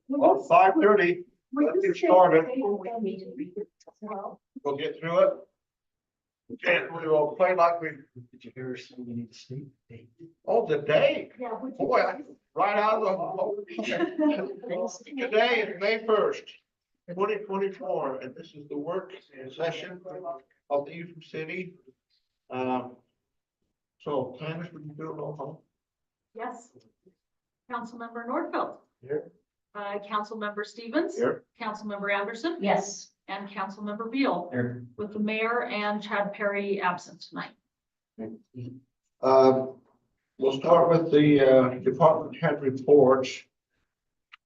Well, 5:30. Let's get started. We'll get through it. And we will play like we. Did you hear us saying you need to sleep? Oh, the day. Yeah. Boy, right out of the. Today is May 1st, 2024, and this is the work session of the Ephraim City. So, Candace, would you do a roll call? Yes. Councilmember Nordfeld. Here. Councilmember Stevens. Here. Councilmember Anderson. Yes. And Councilmember Beal, Here. with the mayor and Chad Perry absent tonight. We'll start with the department head reports.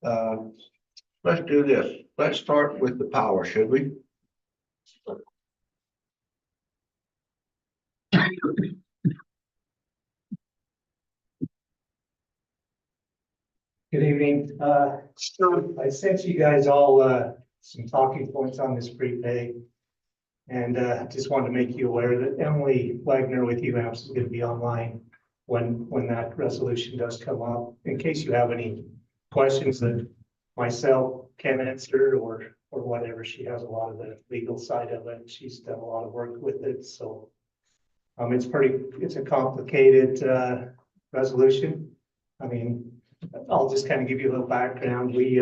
Let's do this. Let's start with the power, should we? Good evening. I sent you guys all some talking points on this prepay. And just wanted to make you aware that Emily Wagner with UAMPS is going to be online when that resolution does come up. In case you have any questions that myself can answer or whatever, she has a lot of the legal side of it. She's done a lot of work with it. So it's a complicated resolution. I mean, I'll just kind of give you a little background. We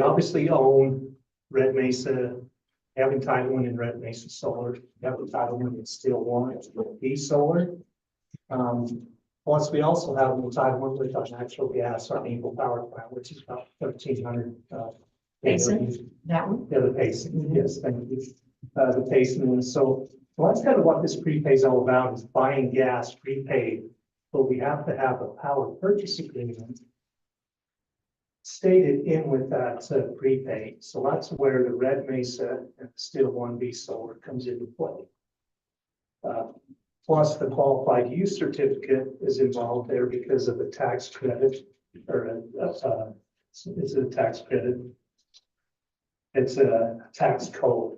obviously own Red Mesa, have entitlement in Red Mesa Solar, have entitlement in Steel One, B Solar. Plus, we also have an entitlement with our natural gas, our Eagle Power Plant, which is about 1,300. Basin, that one? Yeah, the Basin, yes, thank you. The Basin, so that's kind of what this prepay is all about, is buying gas prepaid. But we have to have a power purchase agreement stated in with that prepay. So that's where the Red Mesa and the Steel 1B Solar comes into play. Plus the qualified use certificate is involved there because of the tax credit, or is it a tax credit? It's a tax code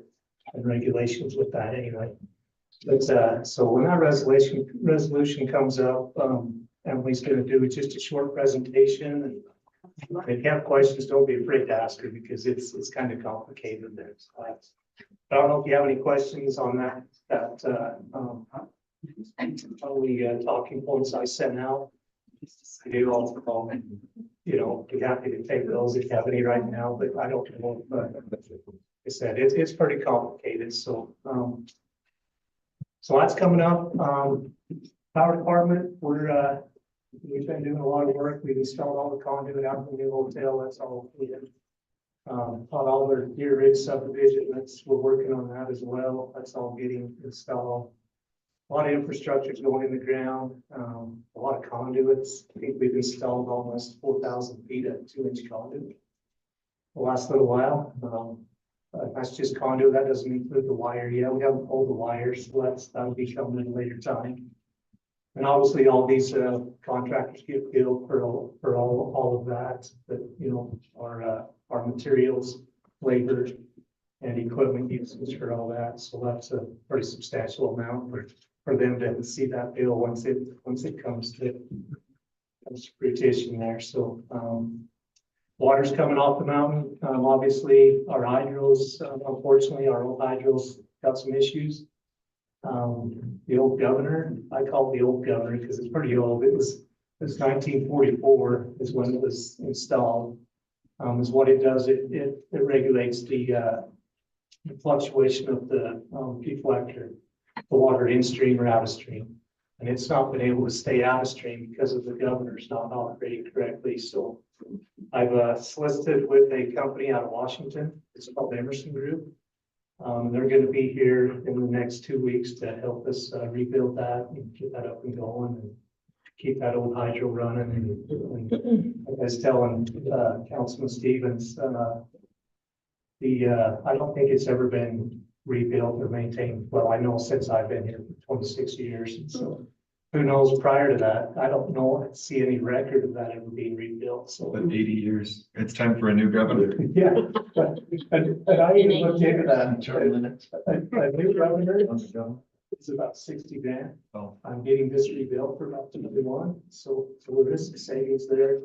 and regulations with that anyway. But so when that resolution comes up, Emily's going to do just a short presentation. And if you have questions, don't be afraid to ask her because it's kind of complicated there. So I don't know if you have any questions on that probably talking points I sent out. I do also, be happy to take those if you have any right now, but I don't know. But like I said, it's pretty complicated. So that's coming up. Power department, we've been doing a lot of work. We've installed all the conduit out in the new hotel. That's all completed. All the Deer Ridge subdivision, we're working on that as well. That's all getting installed. A lot of infrastructure is going in the ground. A lot of conduits. I think we've installed almost 4,000 feet of 2-inch conduit the last little while. That's just conduit. That doesn't include the wire yet. We haven't pulled the wires, so that'll be coming in a later time. And obviously, all these contractors get billed for all of that. Our materials, labor, and equipment uses for all that. So that's a pretty substantial amount for them to see that bill once it comes to fruition there. So water's coming off the mountain. Obviously, our hydros, unfortunately, our old hydros got some issues. The old governor, I call it the old governor because it's pretty old. It was 1944 is when it was installed. Is what it does. It regulates the fluctuation of the deflector, the water in stream or out of stream. And it's not been able to stay out of stream because of the governor's not operating correctly. So I've solicited with a company out of Washington. It's called Emerson Group. They're going to be here in the next 2 weeks to help us rebuild that and get that up and going and keep that old hydro running. And I was telling Councilman Stevens, I don't think it's ever been rebuilt or maintained. Well, I know since I've been here for 26 years. And so who knows prior to that? I don't see any record of that ever being rebuilt. So But 80 years, it's time for a new governor. yeah, and I even looked into that. A new governor, is about 60 grand. Oh. I'm getting this rebuilt for about 51, so there is some savings there.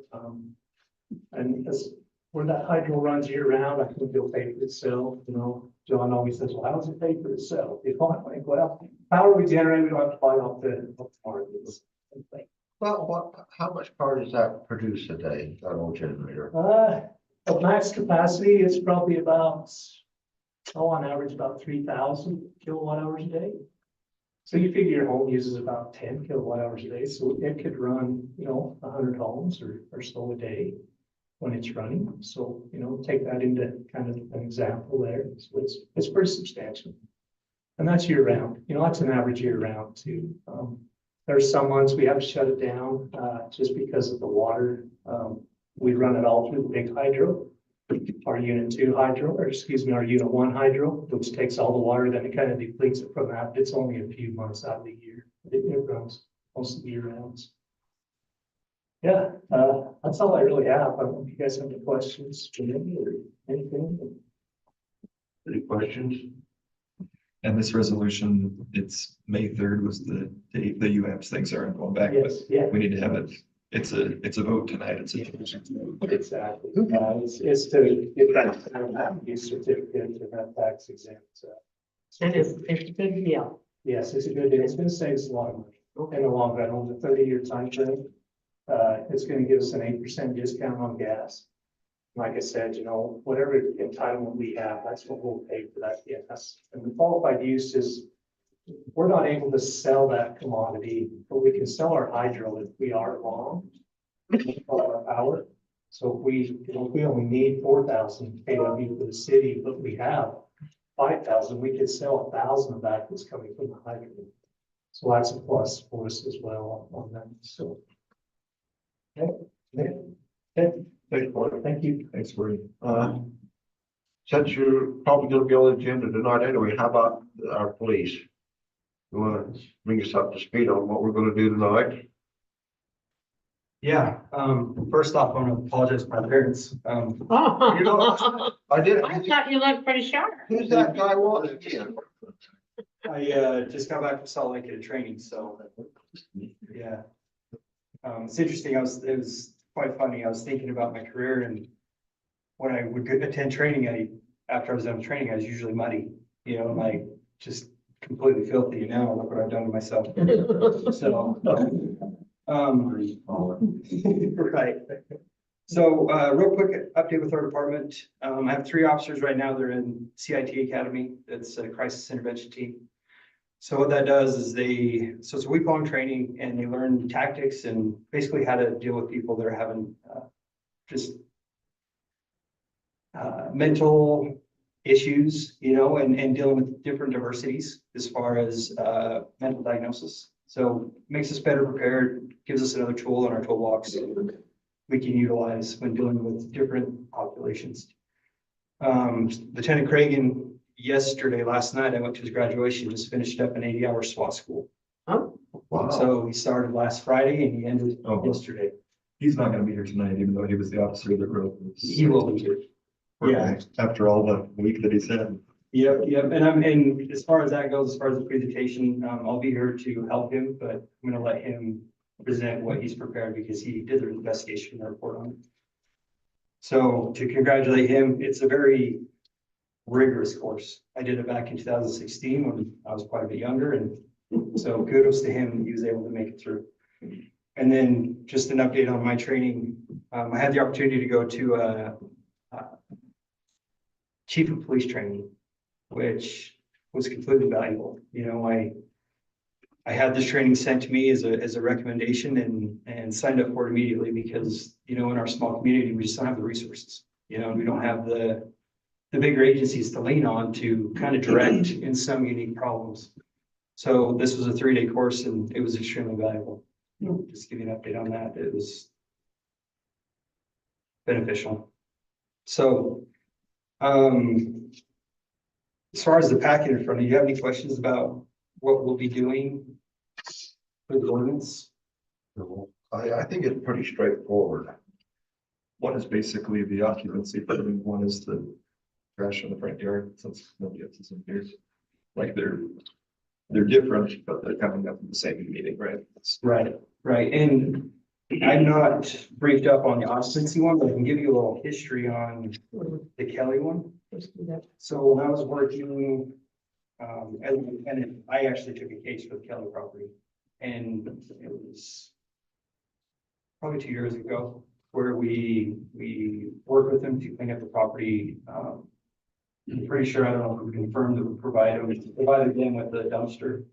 And as where that hydro runs year round, I think it'll pay for itself, you know. John always says, well, how does it pay for itself? You know, I'm like, well, power we generate, we don't have to buy off the markets. Well, how much power does that produce a day, that old generator? At max capacity, it's probably about, on average, about 3,000 kilowatt hours a day. So you figure your home uses about 10 kilowatt hours a day, so it could run, you know, 100 homes or so a day when it's running. So, you know, take that into kind of an example there. So it's pretty substantial. And that's year round, you know, that's an average year round too. There's some months we have to shut it down, just because of the water. We run it all through the big hydro, our unit 2 hydro, or excuse me, our unit 1 hydro, which takes all the water, then it kind of depletes it from that. It's only a few months out of the year. It runs most of the year round. Yeah, that's all I really have. I don't know if you guys have any questions for me or anything. Any questions? And this resolution, it's May 3rd was the date the UAPS things aren't going back, but Yes, yeah. we need to have it. It's a vote tonight. It's a. Exactly. It's to get that use certificate and that tax exempt. And it's a good deal. Yes, it's a good deal. It's going to save us a lot of money in the long run. On the 30-year time frame, it's going to give us an 8% discount on gas. Like I said, you know, whatever entitlement we have, that's what we'll pay for that gas. And the qualified use is, we're not able to sell that commodity, but we can sell our hydro if we are long our power. So if we, you know, if we only need 4,000 kW for the city, but we have 5,000, we could sell 1,000 of that that's coming from the hydro. So that's a plus for us as well on that. So. Okay. Thank you. Thanks for. Since you're probably gonna be on the agenda tonight anyway, how about our police? You wanna bring us up to speed on what we're gonna do tonight? Yeah, first off, I want to apologize to my parents. You know, I did. I thought you looked pretty sharp. Who's that guy was again? I just got back from Salt Lake at a training, so, yeah. It's interesting, it was quite funny, I was thinking about my career, and when I would attend training, after I was done with training, I was usually muddy, you know, like, just completely filthy, and now look what I've done to myself. So, right. So, real quick update with our department. I have 3 officers right now. They're in CIT Academy. That's a crisis intervention team. So what that does is so it's a week-long training, and they learn tactics and basically how to deal with people that are having just mental issues, you know, and dealing with different diversities as far as mental diagnosis. So makes us better prepared, gives us another tool in our toolbox we can utilize when dealing with different populations. Lieutenant Cragen, last night, I went to his graduation, just finished up an 80-hour SWAT school. Oh. Wow. So he started last Friday and he ended yesterday. He's not gonna be here tonight, even though he was the officer that wrote this. He will be here. Yeah. After all the week that he's had. Yep. And as far as that goes, as far as the presentation, I'll be here to help him, but I'm gonna let him present what he's prepared because he did the investigation report on it. So to congratulate him, it's a very rigorous course. I did it back in 2016 when I was quite a bit younger, and so kudos to him, he was able to make it through. And then just an update on my training. I had the opportunity to go to a chief of police training, which was completely valuable. You know, I had this training sent to me as a recommendation and signed up for it immediately because, you know, in our small community, we just don't have the resources, you know, and we don't have the bigger agencies to lean on to kind of direct in some unique problems. So this was a 3-day course and it was extremely valuable. Just give you an update on that. It was beneficial. So, as far as the packet in front of you, do you have any questions about what we'll be doing for the ordinance? I think it's pretty straightforward. One is basically the occupancy, but one is the trash in the front yard, since nobody else is in here. Like they're They're different, but they're coming up in the same meeting, right? Right, and I'm not briefed up on the occupancy one, but I can give you a little history on the Kelly one. So when I was working, as an independent, I actually took a case for the Kelly property. And it was probably 2 years ago where we worked with them to clean up the property. I'm pretty sure, I don't know if we confirmed that we provided them with a dumpster.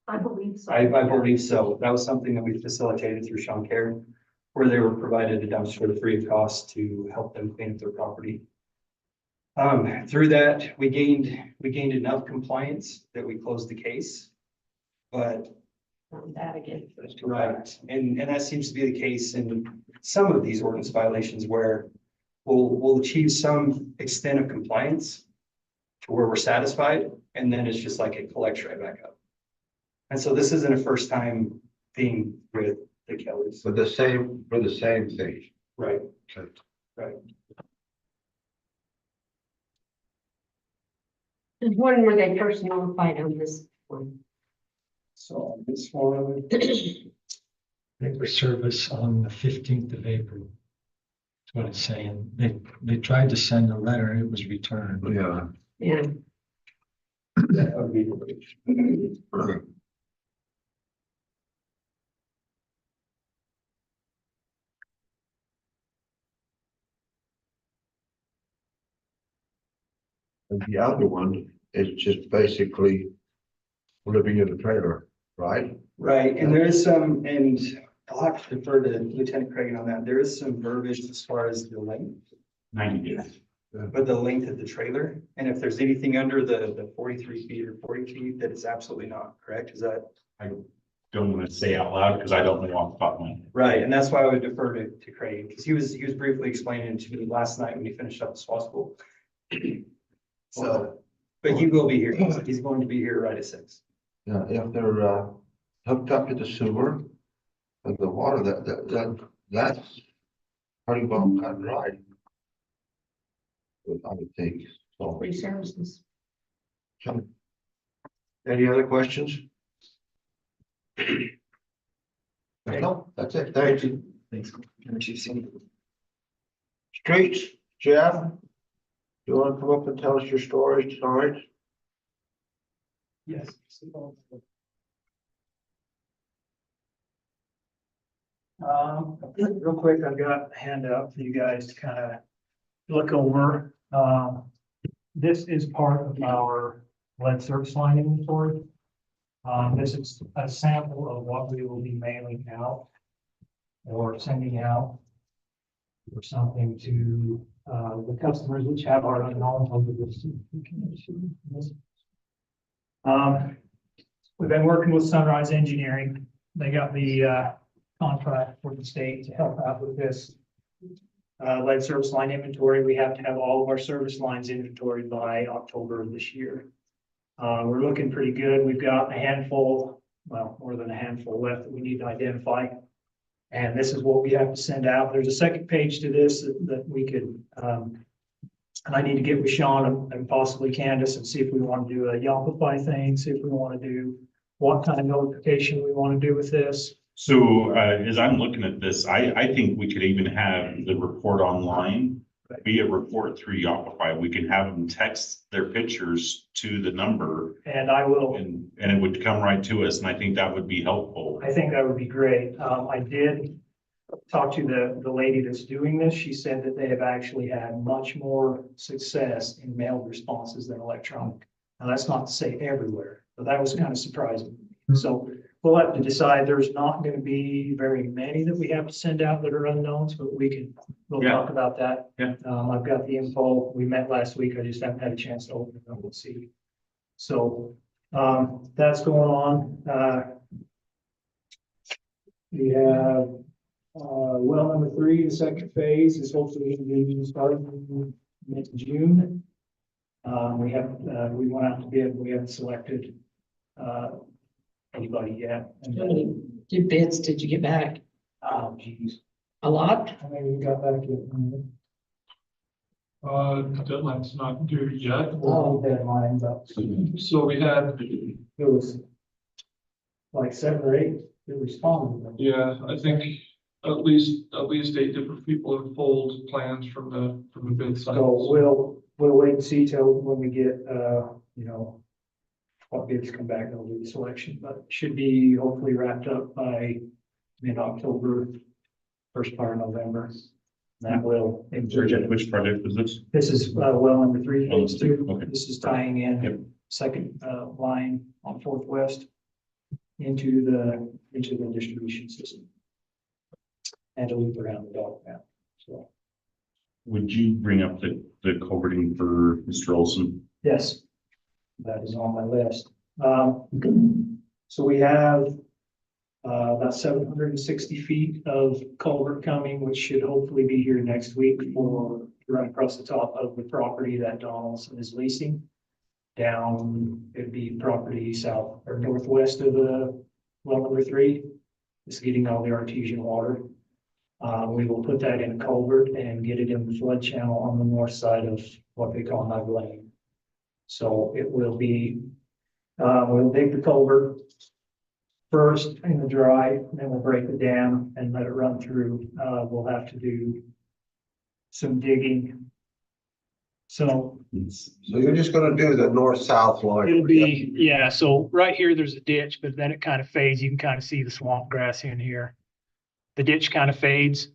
I believe so. I believe so. That was something that we facilitated through Sean Care, where they were provided a dumpster free of cost to help them clean up their property. Through that, we gained enough compliance that we closed the case. But That again. right, and that seems to be the case in some of these ordinance violations where we'll achieve some extent of compliance to where we're satisfied, and then it's just like it collects right back up. And so this isn't a first time thing with the Kellys. For the same thing. Right. Okay. Right. When were they first notified on this one? So this one, They were serviced on the 15th of April. That's what it's saying. They tried to send a letter and it was returned. Yeah. Yeah, That would be the- And the other one is just basically living in a trailer, right? Right, and there is some, and I'll have to defer to Lieutenant Craig on that. There is some verbiage as far as the length. 90 days. But the length of the trailer, and if there's anything under the 43 feet or 40 feet, that is absolutely not correct, is that? I don't want to say out loud because I don't know off the top of my head. Right, and that's why I would defer to Craig, because he was briefly explaining it to me last night when he finished up the SWAT school. So, but he will be here, he's going to be here right at 6. Yeah, if they're hooked up to the sewer and the water, that's pretty well cut and dried. I would think, so. free services. Any other questions? No, that's it, thank you. Thanks. Streets, Jeff? You wanna come up and tell us your story tonight? yes. Real quick, I've got a handout for you guys to kind of look over. This is part of our lead service line inventory. This is a sample of what we will be mailing out or sending out or something to the customers which have our unknown over this. We've been working with Sunrise Engineering. They got the contract for the state to help out with this lead service line inventory. We have to have all of our service lines inventoried by October of this year. We're looking pretty good. We've got a handful, well, more than a handful left that we need to identify. And this is what we have to send out. There's a second page to this that we could, and I need to get with Sean and possibly Candace and see if we want to do a Yelpify thing, see if we want to do what kind of notification we want to do with this. So as I'm looking at this, I think we could even have the report online be a report through Yelpify. We can have them text their pictures to the number And I will, and it would come right to us. And I think that would be helpful. I think that would be great. I did talk to the lady that's doing this. She said that they have actually had much more success in mailed responses than electronic. Now, that's not to say everywhere, but that was kind of surprising. So we'll have to decide. There's not going to be very many that we have to send out that are unknowns, but we'll Yeah. talk about that. Yeah. I've got the info. We met last week. I just haven't had a chance to open it up. We'll see. So, that's going on. We have, well, number 3, the second phase is hopefully going to be starting mid-June. We went out to bid, we haven't selected, anybody yet. And How many bids did you get back? oh, geez, A lot? how many we got back yet? Deadline's not due yet. Oh, deadline, but So we had, it was like 7 or 8 that responded. yeah, I think at least 8 different people have pulled plans from the bid So cycle. we'll wait and see till when we get, you know, what bids come back, and we'll do the selection, but should be hopefully wrapped up by mid-October, first part of November. That will. Which project was this? This is, well number 3, Oh, phase 2. okay. This is tying in Yep. second, line on Fourth West into the distribution system. And a loop around the dog now, so. Would you bring up the culverting for Mr. Olson? Yes, that is on my list. So we have about 760 feet of culvert coming, which should hopefully be here next week for run across the top of the property that Donaldson is leasing. Down, it'd be property south or northwest of the well number 3. It's getting all the artesian water. We will put that in a culvert and get it in the flood channel on the north side of what they call Nug Lane. So it will be, we'll dig the culvert first in the dry, then we'll break the dam and let it run through. We'll have to do some digging. So So you're just gonna do the north-south line? It'll be, yeah, so right here, there's a ditch, but then it kind of fades. You can kind of see the swamp grass in here. The ditch kind of fades.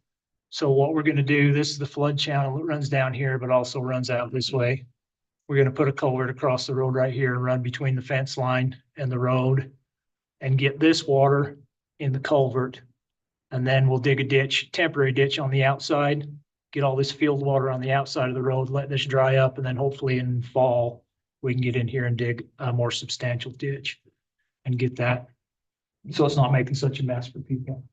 So what we're gonna do, this is the flood channel that runs down here, but also runs out this way. We're gonna put a culvert across the road right here and run between the fence line and the road and get this water in the culvert. And then we'll dig a ditch, temporary ditch on the outside, get all this field water on the outside of the road, let this dry up, and then hopefully in fall, we can get in here and dig a more substantial ditch and get that. So it's not making such a mess for people.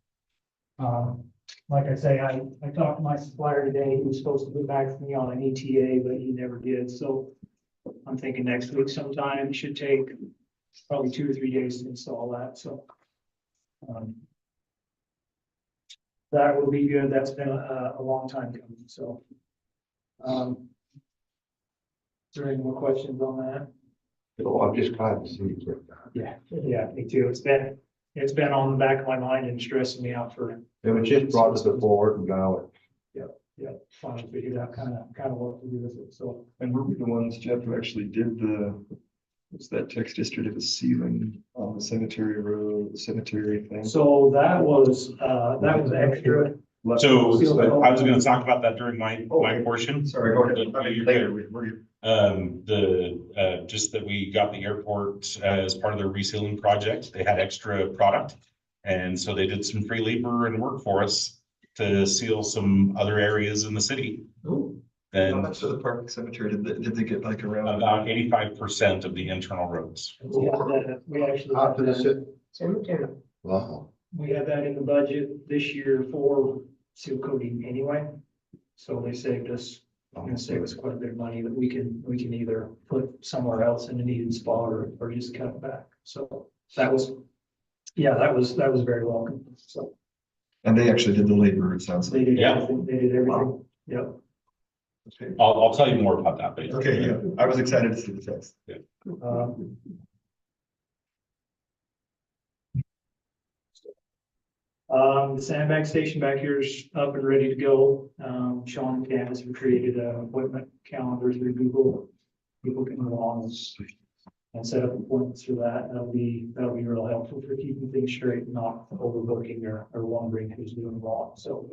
Like I say, I talked to my supplier today. He was supposed to get back to me on an ETA, but he never did. So I'm thinking next week sometime. It should take probably 2 or 3 days to install that. So that will be good. That's been a long time coming. So is there any more questions on that? No, I'm just glad to see you. Yeah, me too. It's been on the back of my mind and stressing me out for. It was just brought to the board and now Finally figured out kind of what to do with it. So And were we the ones, Jeff, who actually did what's that text yesterday, the ceiling on the cemetery road, the cemetery thing? So that was extra. So I was gonna talk about that during my portion. Sorry, go ahead. I mean, later, Just that we got the airport as part of their resealing project. They had extra product. And so they did some free labor and work for us to seal some other areas in the city. How And much of the park cemetery did they get like around? about 85% of the internal roads. We actually After the Cemetery. wow. we had that in the budget this year for seal coating anyway. So they saved us, gonna save us quite a bit of money that we can either put somewhere else in a needed spot or just cut it back. So that was very welcome. So And they actually did the labor, it sounds like. they did Yeah. everything, Yep. I'll tell you more about that. But Okay, yeah, I was excited to see the text. The sandbag station back here is up and ready to go. Sean and Candace have created an appointment calendar through Google. People can go on and set up appointments for that. That'll be real helpful for keeping things straight, and not overbooking or wondering who's doing wrong. So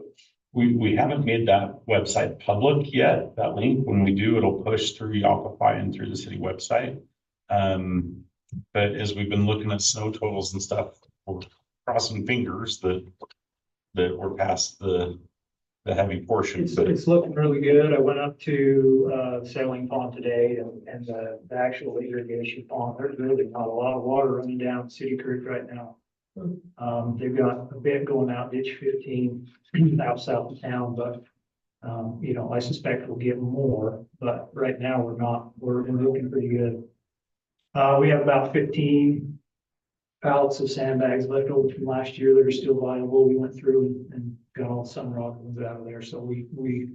we haven't made that website public yet. That link, when we do, it'll push through Yokify and through the city website. But as we've been looking at snow totals and stuff, we're crossing fingers that we're past the heavy portion. it's looking really good. I went up to Sailing Pond today and the actual irrigation pond. There's really not a lot of water running down City Creek right now. They've got a bit going out ditch 15 out south of town, but I suspect we'll get more, but right now we're looking pretty good. We have about 15 pallets of sandbags left over from last year that are still viable. We went through and got all some rock ones out of there. So we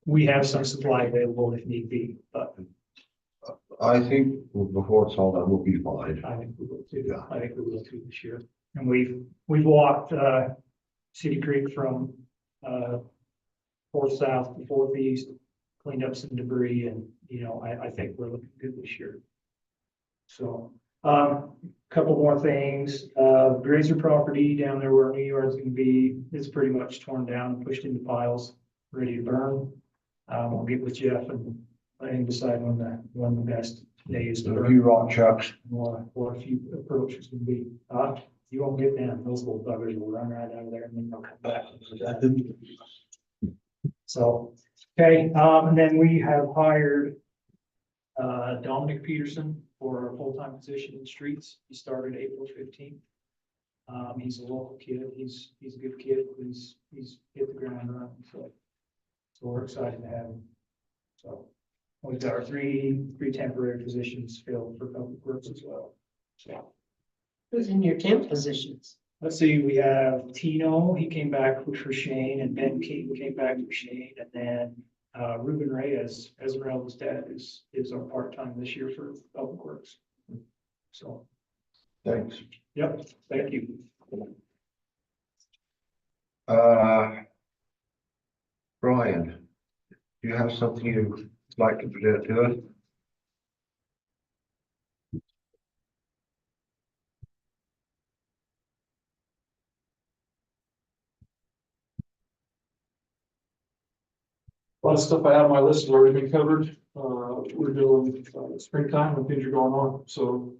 we have some supply available if need be, but I think before it's all done, we'll be fine. I think we will too. Yeah. I think we will too this year. And we've walked, City Creek from, fourth south to fourth east, cleaned up some debris and, you know, I think we're looking good this year. So, couple more things, Grazer property down there where New Yard's gonna be, is pretty much torn down, pushed into piles, ready to burn. I'll get with Jeff and let him decide when the best day is to A burn. few rock chucks. Or a few approaches can be, you won't get them, those little buggers will run right out of there and then they'll come back. So, okay, and then we have hired Dominic Peterson for a full-time position in streets. He started April 15th. He's a local kid, he's a good kid, he's hit the ground running, so we're excited to have him. So, we've got our three temporary positions filled for public works as well. So, Who's in your temp positions? let's see, we have Tino, he came back for Shane, and Ben Keaton came back for Shane, and then Ruben Reyes, Esmeralda's dad, is our part-time this year for public works. So, Thanks. yep, thank you. Brian, do you have something you'd like to present to us? A lot of stuff I have on my list has already been covered. We're doing springtime and things are going on, so.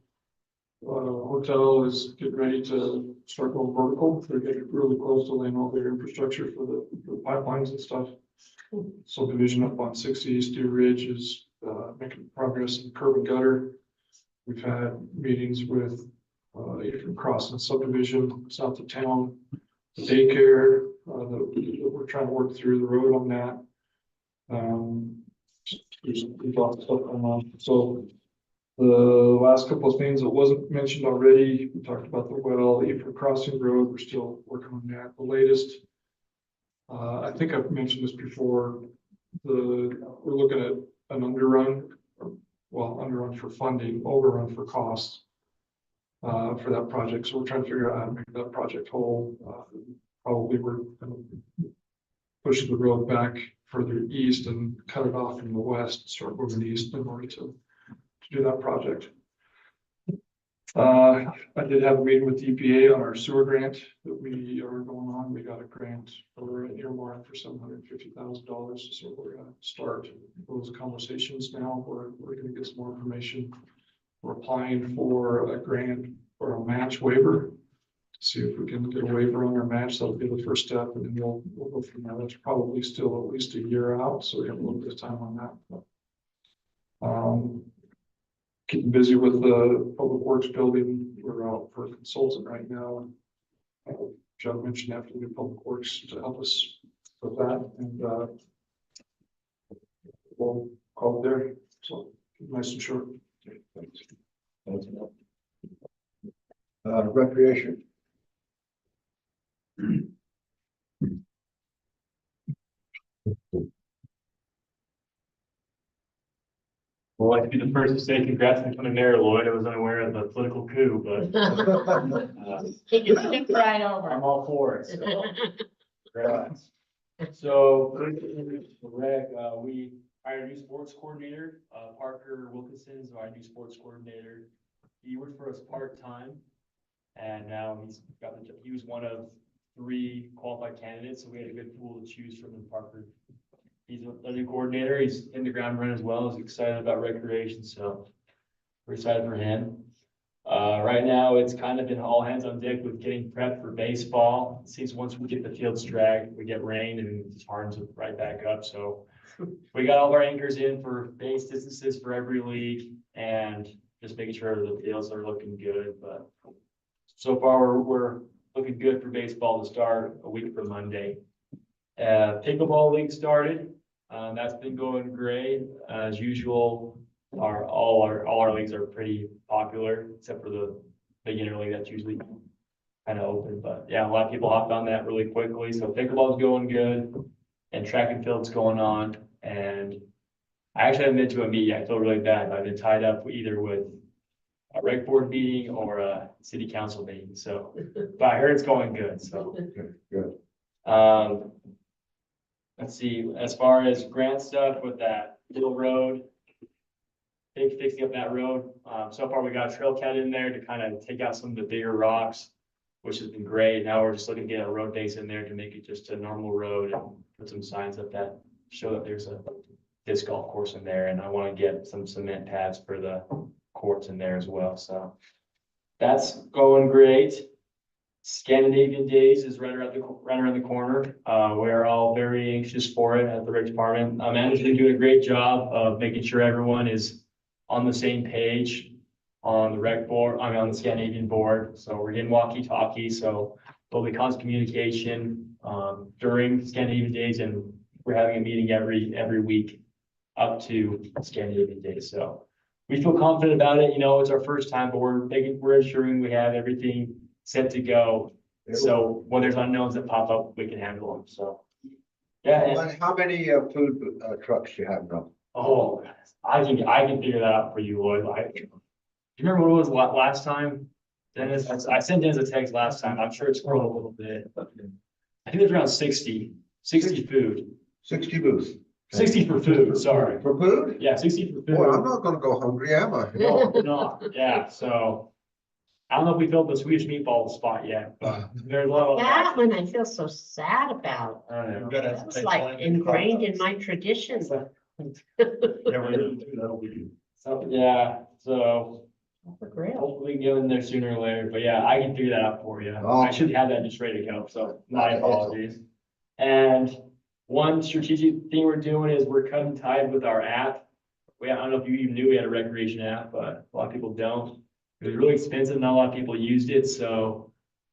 Hotel is getting ready to start going vertical. They're getting really close to laying all their infrastructure for the pipelines and stuff. Subdivision up on 60 East Dew Ridge is making progress in curb and gutter. We've had meetings with Ephraim Crossing subdivision south of town, the daycare, that we're trying to work through the road on that. There's lots of stuff going on. So the last couple of things that wasn't mentioned already, we talked about the well, Ephraim Crossing Road, we're still working on that. The latest, I think I've mentioned this before, we're looking at an underrun, underrun for funding, overrun for costs for that project. So we're trying to figure out how to make that project whole. Probably we're gonna push the road back further east and cut it off from the west, and start moving east in order to do that project. I did have a meeting with the EPA on our sewer grant that we are going on. We got a grant for an earmark for $750,000. So we're gonna start those conversations now. We're gonna get some more information. We're applying for a grant for a match waiver. See if we can get a waiver on our match. That'll be the first step, and then we'll go from there. That's probably still at least a year out, so we have a little bit of time on that. Keeping busy with the public works building. We're out for a consultant right now. John mentioned after the public works to help us with that, and we'll call it there. So nice and short. Okay, thanks. Recreation. Well, I'd like to be the first to say congrats on becoming mayor, Lloyd. I was unaware of the political coup, but He can skip right over. I'm all for it. So, congrats. So, Greg, we hired a new sports coordinator, Parker Wilkinson is our new sports coordinator. He worked for us part-time, and now he was one of 3 qualified candidates, so we had a good pool to choose from in Parker. He's a new coordinator. He's in the ground run as well. He's excited about recreation, so we're excited for him. Right now, it's kind of been all hands on deck with getting prepped for baseball. It seems once we get the fields dragged, we get rain and it's hard to right back up. So we got all of our anchors in for base distances for every league and just making sure the fields are looking good. But so far, we're looking good for baseball to start a week from Monday. Pickleball league started. That's been going great. As usual, all our leagues are pretty popular, except for the beginner league that's usually kind of open. But yeah, a lot of people hopped on that really quickly. So pickleball's going good, and track and field's going on. And I actually haven't been to a meeting. I feel really bad. I've been tied up either with a rec board meeting or a city council meeting, so, but I heard it's going good, so. Good. Let's see, as far as grant stuff with that little road, fixing up that road, so far we got a trail cat in there to kind of take out some of the bigger rocks, which has been great. Now we're just looking to get a road base in there to make it just a normal road and put some signs up that show that there's a disc golf course in there, and I want to get some cement pads for the courts in there as well, so that's going great. Scandinavian Days is right around the corner. We're all very anxious for it at the rec department. Management's doing a great job of making sure everyone is on the same page on the rec board, on the Scandinavian board. So we're getting walkie-talkie, so there'll be constant communication during Scandinavian Days, and we're having a meeting every week up to Scandinavian Days. So we feel confident about it. You know, it's our first time, but we're ensuring we have everything set to go. So when there's unknowns that pop up, we can handle them. So, yeah. And how many food trucks do you have now? Oh, I can figure that out for you, Lloyd. Do you remember what it was last time? Dennis, I sent Dennis a text last time. I'm sure it's grown a little bit. I think it's around 60 food. 60 booths. 60 for food, sorry. For food? Yeah, 60 for food. Boy, I'm not gonna go hungry, am I? No, no, yeah, so. I don't know if we filled the Swedish meatball spot yet, but there's a lot of. That one I feel so sad about. I don't know. That was like ingrained in my traditions. That'll be. So, yeah, so The grill. hopefully we can get in there sooner or later, but yeah, I can figure that out for you. Oh. I should have that just ready to go, so my apologies. And one strategic thing we're doing is we're cutting ties with our app. I don't know if you even knew we had a recreation app, but a lot of people don't. It was really expensive, not a lot of people used it, so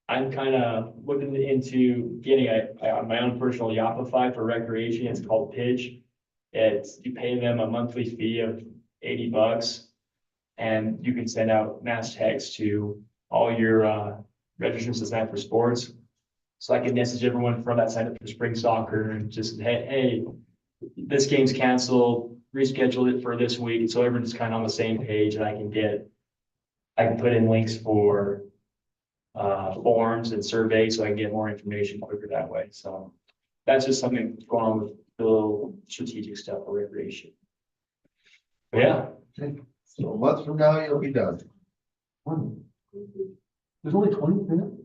I'm kind of looking into getting my own personal Yopify for recreation. It's called Pitch. You pay them a monthly fee of $80, and you can send out mass text to all your registrants to sign up for sports. So I can message everyone from that sign up for spring soccer and just, hey, this game's canceled, reschedule it for this week. So everyone's kind of on the same page, and I can put in links for forms and surveys, so I can get more information quicker that way. So that's just something going on with the little strategic stuff for recreation. But yeah. So a month from now, you'll be done. There's only 20 minutes?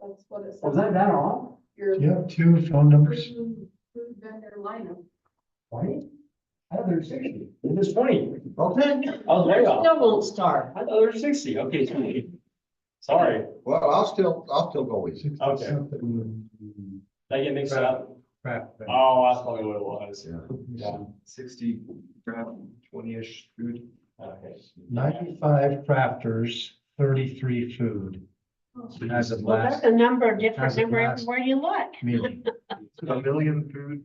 That's what it says. Was that all? Your Do you have two phone numbers? food vendor lineup. 20? I thought there were 60. There's 20. Okay, I was way off. Still won't start. I thought there were 60. Okay, 20. Sorry. well, I'll still go with you. Okay. Something- Did I get mixed up? Crap. Oh, that's probably what it was. Yeah. Yeah. 60, around 20-ish food. Okay. 95 crafters, 33 food. As of Well, that's last a different As of number last- everywhere you look. meeting. A million food.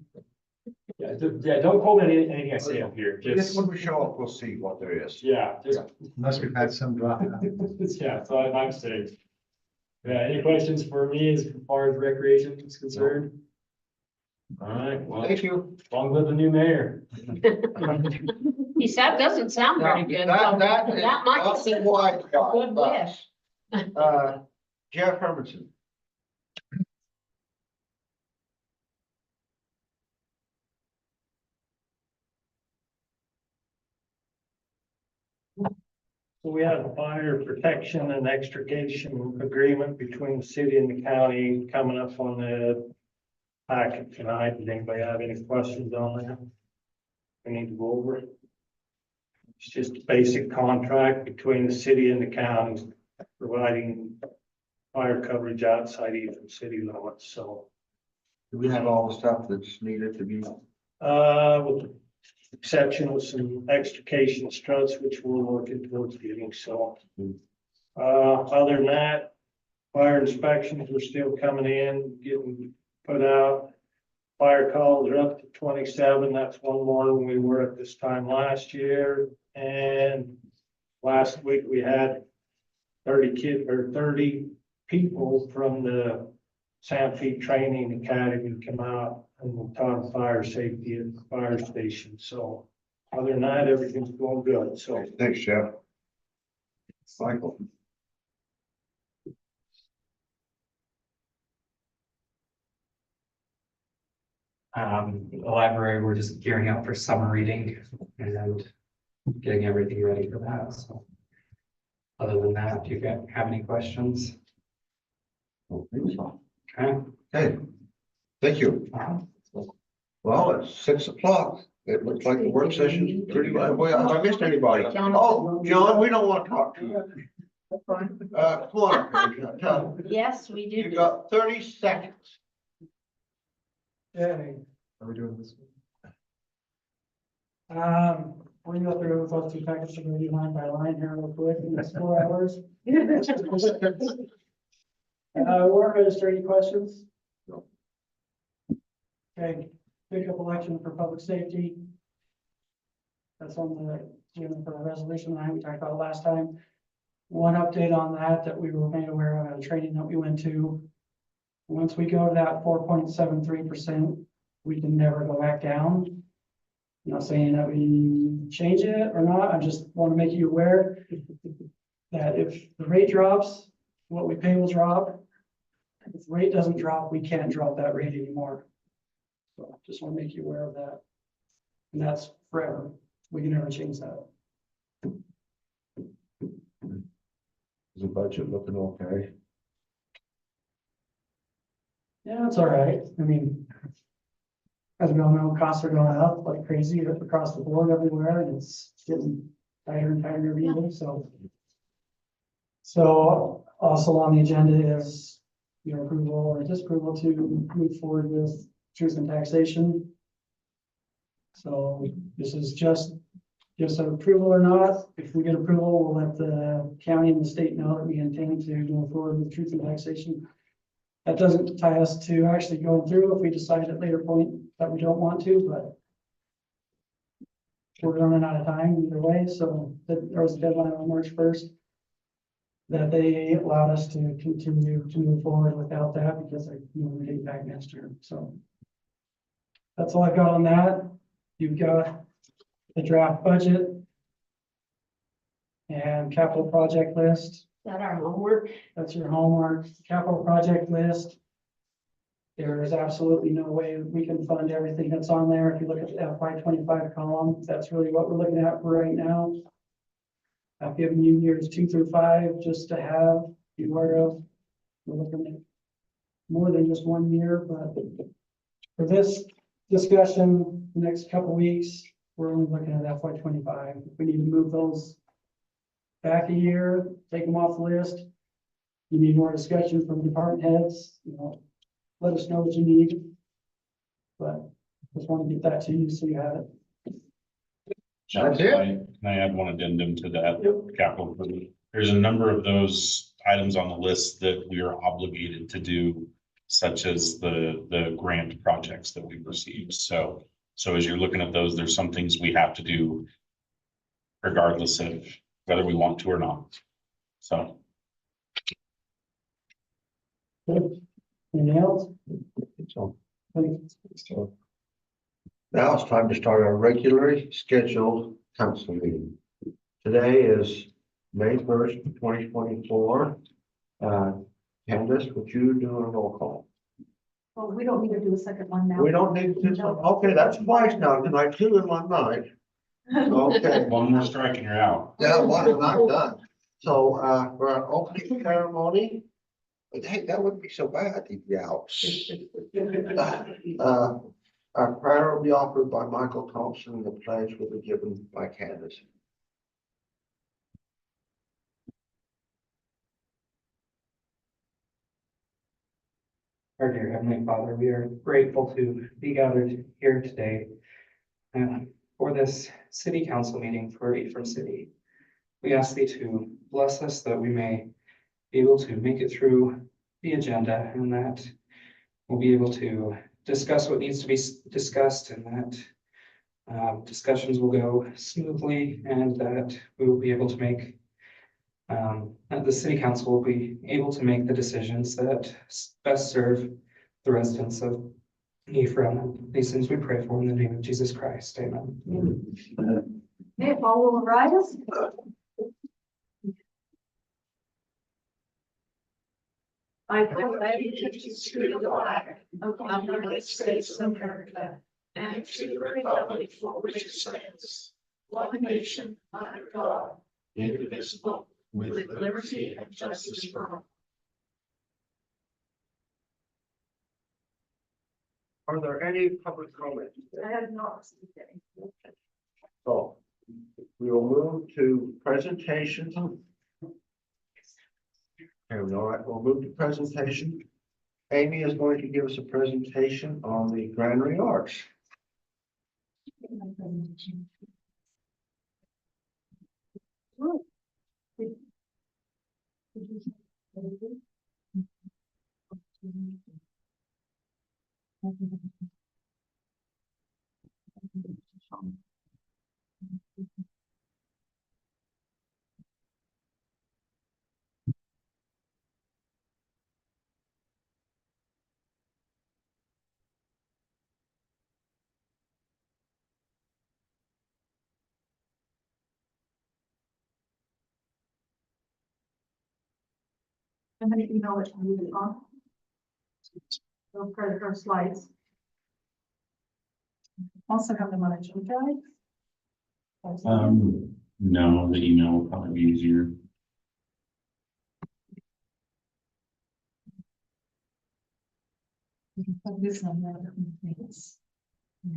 Yeah, don't quote me on anything I say up here. Just Just, when we show up, we'll see what there is. yeah, just, Unless we've had some drop out. yeah, so I'm saying. Yeah, any questions for me as far as recreation is concerned? All right, well, Thank you. long live the new mayor. He said, doesn't sound very good. That so That might that's be a why I got, good wish. Jeff Hermanson. So we have a fire protection and extrication agreement between the city and the county coming up on the packet tonight. Does anybody have any questions on that? We need to go over it. It's just a basic contract between the city and the county providing fire coverage outside even city limits, so. Do we have all the stuff that's needed to be? With the exception of some extrication struts, which we're working towards getting, so. Other than that, fire inspections are still coming in, getting put out. Fire calls are up to 27. That's one more than we were at this time last year. And last week we had 30 people from the Sanford Training Academy come out and we'll talk fire safety at the fire station. So other than that, everything's going good. So Thanks, Jeff. Michael. The library, we're just gearing up for summer reading and getting everything ready for that, so. Other than that, do you guys have any questions? Okay. Hey, thank you. Well, it's 6 o'clock. It looks like the work session's pretty well. Boy, have I missed anybody? Oh, John, we don't want to talk to you. Come on up here, John. Yes, we You do. got 30 seconds. Okay, Are we doing this? we're gonna go through those two packages, we're gonna do line by line here real quick in this 4 hours. Warrant register, any questions? No. Okay, pickup election for public safety. That's on the, for the resolution line we talked about last time. One update on that we were made aware of at a training that we went to. Once we go to that 4.73%, we can never go back down. I'm not saying that we change it or not, I just want to make you aware that if the rate drops, what we pay will drop. If the rate doesn't drop, we can't drop that rate anymore. So just want to make you aware of that. And that's forever. We can never change that. Is the budget looking okay? Yeah, it's all right. I mean, as we all know, costs are going up like crazy across the board everywhere, and it's getting tighter and tighter every day, so. So also on the agenda is your approval or disapproval to move forward with truth and taxation. So this is just an approval or not. If we get approval, we'll let the county and the state know that we intend to move forward with truth and taxation. That doesn't tie us to actually going through if we decide at a later point that we don't want to, but we're running out of time either way, so there was a deadline on March 1st that they allowed us to continue to move forward without that because we're getting back next year, so. That's all I've got on that. You've got the draft budget and capital project list. Is that our homework? That's your homework, capital project list. There is absolutely no way we can fund everything that's on there. If you look at the FY25 column, that's really what we're looking at for right now. I've given you years 2 through 5 just to have you aware of. We're looking at more than just 1 year, but for this discussion, the next couple weeks, we're only looking at FY25. If we need to move those back a year, take them off the list. You need more discussion from department heads, let us know what you need. But just want to get that to you so you have it. John, That's it. can I add one addendum to that? Yep. Capital improvement? There's a number of those items on the list that we are obligated to do, such as the grant projects that we've received. So as you're looking at those, there's some things we have to do regardless of whether we want to or not. So. Anything else? So Thanks. now it's time to start our regularly scheduled council meeting. Today is May 1st, 2024. Candace, would you do a roll call? Well, we don't need to do a second one now. We don't need to, okay, that's twice now, tonight, 2 in 1 night. Okay. One more strike and you're out. Yeah, one is not done. So, for our opening ceremony, but hey, that wouldn't be so bad, he'd be out. Our prayer will be offered by Michael Thompson, and the pledge will be given by Candace. Our dear Heavenly Father, we are grateful to be gathered here today for this city council meeting for Ephraim City. We ask thee to bless us that we may be able to make it through the agenda and that we'll be able to discuss what needs to be discussed and that discussions will go smoothly and that we will be able to make that the city council will be able to make the decisions that best serve the residents of Ephraim. These things we pray for in the name of Jesus Christ. Amen. Okay, Paul will rise. I pledge to the flag of the United States of America and to the republic for which it stands, one nation under God, indivisible, with liberty and justice for all. Are there any public comments? I have not received any. So we will move to presentations. And all right, we'll move to presentation. Amy is going to give us a presentation on the Granary Arts. I'm gonna email it to you on. Those are her slides. Also have them on a G drive. No, the email will probably be easier. You can put this on the other things. We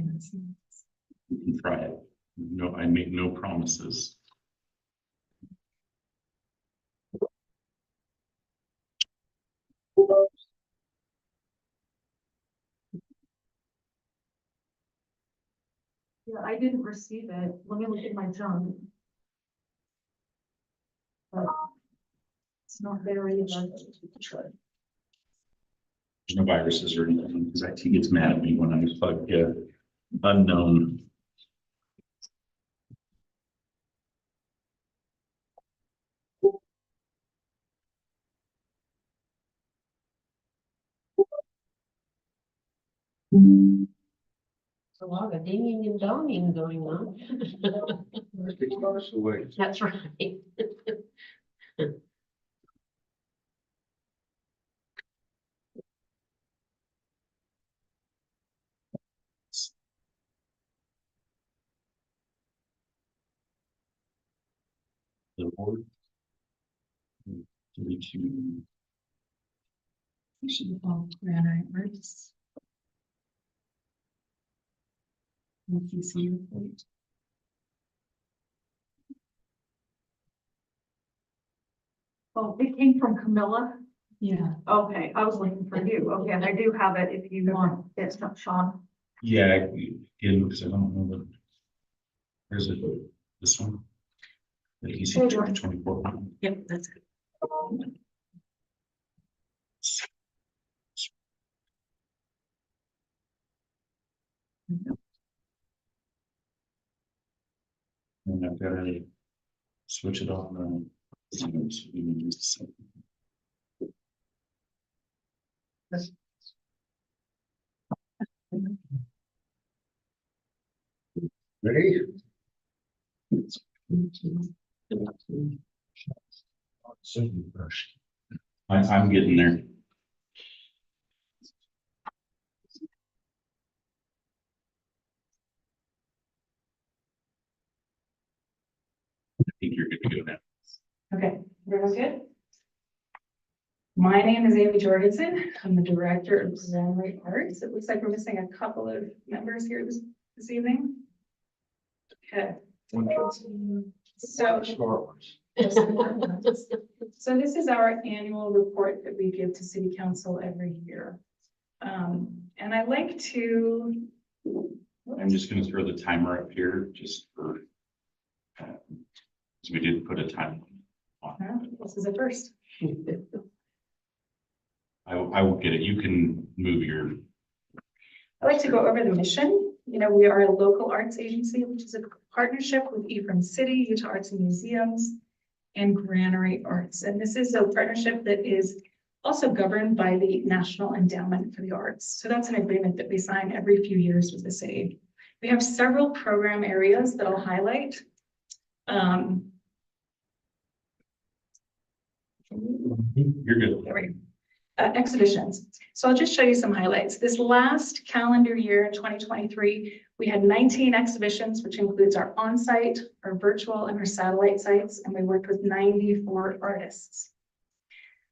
can try it. No, I make no promises. Yeah, I didn't receive it. Let me look at my junk. But it's not there either. There's no viruses or anything because IT gets mad at me when I plug unknown. There's a lot of dinging and donging going on. That's right. The board. 32. Should call Granite Arts. If you see your point. Oh, it came from Camilla? Yeah. Okay, I was looking for you. Okay, I do have it if you want. It's not Sean. Yeah, again, because I don't know that. There's this one. The EC 24. Yep, that's it. And I've got to switch it on. So we can use the same. Ready? I'm getting there. I think you're good to go now. Okay, everyone's good? My name is Amy Jorgensen. I'm the director of Granary Arts. It looks like we're missing a couple of members here this evening. Okay. So this is our annual report that we give to City Council every year. And I like to. I'm just going to throw the timer up here just for. So we did put a time on. This is a first. I will get it. You can move your. I like to go over the mission. You know, we are a local arts agency, which is a partnership with Ephraim City, Utah Arts and Museums, and Granary Arts. And this is a partnership that is also governed by the National Endowment for the Arts. So that's an agreement that we sign every few years with the city. We have several program areas that I'll highlight. You're good. There we go. Exhibitions. So I'll just show you some highlights. This last calendar year in 2023, we had 19 exhibitions, which includes our on-site, our virtual, and our satellite sites, and we worked with 94 artists.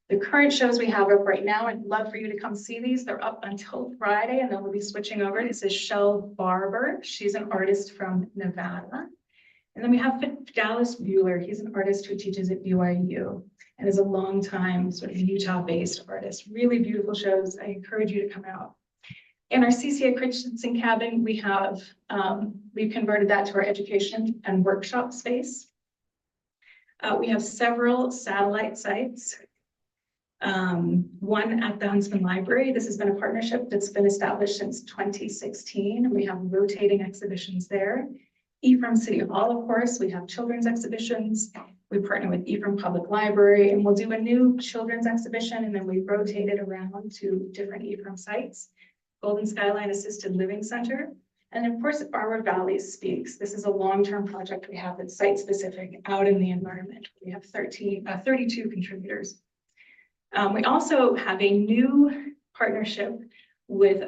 The current shows we have up right now, I'd love for you to come see these. They're up until Friday, and then we'll be switching over. This is Shell Barber. She's an artist from Nevada. And then we have Dallas Bueller. He's an artist who teaches at BYU and is a long-time sort of Utah-based artist. Really beautiful shows. I encourage you to come out. In our CCA Christensen cabin, we have, we've converted that to our education and workshop space. We have several satellite sites. One at the Huntsman Library. This has been a partnership that's been established since 2016. We have rotating exhibitions there. Ephraim City Hall, of course, we have children's exhibitions. We partner with Ephraim Public Library, and we'll do a new children's exhibition, and then we rotate it around to different Ephraim sites. Golden Skyline Assisted Living Center. And of course, Arbor Valley Speaks. This is a long-term project we have that's site-specific out in the environment. We have 32 contributors. We also have a new partnership with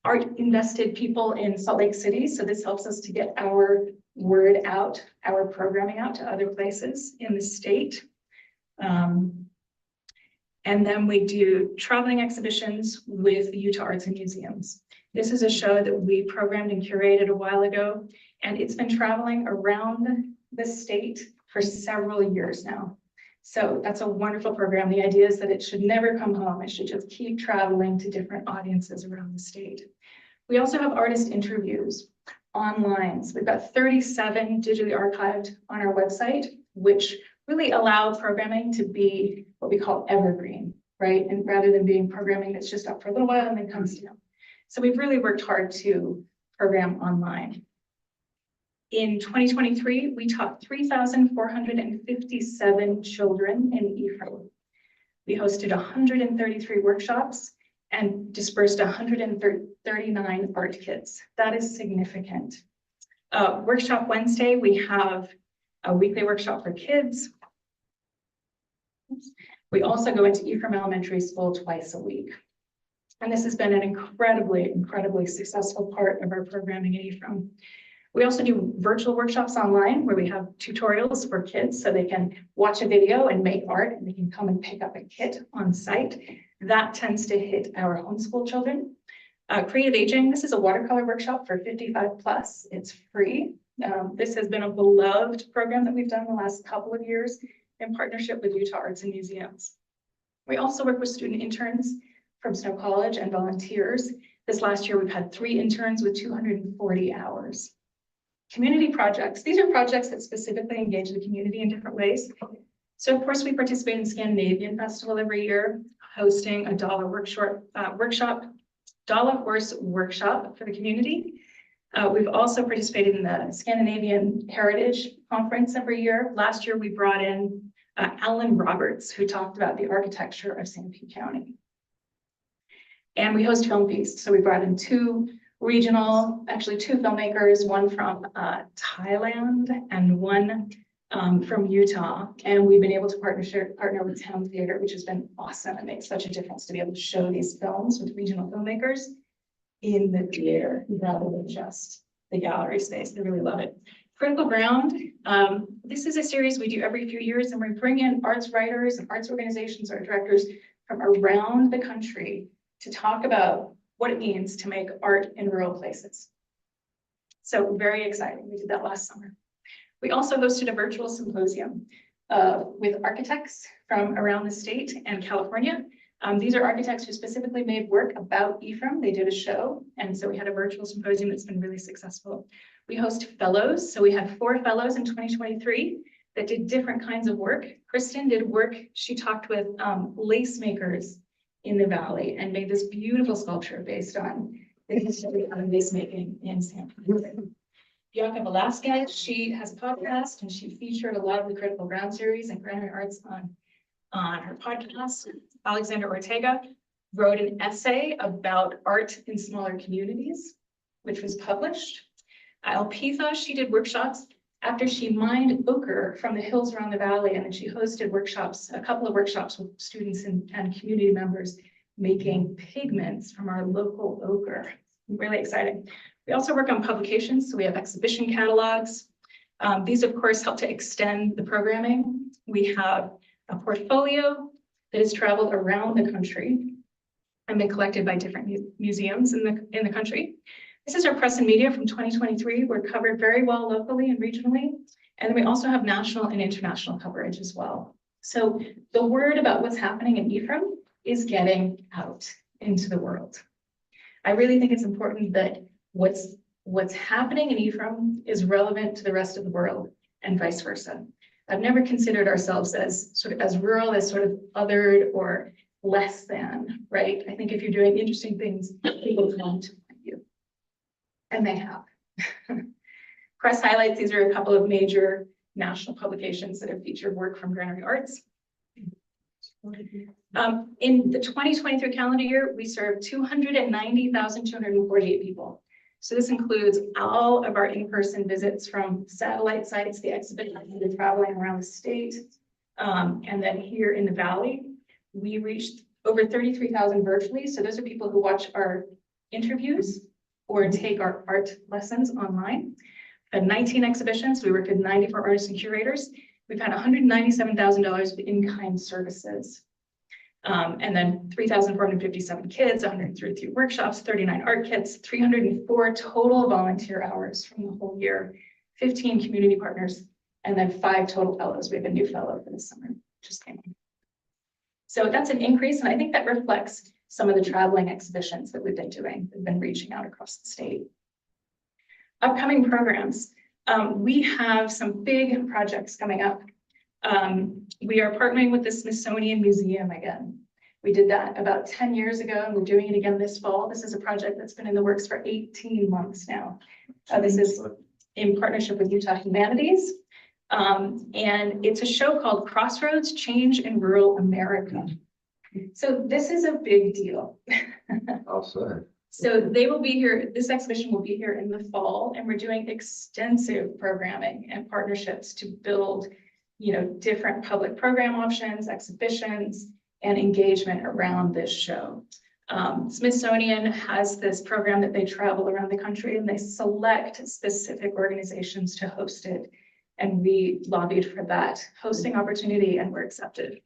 art invested people in Salt Lake City. So this helps us to get our word out, our programming out to other places in the state. And then we do traveling exhibitions with the Utah Arts and Museums. This is a show that we programmed and curated a while ago, and it's been traveling around the state for several years now. So that's a wonderful program. The idea is that it should never come home. It should just keep traveling to different audiences around the state. We also have artist interviews online. So we've got 37 digitally archived on our website, which really allow programming to be what we call evergreen, right? And rather than being programming that's just up for a little while and then comes down. So we've really worked hard to program online. In 2023, we taught 3,457 children in Ephraim. We hosted 133 workshops and dispersed 139 art kits. That is significant. Workshop Wednesday, we have a weekly workshop for kids. We also go into Ephraim Elementary School twice a week. And this has been an incredibly successful part of our programming in Ephraim. We also do virtual workshops online where we have tutorials for kids so they can watch a video and make art, and they can come and pick up a kit on site. That tends to hit our homeschool children. Creative Aging, this is a watercolor workshop for 55 plus. It's free. This has been a beloved program that we've done the last couple of years in partnership with Utah Arts and Museums. We also work with student interns from Snow College and volunteers. This last year, we've had 3 interns with 240 hours. Community projects. These are projects that specifically engage the community in different ways. So of course, we participate in Scandinavian Festival every year, hosting a dollar horse workshop for the community. We've also participated in the Scandinavian Heritage Conference every year. Last year, we brought in Alan Roberts, who talked about the architecture of Sanpete County. And we host film feasts. So we brought in 2 filmmakers, one from Thailand and one from Utah. And we've been able to partner with Town Theater, which has been awesome. It makes such a difference to be able to show these films with regional filmmakers in the theater rather than just the gallery space. They really love it. Critical Ground. This is a series we do every few years, and we bring in arts writers and arts organizations, art directors from around the country to talk about what it means to make art in rural places. So very exciting. We did that last summer. We also hosted a virtual symposium with architects from around the state and California. These are architects who specifically made work about Ephraim. They did a show, and so we had a virtual symposium that's been really successful. We host fellows. So we had 4 fellows in 2023 that did different kinds of work. Kristen did work. She talked with lace makers in the valley and made this beautiful sculpture based on the history of lace making in San Francisco. Bianca Velasquez, she has a podcast and she featured a lot of the Critical Ground series and Granite Arts on her podcast. Alexandra Ortega wrote an essay about art in smaller communities, which was published. Alpitha, she did workshops after she mined ochre from the hills around the valley, and then she hosted workshops, a couple of workshops with students and community members making pigments from our local ochre. Really exciting. We also work on publications, so we have exhibition catalogs. These, of course, help to extend the programming. We have a portfolio that has traveled around the country and been collected by different museums in the country. This is our press and media from 2023. We're covered very well locally and regionally. And then we also have national and international coverage as well. So the word about what's happening in Ephraim is getting out into the world. I really think it's important that what's happening in Ephraim is relevant to the rest of the world and vice versa. I've never considered ourselves as rural, as sort of othered or less than, right? I think if you're doing interesting things, people come to find you. And they have. Press highlights, these are a couple of major national publications that have featured work from Granary Arts. In the 2023 calendar year, we served 290,248 people. So this includes all of our in-person visits from satellite sites, the exhibition, the traveling around the state, and then here in the Valley, we reached over 33,000 virtually. So those are people who watch our interviews or take our art lessons online. We've had 19 exhibitions. We worked with 94 artists and curators. We've had $197,000 of in-kind services. And then 3,457 kids, 133 workshops, 39 art kits, 304 total volunteer hours from the whole year, 15 community partners, and then 5 total fellows. We have a new fellow for this summer, just came in. So that's an increase, and I think that reflects some of the traveling exhibitions that we've been doing. We've been reaching out across the state. Upcoming programs. We have some big projects coming up. We are partnering with the Smithsonian Museum again. We did that about 10 years ago, and we're doing it again this fall. This is a project that's been in the works for 18 months now. This is in partnership with Utah Humanities. And it's a show called Crossroads: Change in Rural America. So this is a big deal. I'll say. So they will be here, this exhibition will be here in the fall, and we're doing extensive programming and partnerships to build, different public program options, exhibitions, and engagement around this show. Smithsonian has this program that they travel around the country and they select specific organizations to host it. And we lobbied for that hosting opportunity and were accepted.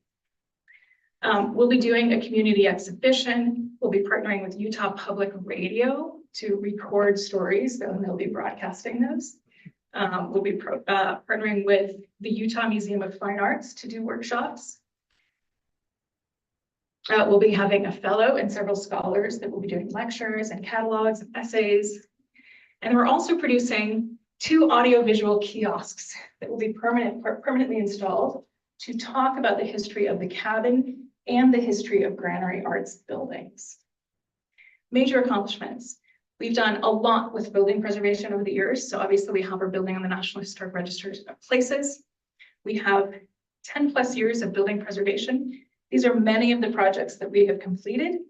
We'll be doing a community exhibition. We'll be partnering with Utah Public Radio to record stories, and they'll be broadcasting those. We'll be partnering with the Utah Museum of Fine Arts to do workshops. We'll be having a fellow and several scholars that will be doing lectures and catalogs and essays. And we're also producing 2 audiovisual kiosks that will be permanently installed to talk about the history of the cabin and the history of Granary Arts buildings. Major accomplishments. We've done a lot with building preservation over the years. So obviously we have our building on the National Historic Register of Places. We have 10+ years of building preservation. These are many of the projects that we have completed.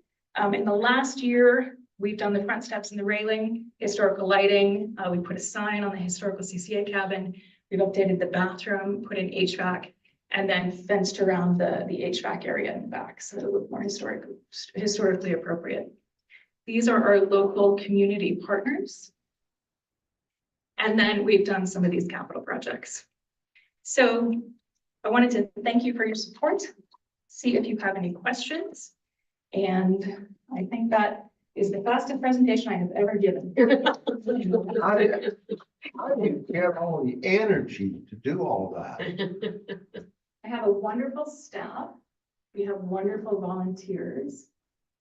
In the last year, we've done the front steps and the railing, historical lighting. We put a sign on the historical CCA cabin. We've updated the bathroom, put in HVAC, and then fenced around the HVAC area in the back so it'll look more historically appropriate. These are our local community partners. And then we've done some of these capital projects. So I wanted to thank you for your support, see if you have any questions. And I think that is the fastest presentation I have ever given. How do you get all the energy to do all that? I have a wonderful staff. We have wonderful volunteers,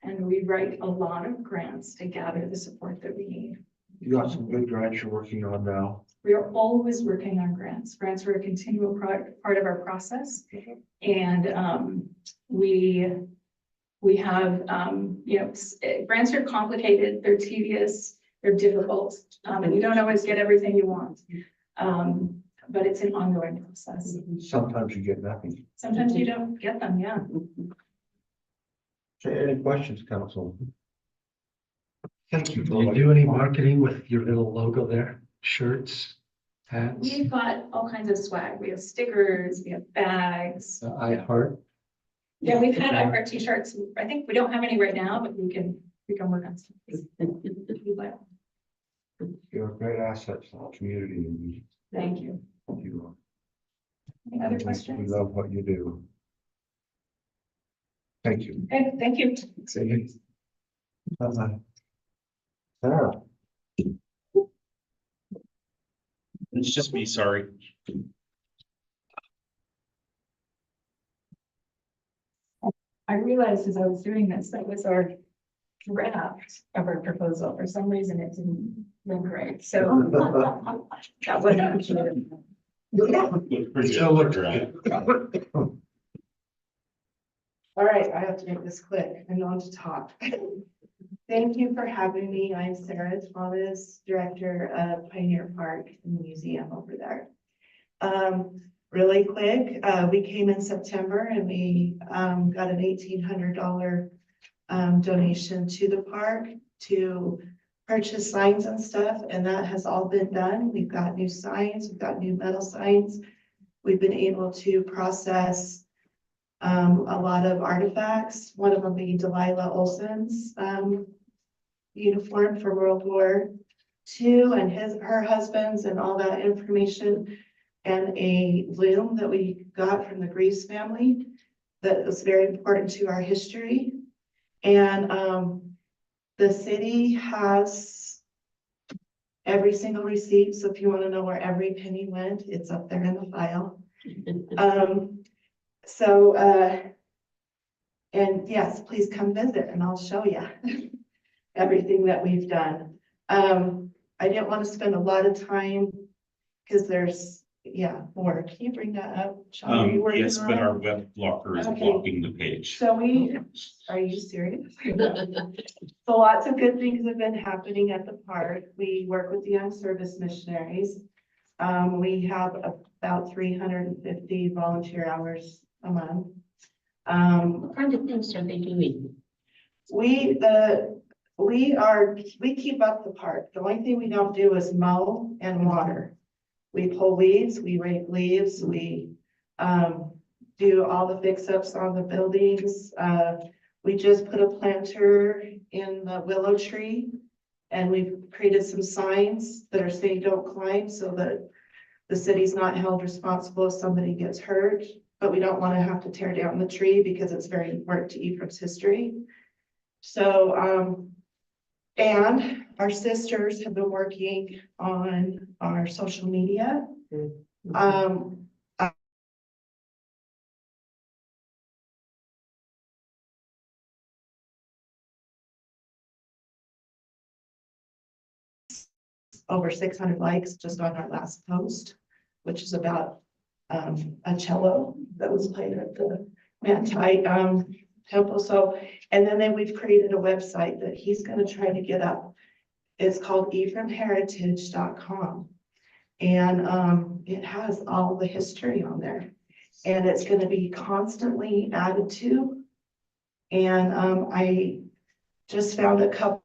and we write a lot of grants to gather the support that we need. You got some good grants you're working on now. We are always working on grants. Grants are a continual part of our process. And we have, grants are complicated, they're tedious, they're difficult, and you don't always get everything you want. but it's an ongoing process. Sometimes you get nothing. Sometimes you don't get them, yeah. Okay, any questions, council? Thank you. Do you do any marketing with your little logo there? Shirts, hats, We've got all kinds of swag. We have stickers, we have bags. I heart? Yeah, we've had our t-shirts. I think we don't have any right now, but we can work on some. You're a great asset to the community and Thank you. you. Any other We questions? love what you do. Thank you. Okay, thank you. Sarah. It's just me, sorry. I realized as I was doing this, that was our draft of our proposal. For some reason, it didn't look right, so. That wasn't. Still look right. All right, I have to make this quick and on to talk. Thank you for having me. I'm Sarah Thomas, Director of Pioneer Park and Museum over there. Really quick, we came in September and we got an $1,800 donation to the park to purchase signs and stuff, and that has all been done. We've got new signs, we've got new metal signs. We've been able to process a lot of artifacts, one of them being Delilah Olson's uniform for World War II and her husband's and all that information, and a loom that we got from the Greaves family that was very important to our history. And the city has every single receipt, so if you want to know where every penny went, it's up there in the file. And yes, please come visit and I'll show you everything that we've done. I didn't want to spend a lot of time because there's, more. Can you bring that up? Sean, are you working Yes, on but it? our web blocker is Okay. blocking the page. So are you serious? So lots of good things have been happening at the park. We work with the Young Service Missionaries. We have about 350 volunteer hours a month. What kind of things are they doing? We keep up the park. The only thing we don't do is mow and water. We pull weeds, we rake leaves, we do all the fix-ups on the buildings. We just put a planter in the willow tree, and we've created some signs that are saying don't climb, so that the city's not held responsible if somebody gets hurt, but we don't want to have to tear down the tree because it's very important to Ephraim's history. So, and our sisters have been working on our social media. Over 600 likes just on our last post, which is about a cello that was played at the Manti temple. So, and then we've created a website that he's going to try to get up. It's called ephraimheritage.com. And it has all the history on there. And it's going to be constantly added to. And I just found a couple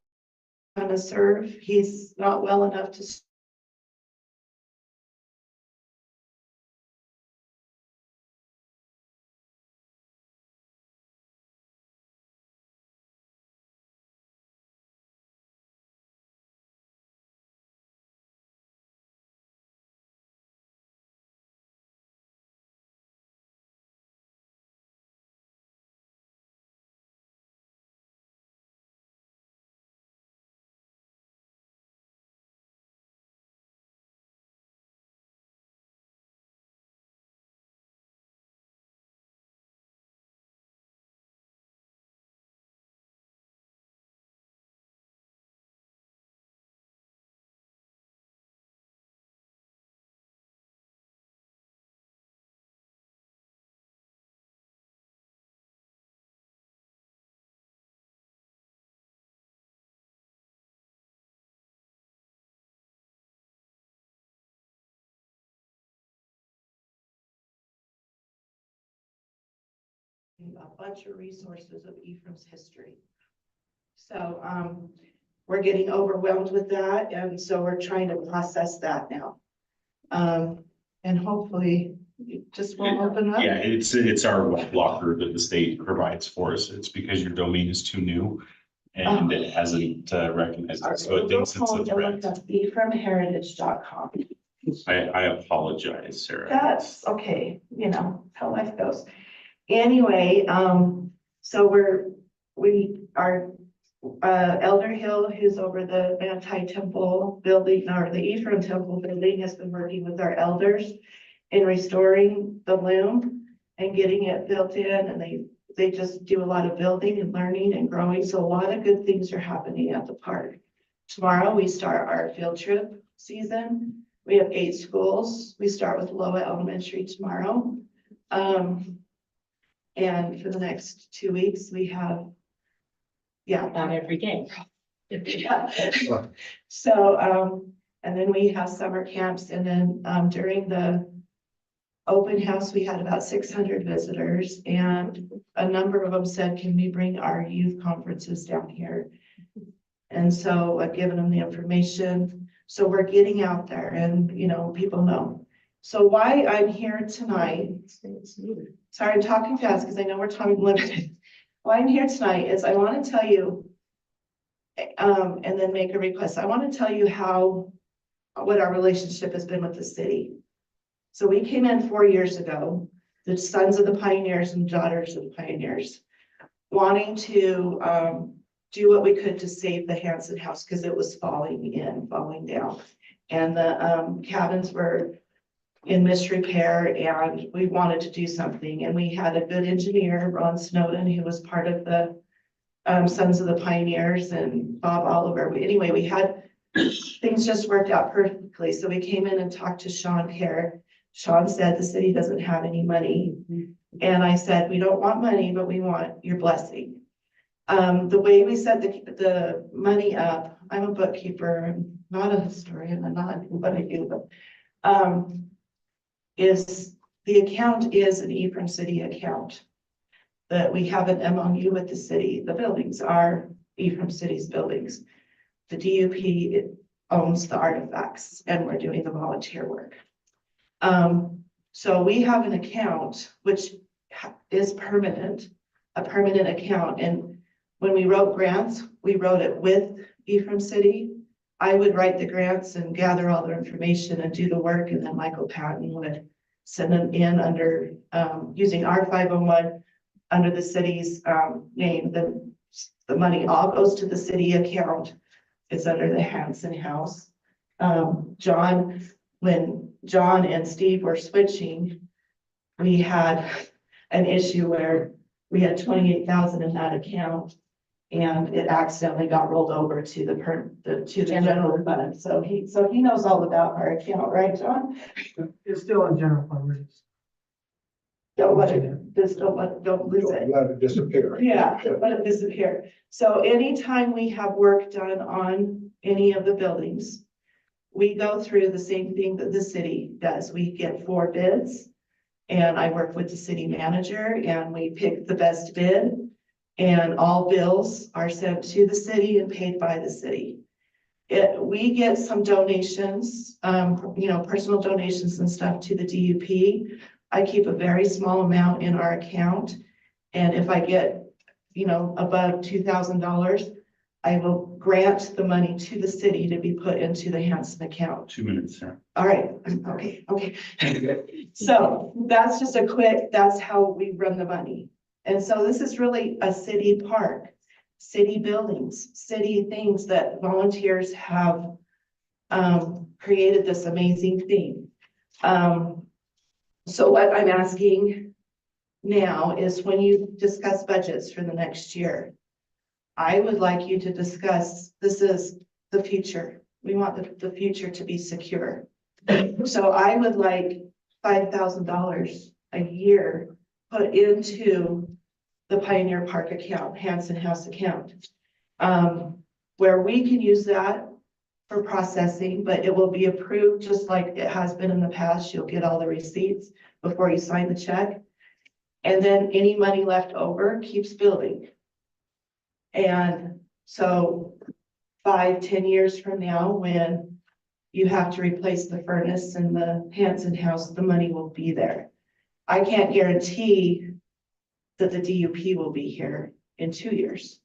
to serve. He's not well enough to a bunch of resources of Ephraim's history. So, we're getting overwhelmed with that, and so we're trying to process that now. And hopefully it just won't open up. Yeah, it's our web locker that the state provides for us. It's because your domain is too new and it hasn't recognized it. So it thinks it's a threat. EphraimHeritage.com. I apologize, Sarah. That's okay, you know, how life goes. Anyway, so our Elder Hill, who's over the anti-temple building, or the Ephraim temple building, has been working with our elders in restoring the loom and getting it built in, and they just do a lot of building and learning and growing. So a lot of good things are happening at the park. Tomorrow we start our field trip season. We have 8 schools. We start with Loa Elementary tomorrow. And for the next 2 weeks, we have, Not every day. So, and then we have summer camps, and then, during the open house, we had about 600 visitors, and a number of them said, can we bring our youth conferences down here? And so I've given them the information. So we're getting out there, and, you know, people know. So why I'm here tonight, sorry, I'm talking fast because I know we're time limited. Why I'm here tonight is I want to tell you, and then make a request. I want to tell you what our relationship has been with the city. So we came in 4 years ago, the sons of the pioneers and daughters of the pioneers, wanting to do what we could to save the Hanson house because it was falling down. And the cabins were in misrepair, and we wanted to do something. And we had a good engineer, Ron Snowden, who was part of the Sons of the Pioneers, and Bob Oliver. Anyway, we had things just worked out perfectly. So we came in and talked to Sean Kerr. Sean said the city doesn't have any money. And I said, we don't want money, but we want your blessing. The way we set the money up, I'm a bookkeeper, I'm not a historian, I'm not what I do, but is the account is an Ephraim City account. That we have an MOU with the city. The buildings are Ephraim City's buildings. The DUP owns the artifacts, and we're doing the volunteer work. So we have an account which is permanent, a permanent account. And when we wrote grants, we wrote it with Ephraim City. I would write the grants and gather all the information and do the work, and then Michael Patton would send them in under using our 501 under the city's name. The money all goes to the city account. It's under the Hanson house. When John and Steve were switching, we had an issue where we had 28,000 in that account, and it accidentally got rolled over to the general fund. So he knows all about our account, right, John? It's still in general fund. Don't let it, don't lose it. Let it disappear. Yeah, let it disappear. So anytime we have work done on any of the buildings, we go through the same thing that the city does. We get 4 bids, and I work with the city manager, and we pick the best bid, and all bills are sent to the city and paid by the city. We get some donations, personal donations and stuff to the DUP. I keep a very small amount in our account. And if I get, above $2,000, I will grant the money to the city to be put into the Hanson account. 2 minutes, Sarah. All right, okay. So that's just that's how we run the money. And so this is really a city park, city buildings, city things that volunteers have created this amazing thing. So what I'm asking now is, when you discuss budgets for the next year, I would like you to discuss, this is the future. We want the future to be secure. So I would like $5,000 a year put into the Pioneer Park account, Hanson House account, where we can use that for processing, but it will be approved just like it has been in the past. You'll get all the receipts before you sign the check. And then any money left over keeps building. And so 5-10 years from now, when you have to replace the furnace and the Hanson house, the money will be there. I can't guarantee that the DUP will be here in 2 years.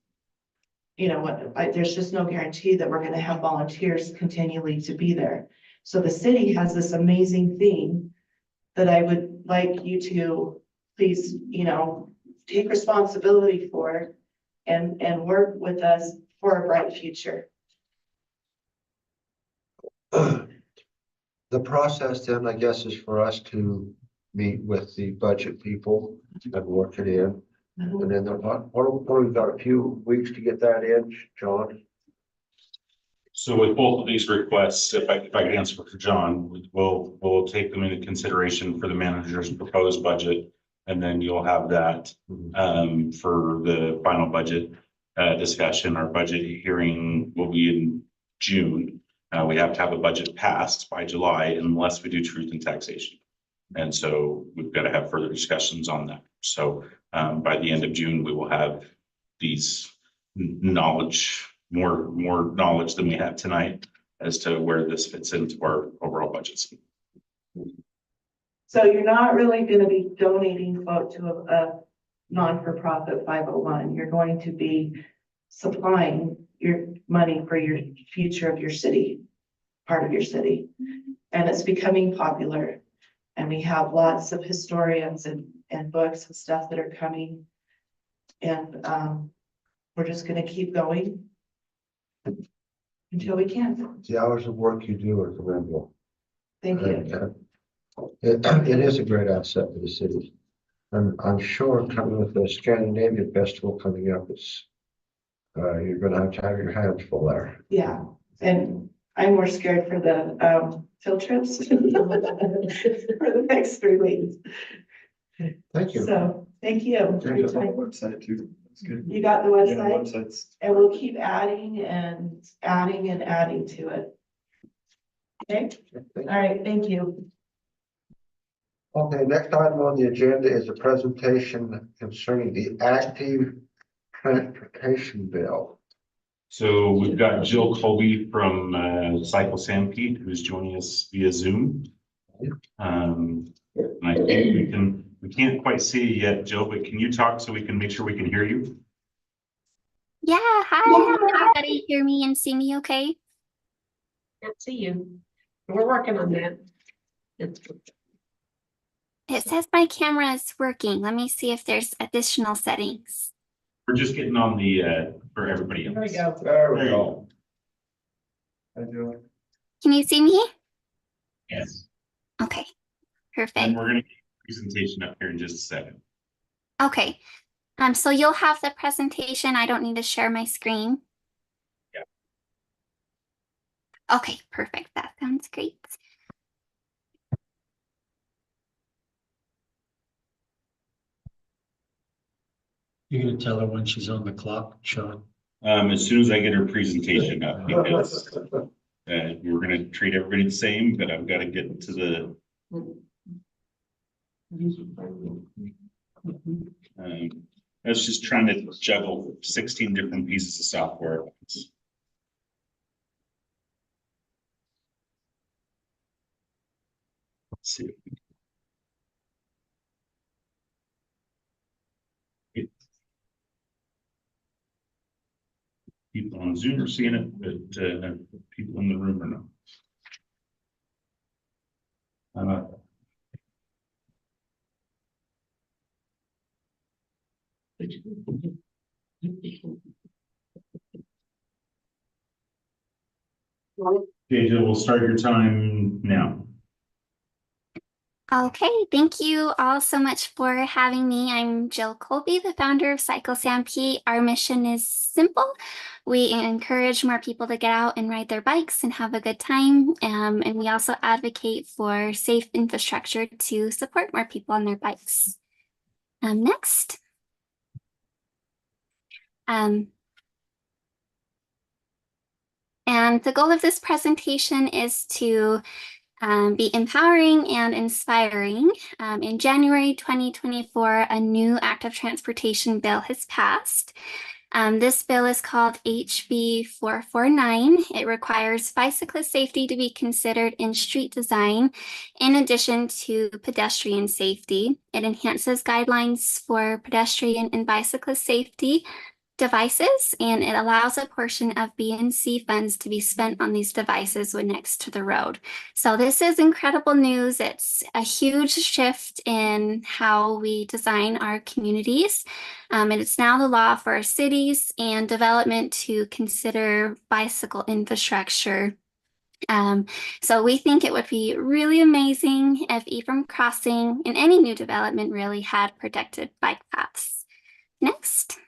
You know what, there's just no guarantee that we're gonna have volunteers continually to be there. So the city has this amazing thing that I would like you to please, you know, take responsibility for and work with us for a bright future. The process then, I guess, is for us to meet with the budget people and work it in. And then we've got a few weeks to get that in, John. So with both of these requests, if I can answer for John, we'll take them into consideration for the manager's proposed budget. And then you'll have that for the final budget discussion. Our budget hearing will be in June. We have to have a budget passed by July unless we do truth and taxation. And so we've got to have further discussions on that. So by the end of June, we will have these knowledge, more knowledge than we have tonight as to where this fits into our overall budgets. So you're not really gonna be donating vote to a non-for-profit 501. You're going to be supplying your money for your future of your city, part of your city. And it's becoming popular. And we have lots of historians and books and stuff that are coming. And we're just gonna keep going until we can. The hours of work you do are commendable. Thank you. It is a great asset for the city. And I'm sure coming with the Scandinavian Festival coming up, you're gonna have your hands full there. Yeah, and I'm more scared for the field trips for the next 3 weeks. Thank you. So, thank you. On the website too. That's good. You got the Yeah, website? websites. And we'll keep adding and adding and adding to it. Okay, all right, thank you. Okay, next item on the agenda is a presentation concerning the active transportation bill. So we've got Jill Colby from Cycle Stampede, who's joining us via Zoom. And I think we can't quite see you yet, Jill, but can you talk so we can make sure we can hear you? Yeah, hi, everybody hear me and see me okay? Can't see you. We're working on that. It says my camera is working. Let me see if there's additional settings. We're just getting on the, for everybody else. There we go. There we There you go. Hi, Joe. Can you see me? Yes. Okay, And perfect. we're gonna get a presentation up here in just a second. Okay, so you'll have the presentation. I don't need to share my screen. Yeah. Okay, perfect. That sounds great. You're gonna tell her when she's on the clock, Sean? As soon as I get her presentation up, because we're gonna treat everybody the same, but I've got to get to the. I was just trying to juggle 16 different pieces of software. Let's see. People on Zoom are seeing it, but people in the room are not. Okay, Jill, we'll start your time now. Okay, thank you all so much for having me. I'm Jill Colby, the founder of Cycle Stampede. Our mission is simple. We encourage more people to get out and ride their bikes and have a good time. And we also advocate for safe infrastructure to support more people on their bikes. Next. And the goal of this presentation is to be empowering and inspiring. In January 2024, a new active transportation bill has passed. This bill is called HB 449. It requires bicyclist safety to be considered in street design, in addition to pedestrian safety. It enhances guidelines for pedestrian and bicyclist safety devices, and it allows a portion of B&C funds to be spent on these devices when next to the road. So this is incredible news. It's a huge shift in how we design our communities. And it's now the law for our cities and development to consider bicycle infrastructure. So we think it would be really amazing if Ephraim Crossing and any new development really had protected bike paths. Next.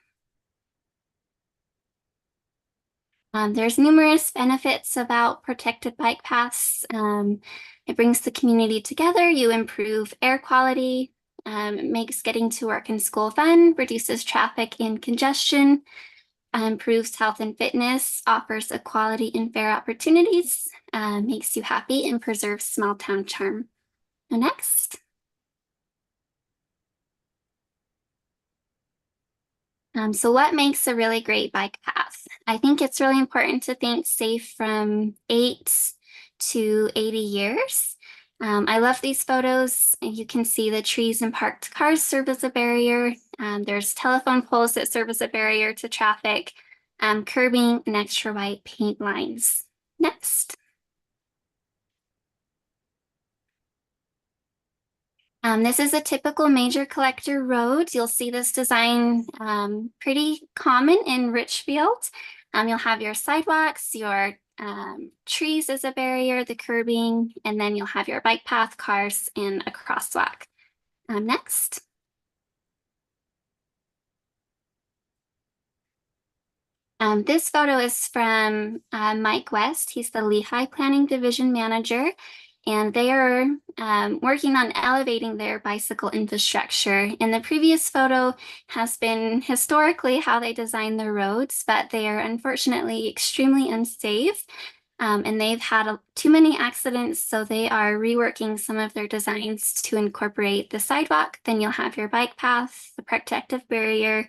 There's numerous benefits about protected bike paths. It brings the community together. You improve air quality. It makes getting to work and school fun, reduces traffic and congestion, improves health and fitness, offers equality and fair opportunities, makes you happy, and preserves small town charm. Next. So what makes a really great bike path? I think it's really important to think safe from 8 to 80 years. I love these photos. You can see the trees and parked cars serve as a barrier. There's telephone poles that serve as a barrier to traffic, curbing, and extra white paint lines. Next. This is a typical major collector road. You'll see this design pretty common in Richfield. You'll have your sidewalks, your trees as a barrier, the curbing, and then you'll have your bike path, cars, and a crosswalk. Next. This photo is from Mike West. He's the Lehigh Planning Division Manager, and they are working on elevating their bicycle infrastructure. And the previous photo has been historically how they design their roads, but they are unfortunately extremely unsafe. And they've had too many accidents, so they are reworking some of their designs to incorporate the sidewalk. Then you'll have your bike path, the protective barrier,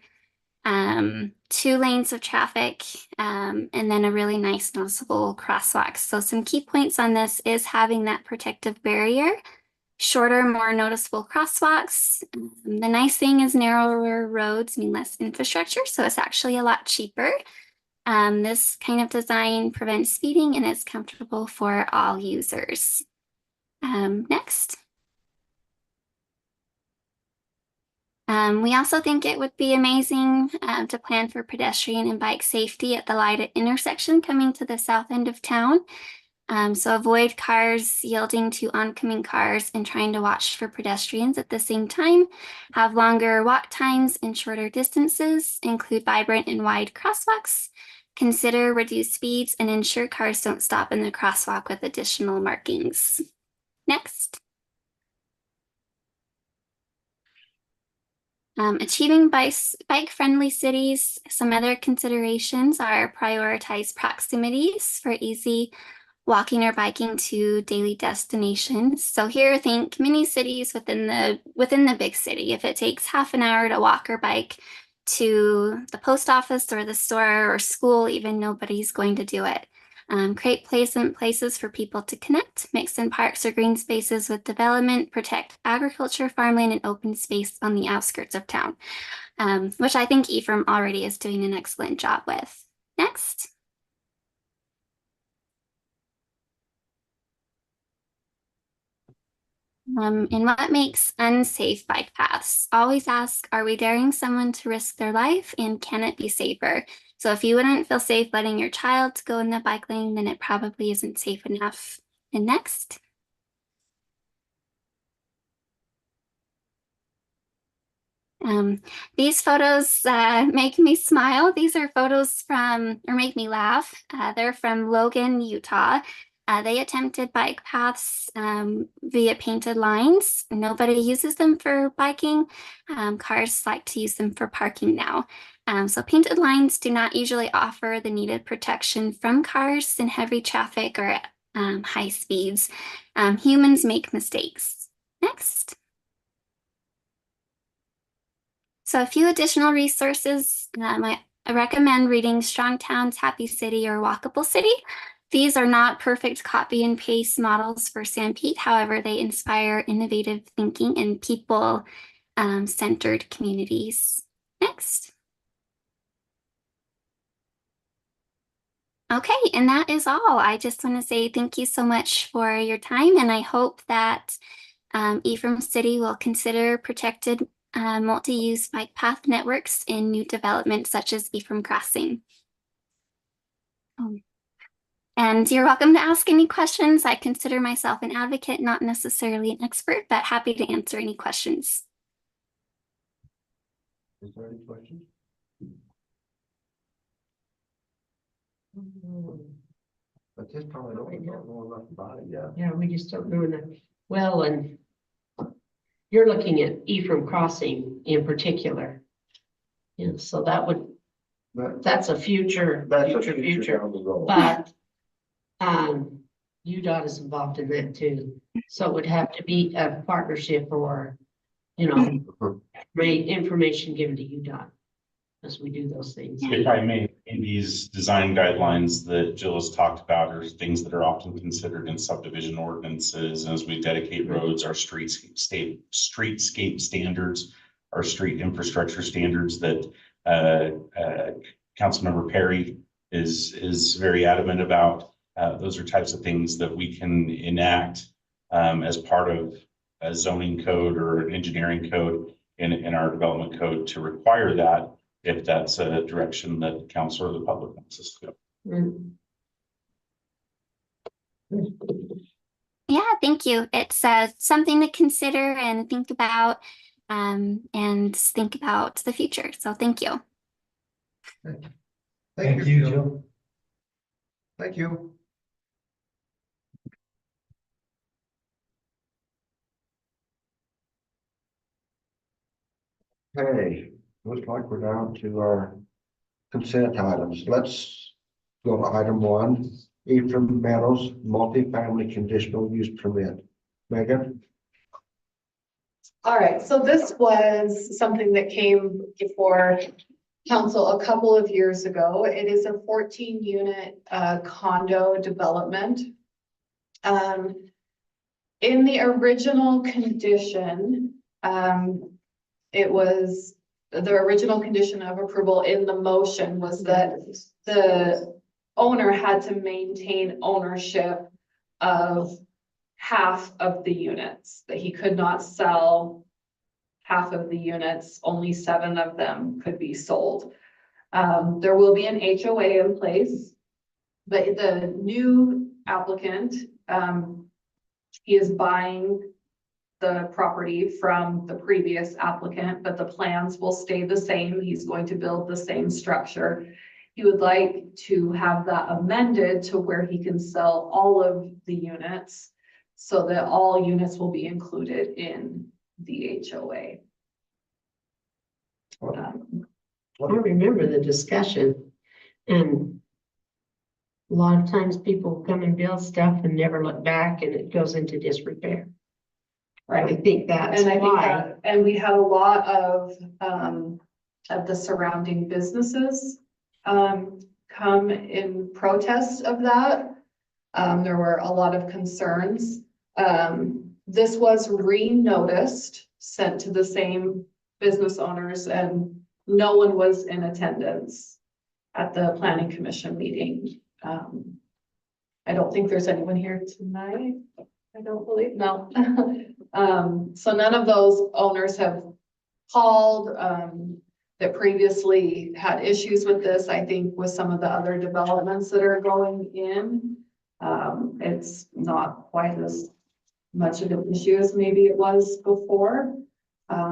2 lanes of traffic, and then a really nice noticeable crosswalk. So some key points on this is having that protective barrier, shorter, more noticeable crosswalks. The nice thing is narrower roads mean less infrastructure, so it's actually a lot cheaper. This kind of design prevents speeding and is comfortable for all users. Next. We also think it would be amazing to plan for pedestrian and bike safety at the light at intersection coming to the south end of town. So avoid cars yielding to oncoming cars and trying to watch for pedestrians at the same time. Have longer walk times and shorter distances. Include vibrant and wide crosswalks. Consider reduced speeds and ensure cars don't stop in the crosswalk with additional markings. Next. Achieving bike-friendly cities. Some other considerations are prioritize proximities for easy walking or biking to daily destinations. So here, think mini cities within the big city. If it takes half an hour to walk or bike to the post office or the store or school, even nobody's going to do it. Create pleasant places for people to connect, mix in parks or green spaces with development, protect agriculture, farmland, and open space on the outskirts of town, which I think Ephraim already is doing an excellent job with. Next. And what makes unsafe bike paths? Always ask, are we daring someone to risk their life, and can it be safer? So if you wouldn't feel safe letting your child go in the bike lane, then it probably isn't safe enough. And next. These photos make me smile. These are photos or make me laugh. They're from Logan, Utah. They attempted bike paths via painted lines. Nobody uses them for biking. Cars like to use them for parking now. So painted lines do not usually offer the needed protection from cars in heavy traffic or high speeds. Humans make mistakes. Next. So a few additional resources. I recommend reading Strong Towns, Happy City, or Walkable City. These are not perfect copy and paste models for Sanpete. However, they inspire innovative thinking and people-centered communities. Next. Okay, and that is all. I just want to say thank you so much for your time, and I hope that Ephraim City will consider protected multi-use bike path networks in new development such as Ephraim Crossing. And you're welcome to ask any questions. I consider myself an advocate, not necessarily an expert, but happy to answer any questions. Is there any questions? But this time I don't know enough about it yet. Yeah, we just don't know enough. Well, and you're looking at Ephraim Crossing in particular. Yeah, so that would, that's a future, That's a future. future down the road. But UDOT is involved in that too. So it would have to be a partnership or, you know, information given to UDOT as we do those things. If I may, these design guidelines that Jill has talked about are things that are often considered in subdivision ordinances. As we dedicate roads, our streetscape standards, our street infrastructure standards that Councilmember Perry is very adamant about. Those are types of things that we can enact as part of a zoning code or an engineering code in our development code to require that, if that's a direction that council or the public wants us to go. Yeah, thank you. It's something to consider and think about the future. So thank you. Thank you, Jill. Thank you. Hey, looks like we're down to our consent items. Let's go to item 1, Ephraim Meadows multifamily conditional use permit. Megan? All right, so this was something that came before council a couple of years ago. It is a 14-unit condo development. In the original condition, it was the original condition of approval in the motion was that the owner had to maintain ownership of half of the units, that he could not sell half of the units, only 7 of them could be sold. There will be an HOA in place, but the new applicant, he is buying the property from the previous applicant, but the plans will stay the same. He's going to build the same structure. He would like to have that amended to where he can sell all of the units so that all units will be included in the HOA. I remember the discussion, and a lot of times people come and build stuff and never look back, and it goes into disrepair. Right. I think that's why. And we had a lot of the surrounding businesses come in protest of that. There were a lot of concerns. This was re-noticed, sent to the same business owners, and no one was in attendance at the planning commission meeting. I don't think there's anyone here tonight. I don't believe, no. So none of those owners have called that previously had issues with this. I think with some of the other developments that are going in, it's not quite as much of an issue as maybe it was before.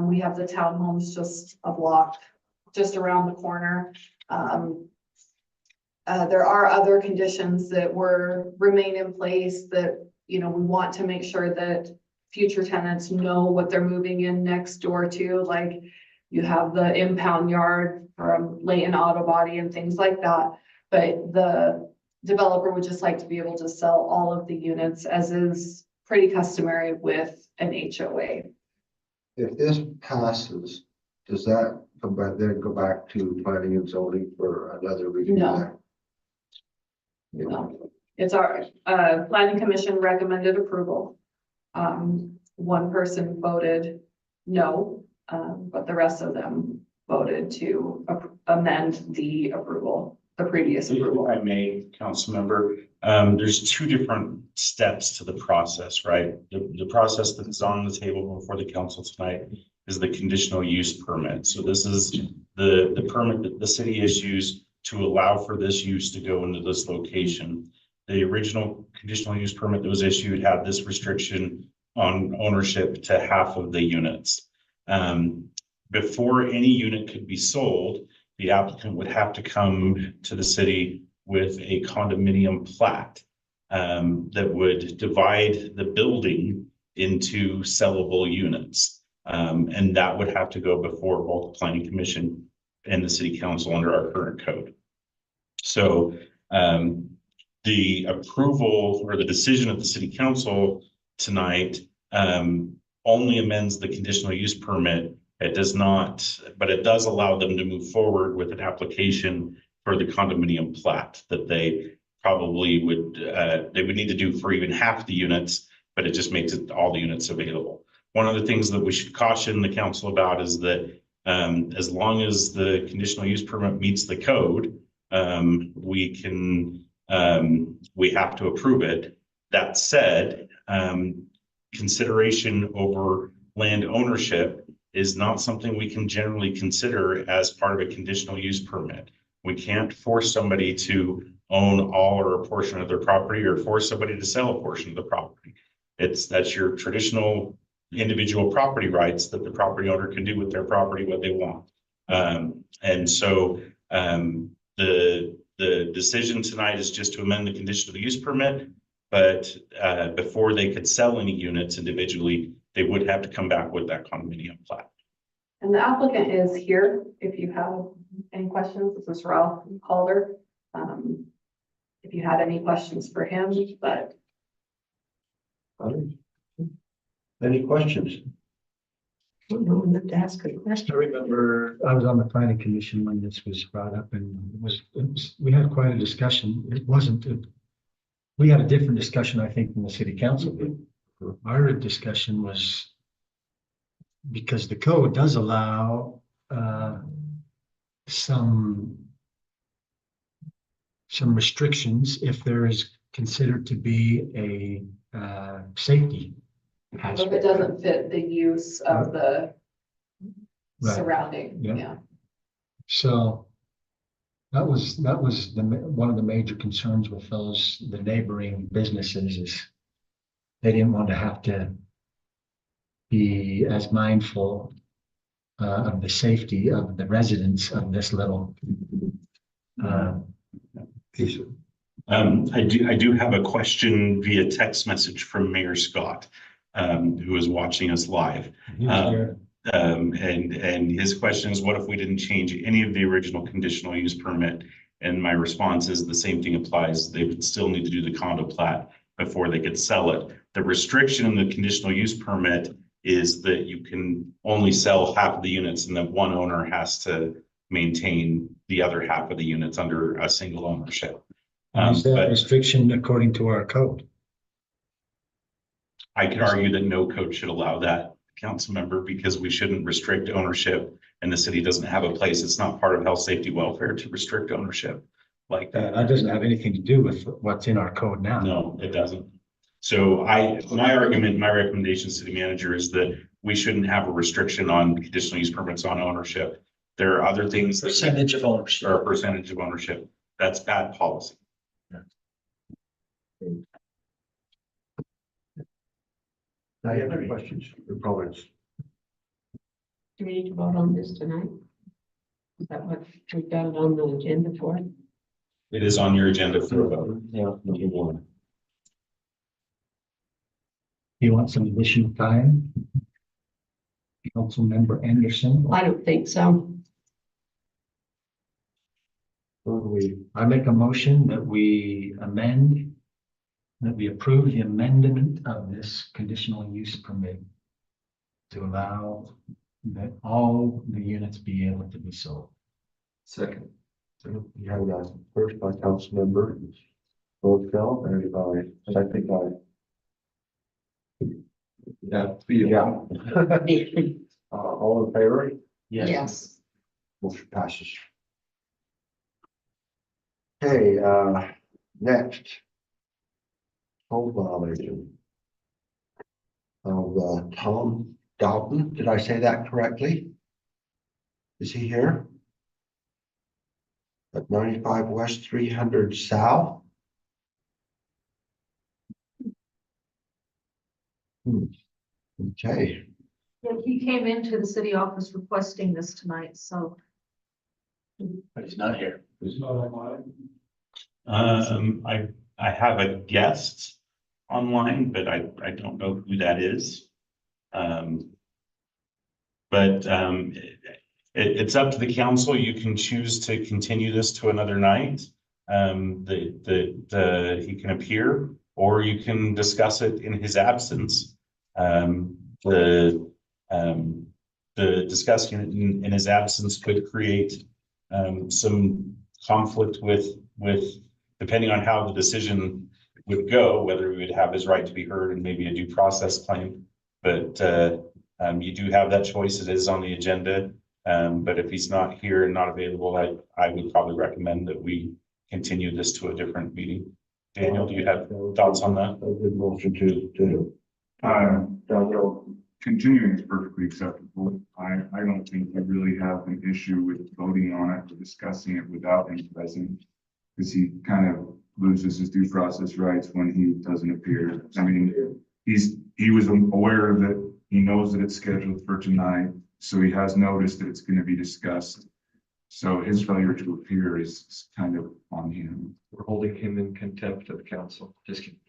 We have the townhomes just a block, just around the corner. There are other conditions that remain in place that, you know, we want to make sure that future tenants know what they're moving in next door to, like you have the impound yard from Layton Auto Body and things like that. But the developer would just like to be able to sell all of the units as is pretty customary with an HOA. If this passes, does that come back, then go back to planning and zoning for another review? No. No, it's our, planning commission recommended approval. One person voted no, but the rest of them voted to amend the approval, the previous If approval. I may, council member, there's two different steps to the process, right? The process that is on the table before the council tonight is the conditional use permit. So this is the permit that the city issues to allow for this use to go into this location. The original conditional use permit that was issued had this restriction on ownership to half of the units. Before any unit could be sold, the applicant would have to come to the city with a condominium plat that would divide the building into sellable units. And that would have to go before both the planning commission and the city council under our current code. So the approval or the decision of the city council tonight only amends the conditional use permit. It does not, but it does allow them to move forward with an application for the condominium plat that they probably would, they would need to do for even half the units, but it just makes it all the units available. One of the things that we should caution the council about is that as long as the conditional use permit meets the code, we have to approve it. That said, consideration over land ownership is not something we can generally consider as part of a conditional use permit. We can't force somebody to own all or a portion of their property or force somebody to sell a portion of the property. That's your traditional individual property rights that the property owner can do with their property what they want. And so the decision tonight is just to amend the conditional use permit, but before they could sell any units individually, they would have to come back with that condominium plat. And the applicant is here if you have any questions. This is Ralph Calder. If you had any questions for him, but. Any questions? I don't know enough to ask a I question. remember I was on the planning commission when this was brought up and we had quite a discussion. It wasn't, we had a different discussion, I think, than the city council did. Our discussion was because the code does allow some restrictions if there is considered to be a safety If hazard. it doesn't fit the use of the Right. surrounding, Yeah. yeah. So that was one of the major concerns with the neighboring businesses is they didn't want to have to be as mindful of the safety of the residents of this little I do have a question via text message from Mayor Scott, who is watching us live. And his question is, what if we didn't change any of the original conditional use permit? And my response is the same thing applies. They would still need to do the condo plat before they could sell it. The restriction in the conditional use permit is that you can only sell half of the units and that one owner has to maintain the other half of the units under a single ownership. Is that But restriction according to our code? I could argue that no code should allow that, council member, because we shouldn't restrict ownership and the city doesn't have a place. It's not part of health, safety, welfare to restrict ownership like that. That doesn't have anything to do with what's in our code now. No, it doesn't. So my argument, my recommendation, city manager, is that we shouldn't have a restriction on conditional use permits on ownership. There are other things. Percentage of ownership. Or a percentage of ownership. That's bad policy. Any other questions or comments? Do we need to vote on this tonight? Is that what we've got it on the agenda for? It is on your agenda for a vote. Yeah. You want some additional time? Councilmember Anderson. I don't think so. Who do we I make a motion that we approve the amendment of this conditional use permit to allow that all the units be able to be sold. Second. So you have that first by council member, Phil, and by second by. Yeah. All in favor? Yes. Motion passes. Okay, next. Home violation. Of Tom Dalton, did I say that correctly? Is he here? At 95 West, 300 South. Okay, Yeah, he came into the city office requesting this tonight, so. But he's not here. I have a guest online, but I don't know who that is. It's up to the council. You can choose to continue this to another night. He can appear, or you can discuss it in his absence. The discussing it in his absence could create some conflict with depending on how the decision would go, whether we would have his right to be heard and maybe a due process claim. But you do have that choice. It is on the agenda. But if he's not here and not available, I would probably recommend that we continue this to a different meeting. Daniel, do you have thoughts on that? a good motion to. Continuing is perfectly acceptable. I don't think we really have an issue with voting on it or discussing it without him present. Because he kind of loses his due process rights when he doesn't appear. I mean, he was aware that he knows that it's scheduled for tonight, so he has noticed that it's going to be discussed. So his failure to appear is kind of on him. We're holding him in contempt of council. Just kidding.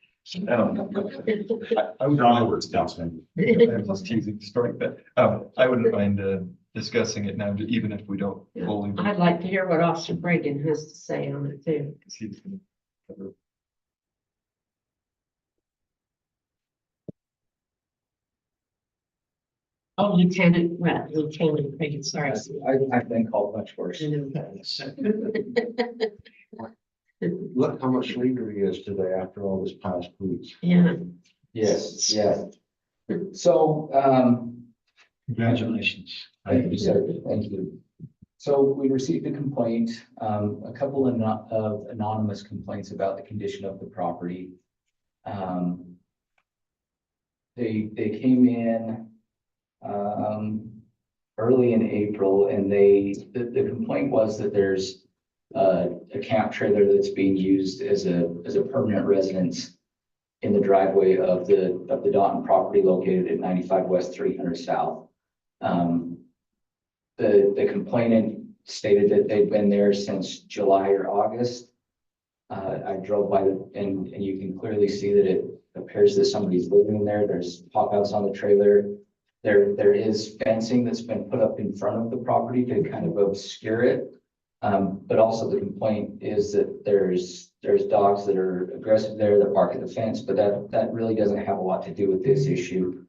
I would onwards, Councilman. I'm just teasing, strike that. I wouldn't mind discussing it now, even if we don't Yeah. fully. I'd like to hear what Officer Bregan has to say on it too. He's gonna cover. Oh, Lieutenant Bregan, sorry. I've been called much worse. Look how much leaner he is today after all this past weeks. Yeah. Yes, yeah. So, Congratulations. thank you, sir. Thank you. So we received a complaint, a couple of anonymous complaints about the condition of the property. They came in early in April, and the complaint was that there's a camp trailer that's being used as a permanent residence in the driveway of the Dalton property located at 95 West 300 South. The complainant stated that they'd been there since July or August. I drove by and you can clearly see that it appears that somebody's living in there. There's pop-outs on the trailer. There is fencing that's been put up in front of the property to kind of obscure it. But also the complaint is that there's dogs that are aggressive there that bark at the fence, but that really doesn't have a lot to do with this issue.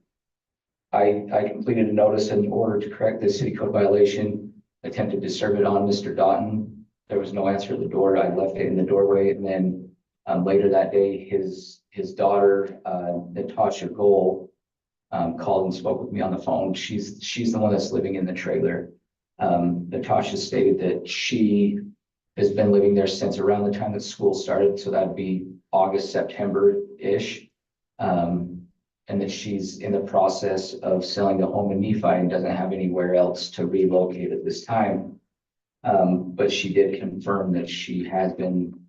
I completed a notice in order to correct the city code violation, attempted to serve it on Mr. Doughton. There was no answer at the door. I left it in the doorway, and then later that day, his daughter, Natasha Gold, called and spoke with me on the phone. She's the one that's living in the trailer. Natasha stated that she has been living there since around the time that school started, so that'd be August, September-ish. And that she's in the process of selling the home in Nephi and doesn't have anywhere else to relocate at this time. But she did confirm that she has been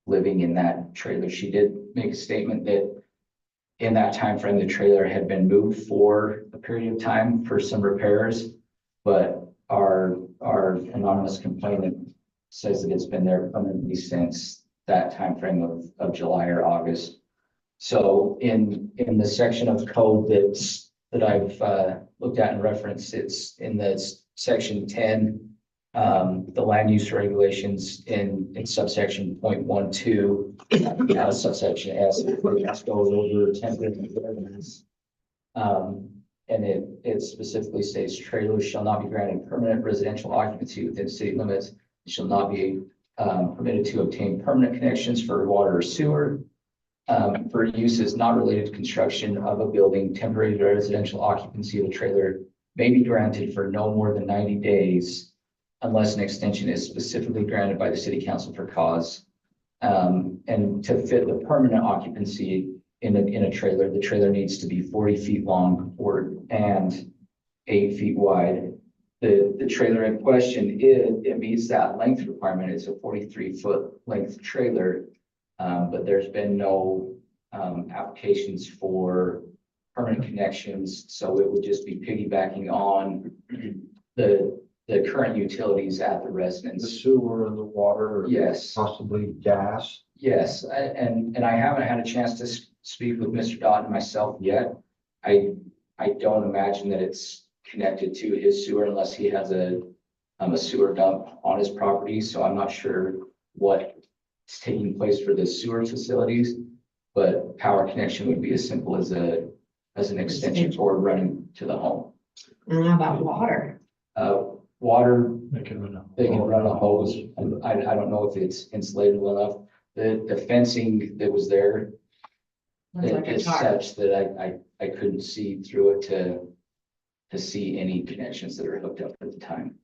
living in that trailer. She did make a statement that in that time frame, the trailer had been moved for a period of time for some repairs, but our anonymous complainant says that it's been there permanently since that time frame of July or August. So in the section of code that I've looked at and referenced, it's in the section 10, The land use regulations in subsection 0.12, subsection S, it goes over temporary residence. And it specifically states trailers shall not be granted permanent residential occupancy within city limits. It shall not be permitted to obtain permanent connections for water or sewer. For uses not related to construction of a building, temporary residential occupancy of a trailer may be granted for no more than 90 days unless an extension is specifically granted by the city council for cause. And to fit the permanent occupancy in a trailer, the trailer needs to be 40 feet long and 8 feet wide. The trailer in question, it meets that length requirement. It's a 43-foot length trailer. But there's been no applications for permanent connections, so it would just be piggybacking on the current utilities at the The residence. sewer and the water. Yes. Possibly gas. Yes, and I haven't had a chance to speak with Mr. Dotton myself yet. I don't imagine that it's connected to his sewer unless he has a sewer dump on his property, so I'm not sure what is taking place for the sewer facilities, but power connection would be as simple as an extension cord running to the home. And how about water? Water, They can run they can run a hose, and I don't know if it's insulated well enough. The fencing that was there Looks like a is tarp. such that I couldn't see through it to see any connections that are hooked up at the time.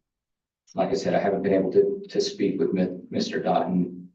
Like I said, I haven't been able to speak with Mr. Dotton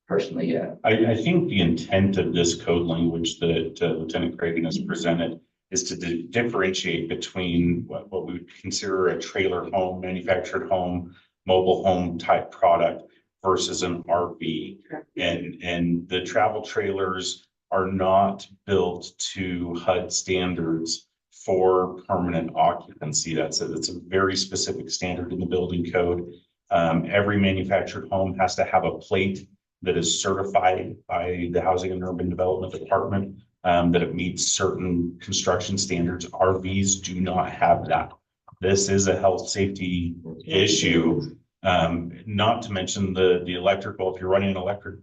personally yet. I think the intent of this code language that Lieutenant Cragen has presented is to differentiate between what we would consider a trailer home, manufactured home, mobile home type product versus an RV. And the travel trailers are not built to HUD standards for permanent occupancy. That's a very specific standard in the building code. Every manufactured home has to have a plate that is certified by the Housing and Urban Development Department, that it meets certain construction standards. RVs do not have that. This is a health safety issue. Not to mention the electrical, if you're running an electric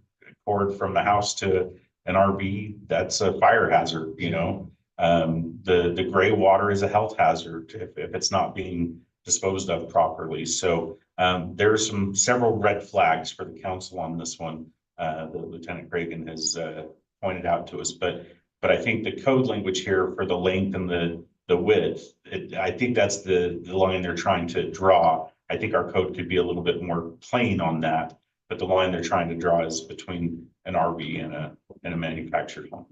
cord from the house to an RV, that's a fire hazard, you know. The gray water is a health hazard if it's not being disposed of properly. So there are several red flags for the council on this one that Lieutenant Cragen has pointed out to us. But I think the code language here for the length and the width, I think that's the line they're trying to draw. I think our code could be a little bit more plain on that, but the line they're trying to draw is between an RV and a manufactured home.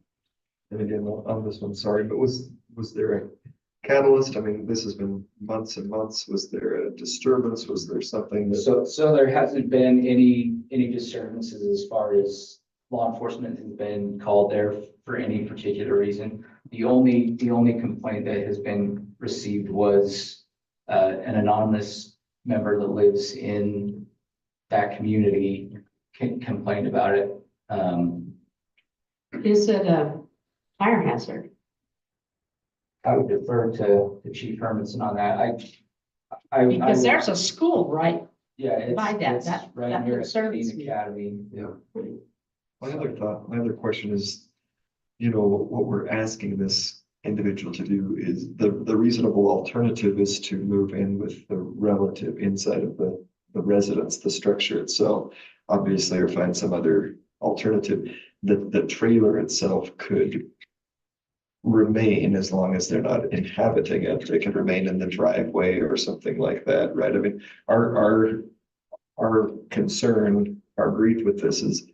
And again, on this one, sorry, but was there a catalyst? I mean, this has been months and months. Was there a disturbance? Was there something that? So there hasn't been any disturbances as far as law enforcement has been called there for any particular reason. The only complaint that has been received was an anonymous member that lives in that community complained about it. Is it a fire hazard? I would defer to Chief Hermanson on that. Because there's a school right Yeah, by that. it's That right here at concerns Dean me. Academy. Yeah. My other question is, you know, what we're asking this individual to do is the reasonable alternative is to move in with the relative inside of the residence, the structure itself, obviously, or find some other alternative. The trailer itself could remain as long as they're not inhabiting it. They can remain in the driveway or something like that, right? I mean, our concern, our grief with this is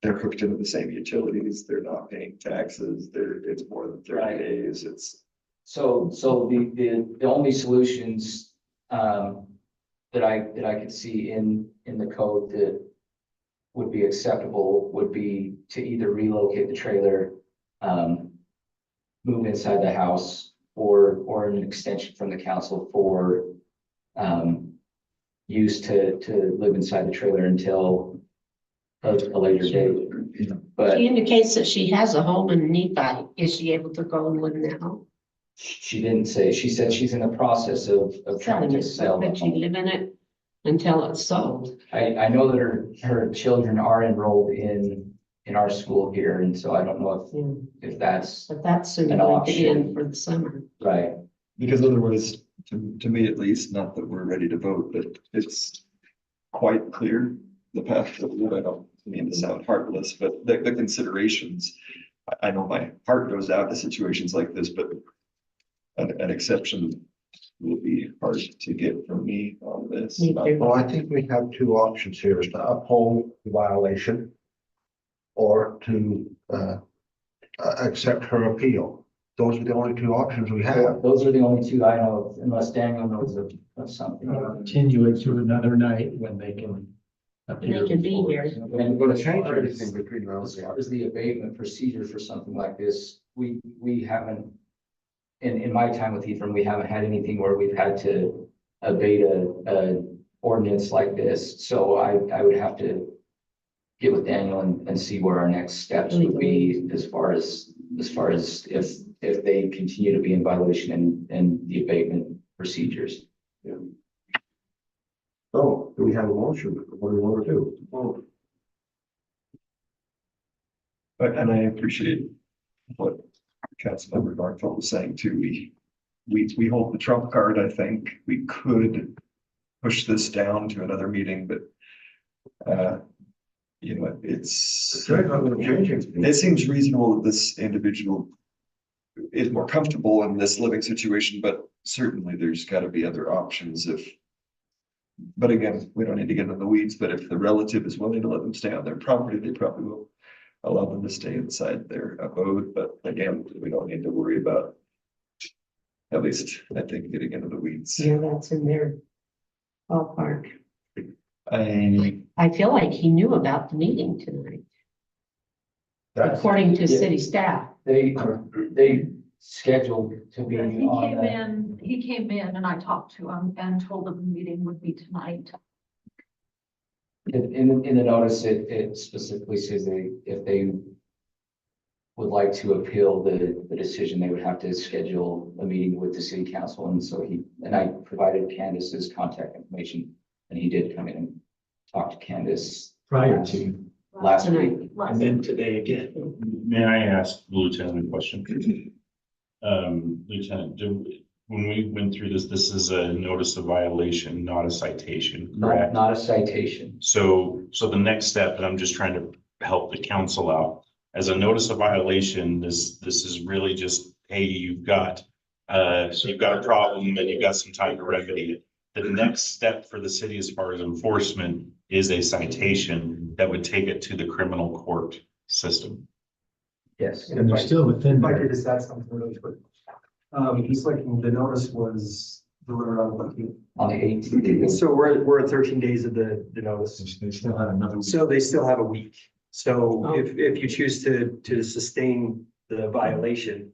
they're hooked into the same utilities, they're not paying taxes, it's more than 30 days, it's. So the only solutions that I could see in the code that would be acceptable would be to either relocate the trailer, move inside the house, or an extension from the council for use to live inside the trailer until a later date. But She indicates that she has a home in Nephi. Is she able to go and live in that home? she didn't say, she said she's in the process of trying to sell the But she home. live in it? until it's sold. I know that her children are enrolled in our school here, and so I don't know if that's But that's soon An going to end option. for the summer. right. Because otherwise, to me at least, not that we're ready to vote, but it's quite clear the path forward. I don't mean to sound heartless, but the considerations. I know my heart goes out to situations like this, but an exception will be hard to get from me on this. Me too. Well, I think we have two options here, is to uphold the violation or to, accept her appeal. Those are the only two options we have. Those are the only two I know of, unless Daniel knows of something. Continue it to another night when they can appear. They can be here. And Gonna as change far as- anything between now and As then. far as the abatement procedure for something like this, we haven't, in my time with Ephraim, we haven't had anything where we've had to abate a ordinance like this. So I would have to get with Daniel and see where our next steps would be as far as if they continue to be in violation and the abatement procedures. So, do we have a motion? What do we want to do? And I appreciate what Councilmember Barthel was saying too. We hold the trump card, I think. We could push this down to another meeting, but you know, it's. It seems reasonable that this individual is more comfortable in this living situation, but certainly there's got to be other options but again, we don't need to get into the weeds, but if the relative is willing to let them stay on their property, they probably will allow them to stay inside their abode, but again, we don't need to worry about, at least I think, getting into the weeds. Yeah, that's in their ballpark. I feel like he knew about the meeting tonight, according to city staff. They scheduled to be on He came in and I talked to him and told him the meeting would be tonight. in the notice, it specifically says if they would like to appeal the decision, they would have to schedule a meeting with the city council. And so I provided Candace's contact information, and he did come in and talk to Candace Prior to, last week. and then today again. May I ask the lieutenant a question? Lieutenant, when we went through this is a notice of violation, not a citation, correct? Not a citation. So the next step, and I'm just trying to help the council out, as a notice of violation, this is really just, hey, you've got a problem and you've got some time to remedy it. The next step for the city as far as enforcement is a citation that would take it to the criminal court system. Yes. And they're still within If I there. could just add something really quick. He's like, the notice was delivered on On the 18th. So we're at 13 days of the notice. They still had another week. So they still have a week. So Oh. if you choose to sustain the violation,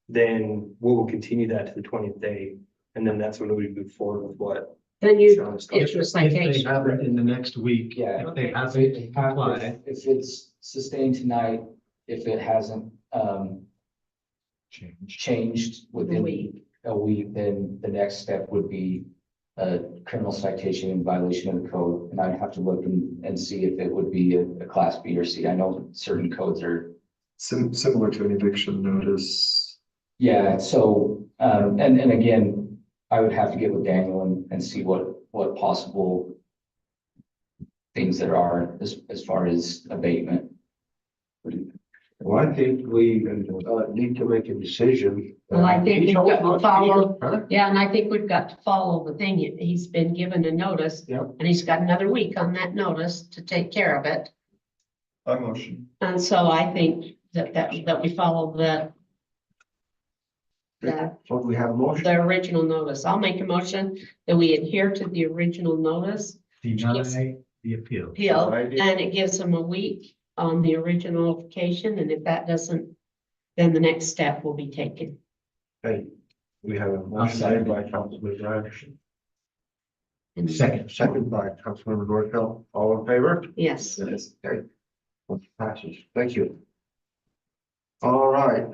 then we will continue that to the 20th day. And then that's when we move forward with what. Then you Sean is issue a If they citation. have it in the next week, Yeah. if they haven't complied, If it's sustained tonight, if it hasn't changed within a week, then the next step would be a criminal citation in violation of the code. And I'd have to look and see if it would be a class B or C. I know certain codes are. similar to an eviction notice. Yeah, so, and again, I would have to get with Daniel and see what possible things there are as far as abatement. Well, I think we need to make a decision. Well, I think we've got to follow, Huh? yeah, and I think we've got to follow the thing. He's been given a notice. Yep. And he's got another week on that notice to take care of it. I motion. And so I think that we follow the So we have a motion. the original notice. I'll make a motion that we adhere to the original notice deny the appeal. appeal, Right. and it gives them a week on the original notification, and if that doesn't, then the next step will be taken. Okay, we have a motion made by Councilman Anderson, And second by Councilmember Dorfeld. All in favor? yes, Yes. Okay. Motion passes. Thank you. All right,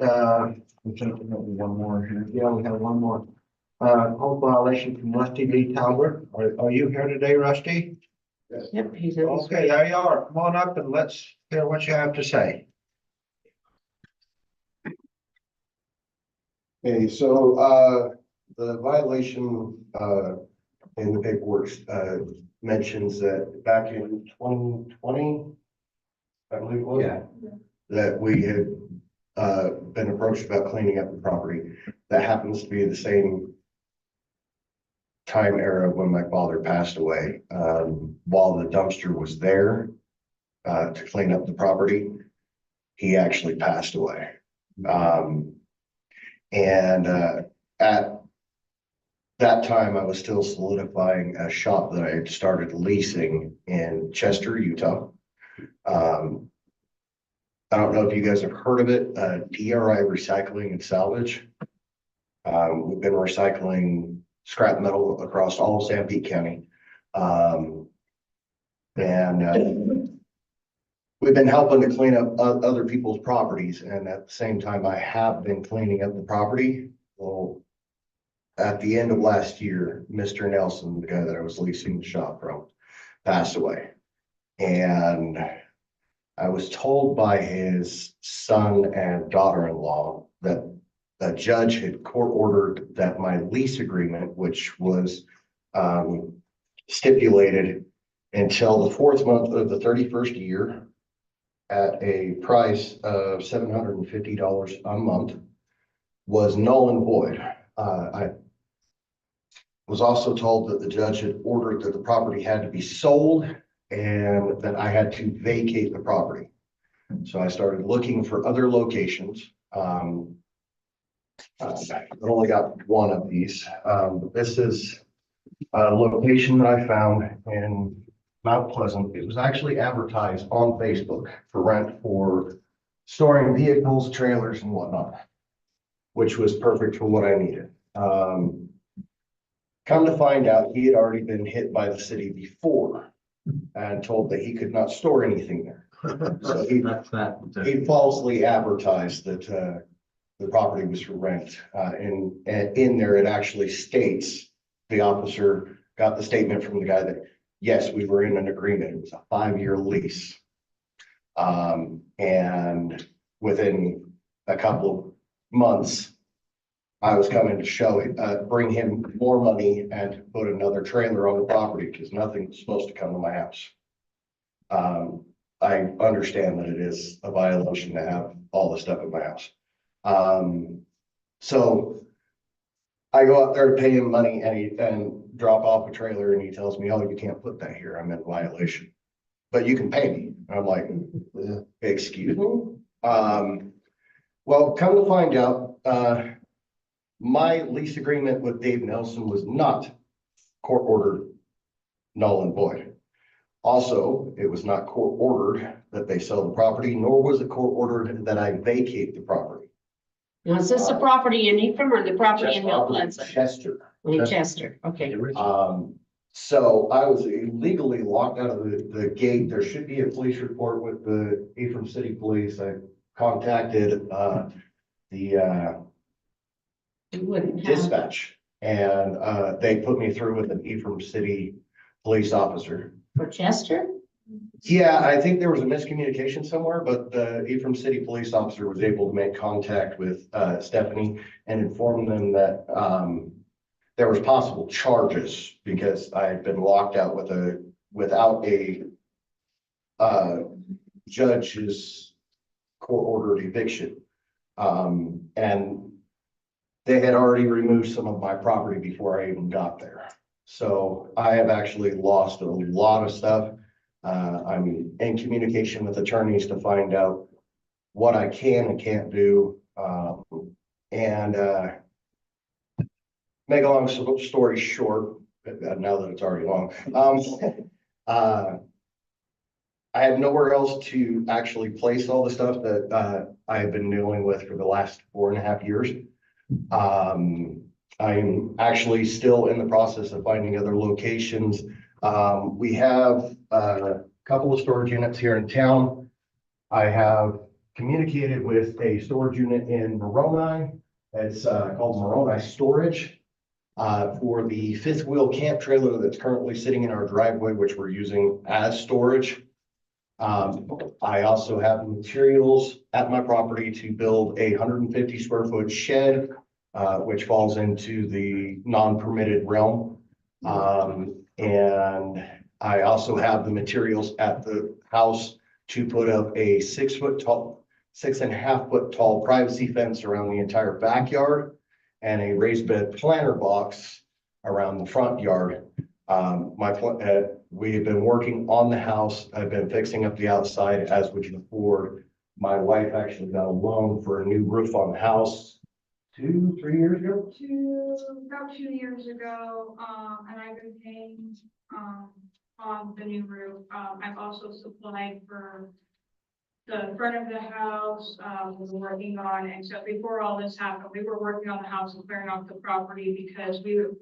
we think we have one more here. Yeah, we have one more. Code violation from Rusty Lee Talbert. Are you here today, Rusty? Yep, he's in. Okay, there you are. Come on up and let's hear what you have to say. Okay, so, the violation, in the paperwork, mentions that back in 2020, I believe it was. Yeah. That we had, been approached about cleaning up the property. That happens to be the same time era when my father passed away. While the dumpster was there, to clean up the property, he actually passed away. And at that time, I was still solidifying a shop that I had started leasing in Chester, Utah. I don't know if you guys have heard of it, DRI Recycling and Salvage. We've been recycling scrap metal across all of Sanpete County. We've been helping to clean up other people's properties, and at the same time, I have been cleaning up the property. Well, at the end of last year, Mr. Nelson, the guy that I was leasing the shop from, passed away. And I was told by his son and daughter-in-law that a judge had court ordered that my lease agreement, which was stipulated until the 4th month of the 31st year at a price of $750 a month, was null and void. I was also told that the judge had ordered that the property had to be sold and that I had to vacate the property. So I started looking for other locations. I only got one of these. This is a location that I found in Mount Pleasant. It was actually advertised on Facebook for rent for storing vehicles, trailers, and whatnot, which was perfect for what I needed. Come to find out, he had already been hit by the city before and told that he could not store anything there. So he falsely advertised that the property was for rent. And in there, it actually states, the officer got the statement from the guy that, yes, we were in an agreement. It was a 5-year lease. And within a couple of months, I was coming to bring him more money and put another trailer on the property because nothing was supposed to come to my house. I understand that it is a violation to have all the stuff at my house. So I go out there to pay him money and drop off a trailer, and he tells me, "Oh, you can't put that here. I'm in violation, but you can pay me." And I'm like, "Excuse me?" Well, come to find out, my lease agreement with Dave Nelson was not court ordered null and void. Also, it was not court ordered that they sell the property, nor was it court ordered that I vacate the property. Now, is this the property in Ephraim or the property in Mount Pleasant? Chester. In Chester, okay. So I was illegally locked out of the gate. There should be a police report with the Ephraim City Police. I contacted the You wouldn't have, dispatch, and they put me through with an Ephraim City police officer. for Chester? Yeah, I think there was a miscommunication somewhere, but the Ephraim City police officer was able to make contact with Stephanie and inform them that there was possible charges because I had been locked out without a judge's court-ordered eviction. And they had already removed some of my property before I even got there. So I have actually lost a lot of stuff. I'm in communication with attorneys to find out what I can and can't do. And make a long story short, now that it's already long, I have nowhere else to actually place all the stuff that I have been dealing with for the last 4.5 years. I'm actually still in the process of finding other locations. We have a couple of storage units here in town. I have communicated with a storage unit in Moroni. It's called Moroni Storage. for the fifth wheel camp trailer that's currently sitting in our driveway, which we're using as storage. I also have materials at my property to build a 150 square foot shed, which falls into the non-permitted realm. And I also have the materials at the house to put up a 6.5 foot tall privacy fence around the entire backyard and a raised bed planter box around the front yard. We have been working on the house. I've been fixing up the outside as we can afford. My wife actually got a loan for a new roof on the house 2-3 years ago. About 2 years ago, and I've been paying, on the new roof. I've also supplied for the front of the house, we're working on, and so before all this happened, we were working on the house and clearing off the property because we, in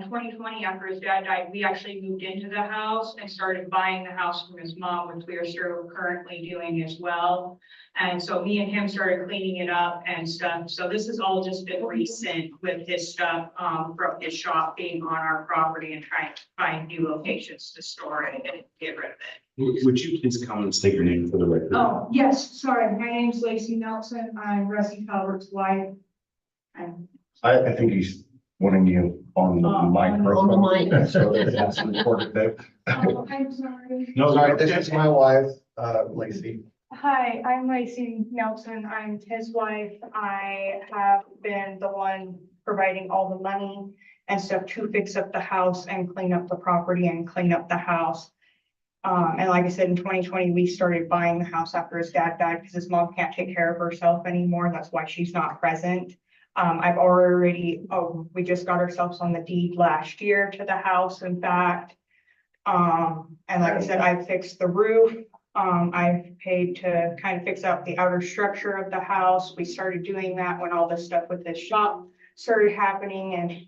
2020, after his dad died, we actually moved into the house and started buying the house from his mom, which we are still currently doing as well. And so me and him started cleaning it up and stuff. So this has all just been recent with his stuff, from his shop being on our property and trying to find new locations to store it and get rid of it. Would you please come and state your name for the record? Oh, yes, sorry, my name's Lacey Nelson, I'm Rusty Calvert's wife. And I think he's wanting you on the microphone. On the mic. So that's an important thing. oh, I'm sorry. No, Sorry, this is my wife, Lacey. Hi, I'm Lacey Nelson, I'm his wife. I have been the one providing all the money and stuff to fix up the house and clean up the property and clean up the house. And like I said, in 2020, we started buying the house after his dad died because his mom can't take care of herself anymore. That's why she's not present. We just got ourselves on the deed last year to the house, in fact. And like I said, I fixed the roof. I've paid to kind of fix up the outer structure of the house. We started doing that when all this stuff with this shop started happening, and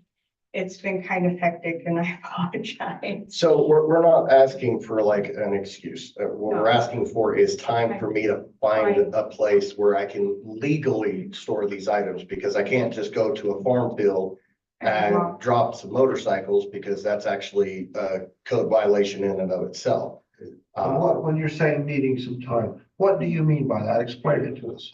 it's been kind of hectic, and I apologize. So we're not asking for like an excuse. What we're asking for is time for me to find a place where I can legally store these items, because I can't just go to a farm field and drop some motorcycles, because that's actually a code violation in and of itself. When you're saying needing some time, what do you mean by that? Explain it to us.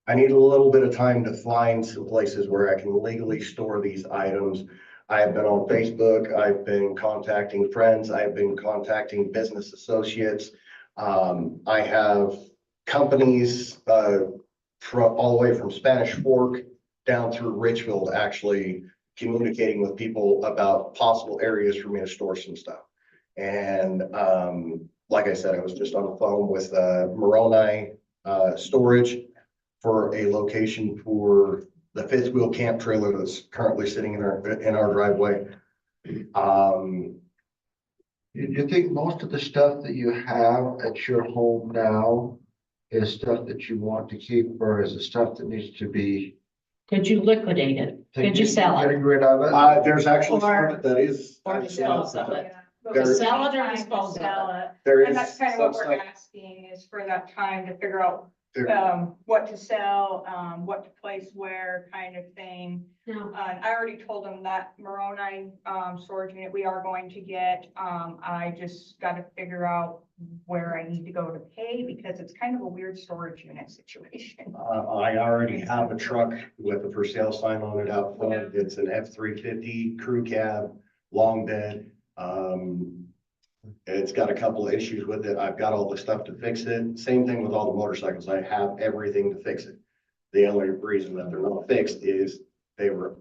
I need a little bit of time to find some places where I can legally store these items. I have been on Facebook. I've been contacting friends. I've been contacting business associates. I have companies from all the way from Spanish Fork down through Richfield, actually communicating with people about possible areas for me to store some stuff. And like I said, I was just on the phone with Moroni Storage for a location for the fifth wheel camp trailer that's currently sitting in our driveway. You think most of the stuff that you have at your home now is stuff that you want to keep, or is it stuff that needs to be? Could you liquidate it? Could you sell it? Getting rid of it? There's actually Or- some that is. Or dispose of it? There- Sell it or dispose of it? There And is that's kind of some what we're stuff. asking, is for that time to figure out, There- what to sell, what to place where, kind of thing. No. I already told them that Moroni, storage unit we are going to get. I just gotta figure out where I need to go to pay, because it's kind of a weird storage unit situation. I already have a truck with a for sale sign on it out front. It's an F-350 crew cab, long bed. It's got a couple of issues with it. I've got all the stuff to fix it. Same thing with all the motorcycles. I have everything to fix it. The only reason that they're not fixed is they were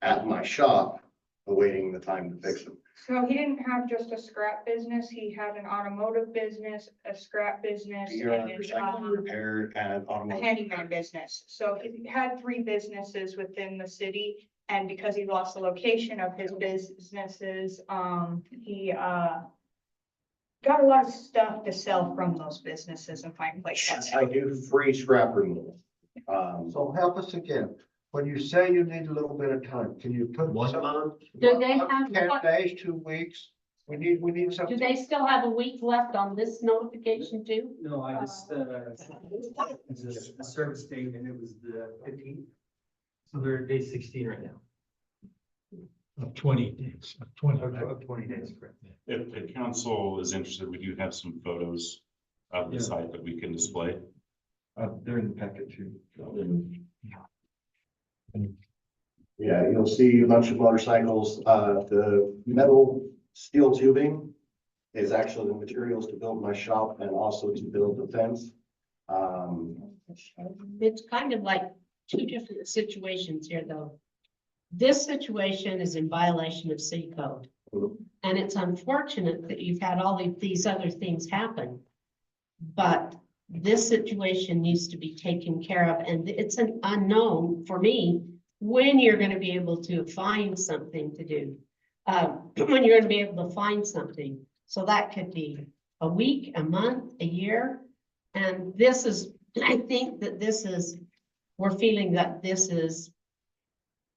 at my shop awaiting the time to fix them. So he didn't have just a scrap business, he had an automotive business, a scrap business, and Repair and a automotive. handyman business. So he had 3 businesses within the city, and because he lost the location of his businesses, he got a lot of stuff to sell from those businesses and find places. I do free scrap removal. So help us again. When you say you need a little bit of time, can you put 1 month? Do they have- 10 days, 2 weeks? We need Do something. they still have a week left on this notification too? No, I just, it's the service date and it was the 15th. So they're at day 16 right now. Of 20 days, of 20. Of 20 days, correct. If the council is interested, we do have some photos of the Yeah. site that we can display. They're in the packet too. Yeah, you'll see a bunch of motorcycles, the metal steel tubing is actually the materials to build my shop and also to build the fence. It's kind of like two different situations here, though. This situation is in violation of city code. And it's unfortunate that you've had all of these other things happen. But this situation needs to be taken care of, and it's an unknown for me when you're gonna be able to find something to do. When you're gonna be able to find something. So that could be a week, a month, a year. And this is, I think that this is, we're feeling that this is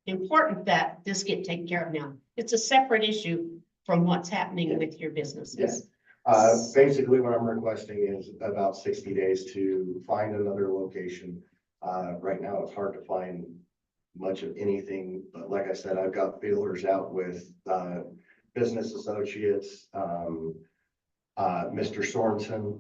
important that this get taken care of now. It's a separate issue from what's happening with your businesses. Basically what I'm requesting is about 60 days to find another location. Right now, it's hard to find much of anything, but like I said, I've got feelers out with, business associates, Mr. Sorensen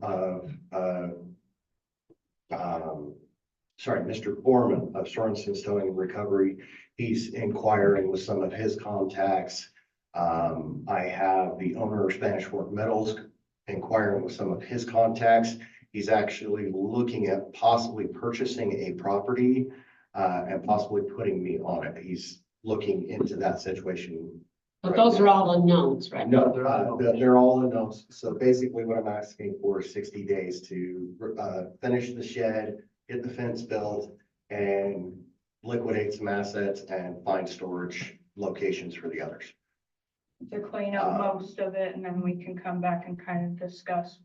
Mr. Foreman of Sorensen's Towing and Recovery. He's inquiring with some of his contacts. I have the owner of Spanish Fork Metals inquiring with some of his contacts. He's actually looking at possibly purchasing a property and possibly putting me on it. He's looking into that situation. But those are all unknowns, right? No, they're all unknowns. So basically what I'm asking for is 60 days to finish the shed, get the fence built, and liquidate some assets and find storage locations for the others. To clean up most of it, and then we can come back and kind of discuss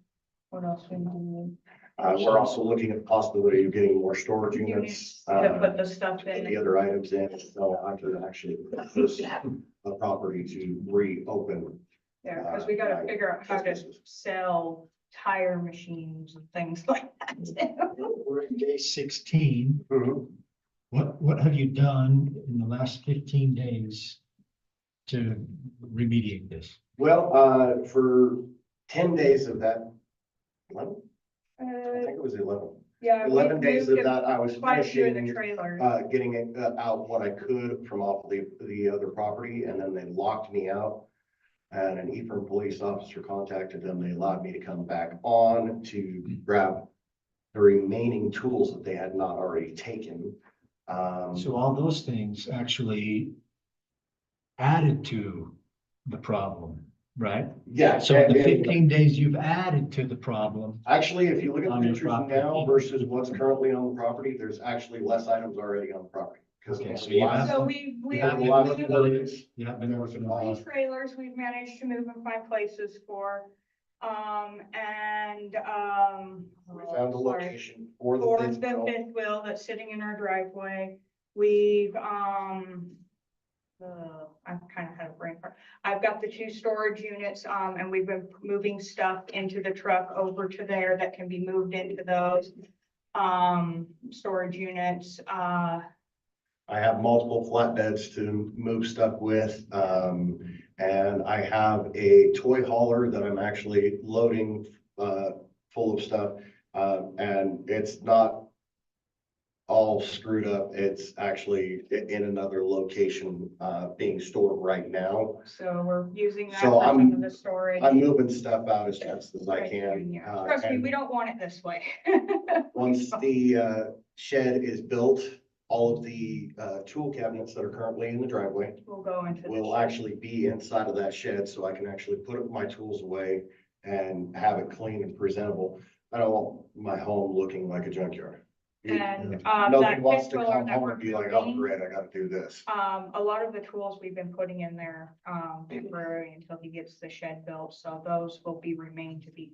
what else we need. We're also looking at the possibility of getting more storage units. To put the stuff Get in. the other items in, so I could actually purchase a property to reopen. Yeah, because we gotta figure out how to sell tire machines and things like that. We're at day 16. Mm-hmm. What have you done in the last 15 days to remediate this? Well, for 10 days of that, 11? I think it was 11. Yeah. 11 days moved of that, I was quite a few of the finishing, trailers. getting it out what I could from off the other property, and then they locked me out. And an Ephraim police officer contacted them. They allowed me to come back on to grab the remaining tools that they had not already taken. So all those things actually added to the problem, right? Yeah. So in the and- 15 days you've added to the problem. Actually, if you look at the On your pictures property. now versus what's currently on the property, there's actually less items already on the property. Okay, so you have- So we You have moved been lot working of on it. areas. You have been working on it. 3 trailers we've managed to move and find places for. We found a Sorry. location for the For fifth the wheel. fifth wheel that's sitting in our driveway. We've, I've kind of had a brain fart. I've got the 2 storage units, and we've been moving stuff into the truck over to there that can be moved into those, storage units. I have multiple flatbeds to move stuff with. And I have a toy hauler that I'm actually loading, full of stuff. And it's not all screwed up. It's actually in another location, being stored right now. So we're using that So for some of the storage. I'm moving stuff out as fast as I can. Yeah. Trust me, and we don't want it this way. Once the shed is built, all of the tool cabinets that are currently in the driveway We'll go into. the will shed. actually be inside of that shed, so I can actually put my tools away and have it clean and presentable. I don't want my home looking like a junkyard. And, Nobody that wants fifth to wheeler come that home we're and be like, oh, moving, great, I gotta do this. a lot of the tools we've been putting in there, temporary until he gets the shed built, so those will remain to be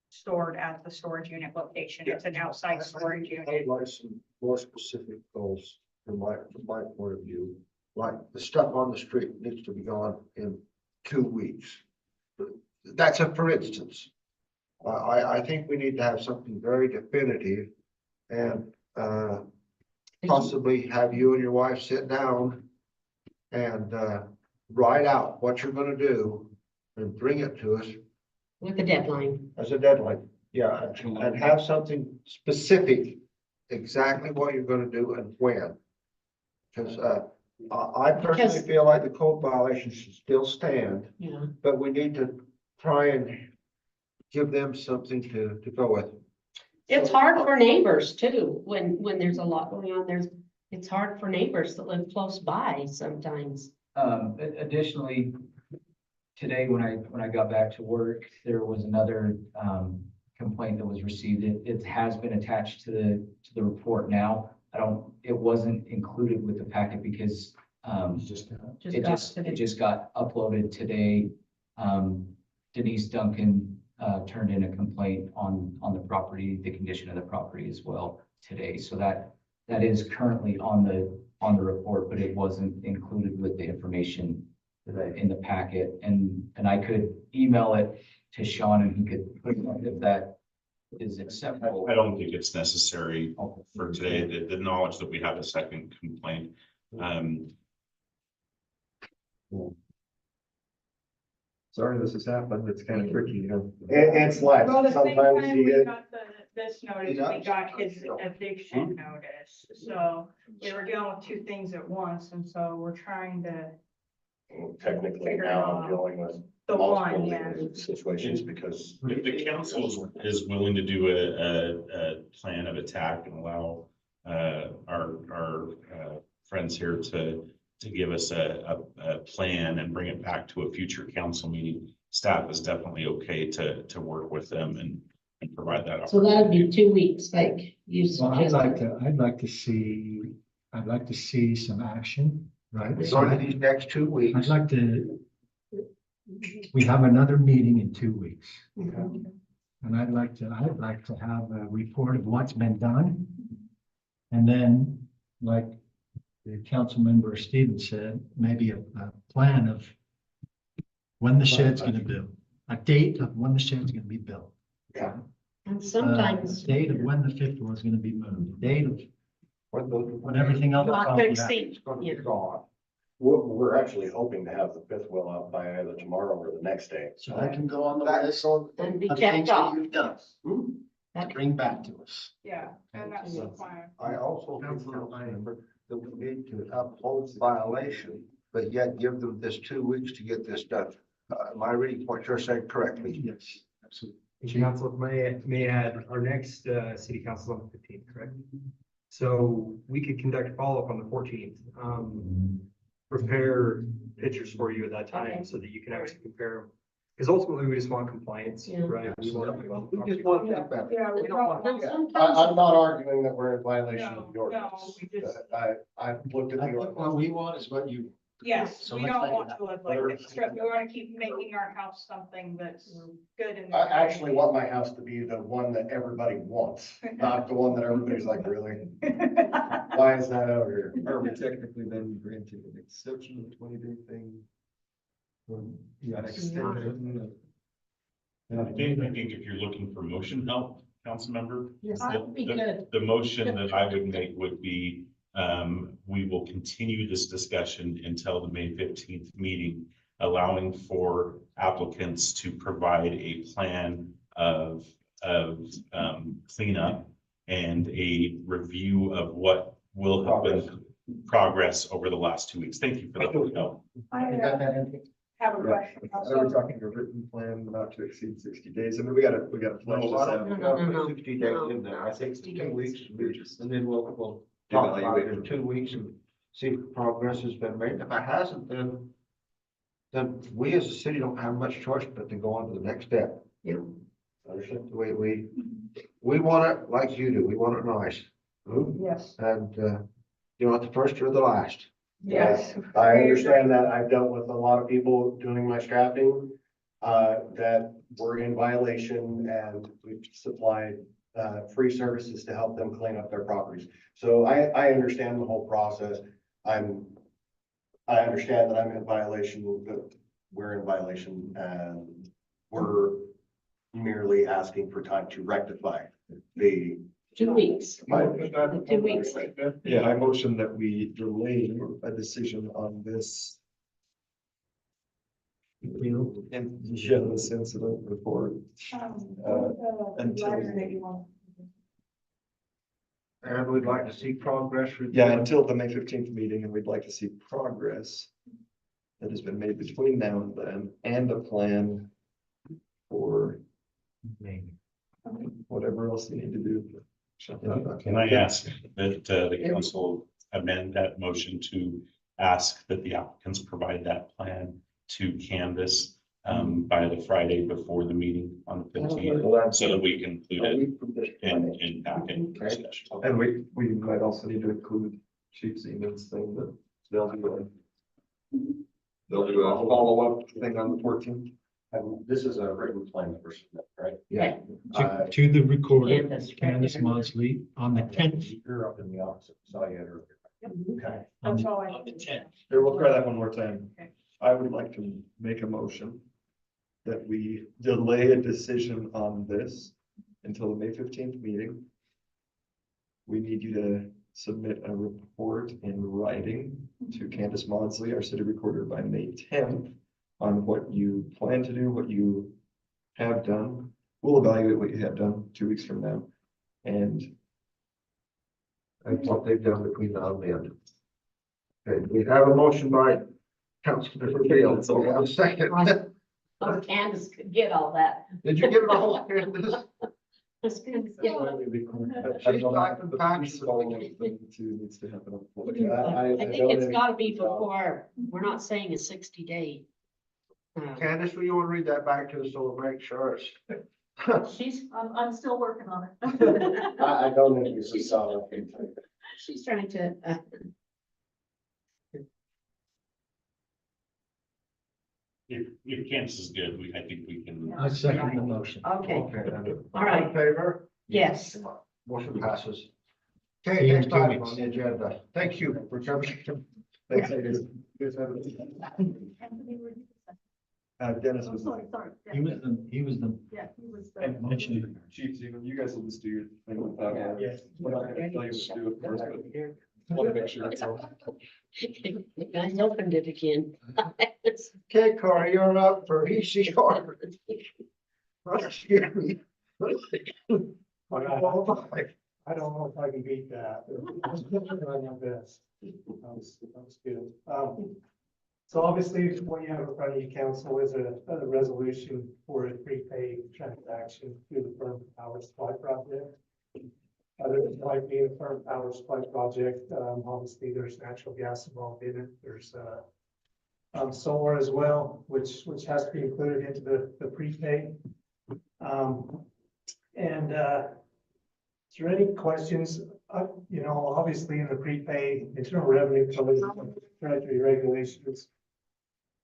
stored at the storage unit location. It's an outside storage unit. I'd like some more specific goals from my point of view. Like the stuff on the street needs to be gone in 2 weeks. that's a for instance. I think we need to have something very definitive and, possibly have you and your wife sit down and, write out what you're gonna do and bring it to us With a deadline. as a deadline. Yeah, and have something specific, exactly what you're gonna do and when. Because, I personally Because- feel like the code violation should still stand, Yeah. but we need to try and give them something to go with. It's hard for neighbors too, when there's a lot going on, it's hard for neighbors that live close by sometimes. Additionally, today when I got back to work, there was another, complaint that was received. It has been attached to the report now. It wasn't included with the packet because, it just got uploaded today. Denise Duncan, turned in a complaint on the property, the condition of the property as well today. So that is currently on the report, but it wasn't included with the information in the packet. And I could email it to Sean and he could put it on if that is acceptable. I don't think it's necessary for today, the knowledge that we have a second complaint. Sorry this has happened. It's kind of tricky, you know. It's like, Well, the same sometimes time you we get, got this notice, we got his eviction notice, so we were dealing with two things at once, and so we're trying to. technically now I'm dealing with The multiple one, yeah. situations because. If the council is willing to do a plan of attack and allow our friends here to give us a plan and bring it back to a future council meeting, staff is definitely okay to work with them and provide that. So that'd be 2 weeks, like you Well, I'd suggested. like to see some action, right? So in these next 2 weeks. I'd like to, we have another meeting in 2 weeks. Mhm. And I'd like to have a report of what's been done. And then, like the council member Stevens said, maybe a plan of when the shed's gonna build, a date of when the shed's gonna be built. Yeah. And sometimes. Date of when the fifth floor is gonna be moved, date of when everything else. Not to exceed, It's gonna be yeah. gone. We're actually hoping to have the fifth wheel out by either tomorrow or the next day. So that can go on the That's list And be of checked things that off. you've done. To bring back to us. Yeah, and that's the plan. I also think, Councilmember, that we need to uphold the violation, but yet give them this 2 weeks to get this done. Am I reading what you're saying correctly? Yes, absolutely. Council, may add, our next city council is on the 15th, correct? So we could conduct follow-up on the 14th. Prepare pictures for you at that time so that you can actually compare them. Because ultimately, we just want compliance, Yeah. right? We want. We just want to feedback. Yeah, we don't want. Now, sometimes- I'm not arguing that we're in violation of the No, no, ordinance. we just- I've looked at I the think ordinance. what we want is what you. Yes, So we let's don't make want it to live like this, we want to keep making our house something that's good and. I actually want my house to be the one that everybody wants, not the one that everybody's like, really? Why is that over here? Are we technically then granting an exception of 20-day thing? Yeah, an extension. I think if you're looking for motion help, council member. Yes, that would be good. The motion that I would make would be, we will continue this discussion until the May 15th meeting, allowing for applicants to provide a plan of cleanup and a review of what will have been progress over the last 2 weeks. Thank you for that help. I You got that, Anthony? have a question. Are we talking a written plan not to exceed 60 days? I mean, we gotta flesh this out. No. 60 days in there. I think 60 2 weeks, days. and then we'll talk about it in 2 weeks and see if progress has been made. If it hasn't, then we as a city don't have much choice but to go on to the next step. Yeah. Understand? We want it like you do. We want it nice. Yes. And, you want the first or the last. Yes. I understand that. I've dealt with a lot of people doing my strapping, that were in violation, and we've supplied, free services to help them clean up their properties. So I understand the whole process. I understand that I'm in violation, that we're in violation, and we're merely asking for time to rectify the. 2 weeks. 2 weeks. Yeah, I motion that we delay a decision on this. And this incident report. Until. And we'd like to see progress. Yeah, until the May 15th meeting, and we'd like to see progress that has been made between now and then, and a plan for whatever else you need to do. Can I ask that the council amend that motion to ask that the applicants provide that plan to Canvas by the Friday before the meeting on the 15th, so that we can include it in packet discussion. And we might also need to include Chief Siemens thing that they'll do a follow-up thing on the 14th. And this is a written plan for submit, right? Yeah. To the recorder, Candace Mosley, on the 10th. You're up in the office, saw you earlier. Okay. That's all I. Here, we'll try that one more time. I would like to make a motion that we delay a decision on this until the May 15th meeting. We need you to submit a report in writing to Candace Maudsley, our city recorder, by May 10th on what you plan to do, what you have done. We'll evaluate what you have done 2 weeks from now. And what they've done between now and then. Okay, we have a motion by Councilor Field, so we have a second. Oh, Candace could get all that. Did you get it all, Candace? That's good. Yeah. She's talking back. Needs to happen. I think it's gotta be before, we're not saying a 60-day. Candace, will you want to read that back to us so we'll make sure it's. I'm still working on it. I don't know if you saw that. She's trying to, If Candace is good, I think we can. I second the motion. okay, Okay. all right, In favor? yes. Motion passes. See Okay, you in next 2 item weeks. on the agenda. Thank you for coming. Thanks, Dennis was. Sorry. He was the Yeah, he was. mentioning. Chief Siemens, you guys will just do your thing with that. Yes. We're not gonna tell you what to do at first, but want to make sure it's all. The guys opened it again. Okay, Corey, you're up for ECR. Excuse me. I don't know if I can beat that. I'm my best. That was good. So obviously, what you have in front of you, council, is a resolution for a prepaid transaction through the firm power supply project. Other than like being a firm power supply project, obviously there's natural gas involved in it. There's solar as well, which has to be included into the prepaid. Is there any questions? Obviously in the prepaid, internal revenue code, treasury regulations.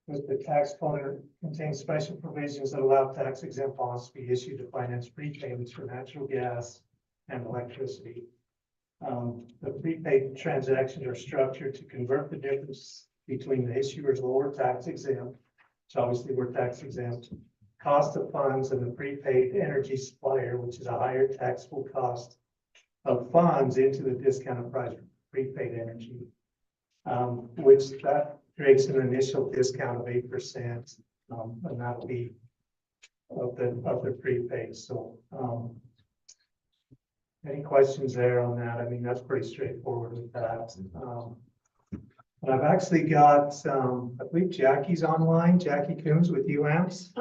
The tax code contains special provisions that allow tax exempt bonds to be issued to finance prepayments for natural gas and electricity. The prepaid transactions are structured to convert the difference between the issuer's lower tax exempt, which obviously we're tax exempt, cost of funds, and the prepaid energy supplier, which is a higher taxable cost of funds into the discounted price for prepaid energy, which that creates an initial discount of 8%, and that'll be of the prepaid. So, any questions there on that? I mean, that's pretty straightforward with that. And I've actually got, I believe Jackie's online, Jackie Coombs with UAMPS.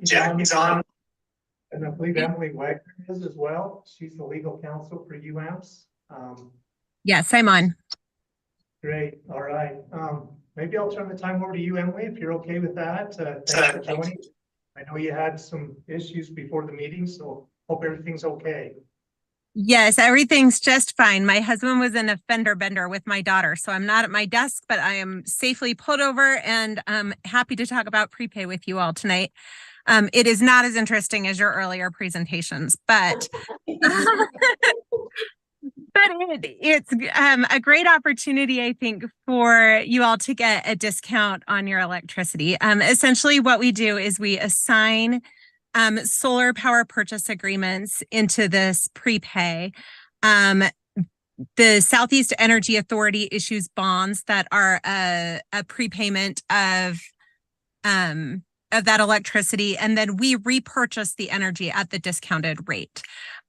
Jackie's on. And I believe Emily Wagner is as well. She's the legal counsel for UAMPS. Yes, I'm on. Great, all right. Maybe I'll turn the time over to you, Emily, if you're okay with that. Thanks for joining. I know you had some issues before the meeting, so hope everything's okay. Yes, everything's just fine. My husband was in a fender bender with my daughter, so I'm not at my desk, but I am safely pulled over and I'm happy to talk about prepay with you all tonight. It is not as interesting as your earlier presentations, but it's a great opportunity, I think, for you all to get a discount on your electricity. Essentially, what we do is we assign solar power purchase agreements into this prepay. The Southeast Energy Authority issues bonds that are a prepayment of that electricity, and then we repurchase the energy at the discounted rate.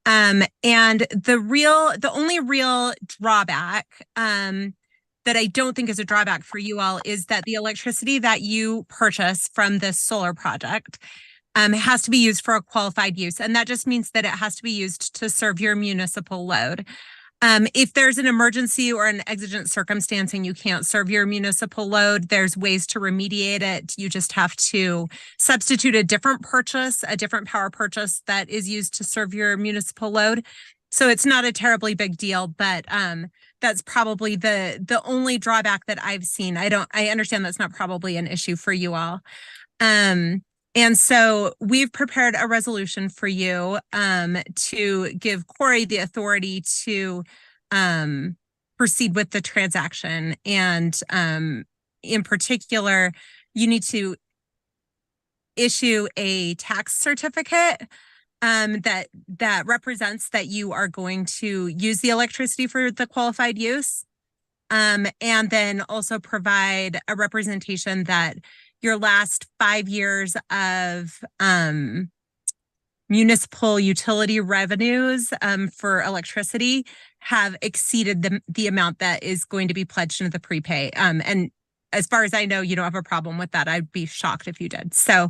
And the only real drawback that I don't think is a drawback for you all is that the electricity that you purchase from this solar project has to be used for a qualified use. And that just means that it has to be used to serve your municipal load. If there's an emergency or an exigent circumstance and you can't serve your municipal load, there's ways to remediate it. You just have to substitute a different power purchase that is used to serve your municipal load. So it's not a terribly big deal, but that's probably the only drawback that I've seen. I understand that's not probably an issue for you all. And so we've prepared a resolution for you to give Corey the authority to proceed with the transaction. And in particular, you need to issue a tax certificate that represents that you are going to use the electricity for the qualified use. And then also provide a representation that your last 5 years of municipal utility revenues for electricity have exceeded the amount that is going to be pledged into the prepay. And as far as I know, you don't have a problem with that. I'd be shocked if you did. So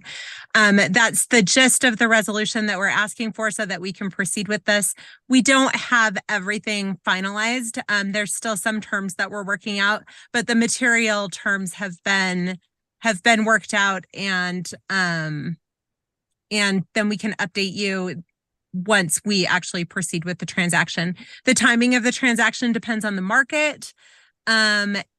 that's the gist of the resolution that we're asking for so that we can proceed with this. We don't have everything finalized. There's still some terms that we're working out, but the material terms have been worked out, and then we can update you once we actually proceed with the transaction. The timing of the transaction depends on the market.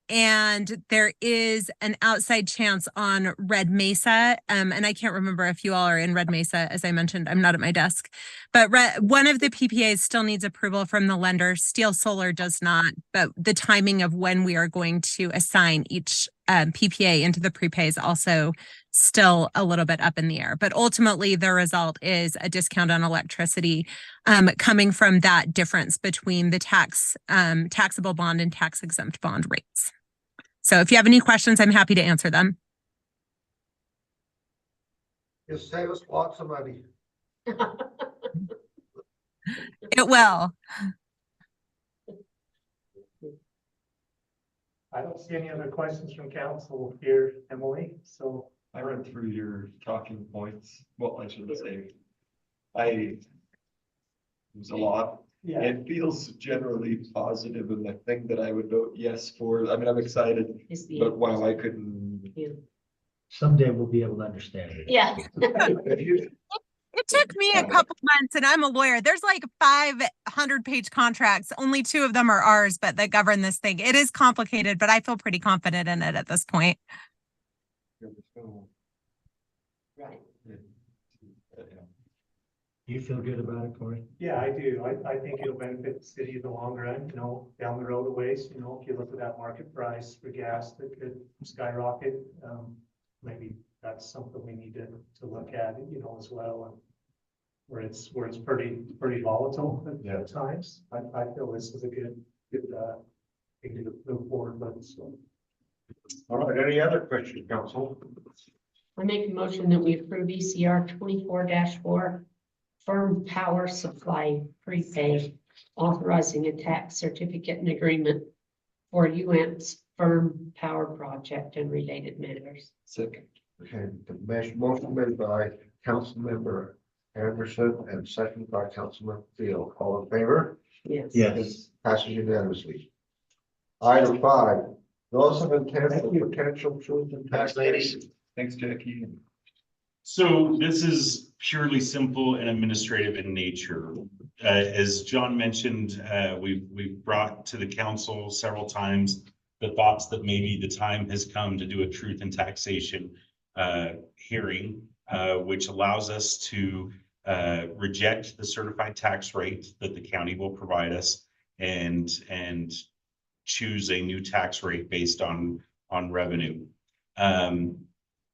And there is an outside chance on Red Mesa. And I can't remember if you all are in Red Mesa. As I mentioned, I'm not at my desk, but one of the PPAs still needs approval from the lender. Steel Solar does not, but the timing of when we are going to assign each PPA into the prepay is also still a little bit up in the air. But ultimately, the result is a discount on electricity coming from that difference between the taxable bond and tax exempt bond rates. So if you have any questions, I'm happy to answer them. Just save us lots of money. It will. I don't see any other questions from council here, Emily, so. I read through your talking points. Well, I shouldn't say. It was a lot. Yeah. It feels generally positive, and the thing that I would vote yes for, I mean, I'm excited, but wow, I couldn't. Someday we'll be able to understand it. Yeah. It took me a couple months, and I'm a lawyer. There's like 500-page contracts. Only 2 of them are ours, but that govern this thing. It is complicated, but I feel pretty confident in it at this point. Right. You feel good about it, Corey? Yeah, I do. I think it'll benefit the city in the long run, down the road a ways, if you look at that market price for gas that could skyrocket. Maybe that's something we need to look at, as well. And where it's pretty volatile at times. I feel this is a good thing to move forward with. So. All right, any other questions, council? I make a motion that we approve ECR 24-4 firm power supply prepay, authorizing a tax certificate and agreement for UAMP's firm power project and related matters. Second. Okay, the motion made by Councilmember Anderson and seconded by Councilmember Field. All in favor? Yes. Yes. Passes unanimously. Item 5, notice of intent for potential truth and taxation. Thanks, Jackie. So this is purely simple and administrative in nature. As John mentioned, we've brought to the council several times the thoughts that maybe the time has come to do a truth and taxation hearing, which allows us to reject the certified tax rate that the county will provide us and choose a new tax rate based on revenue.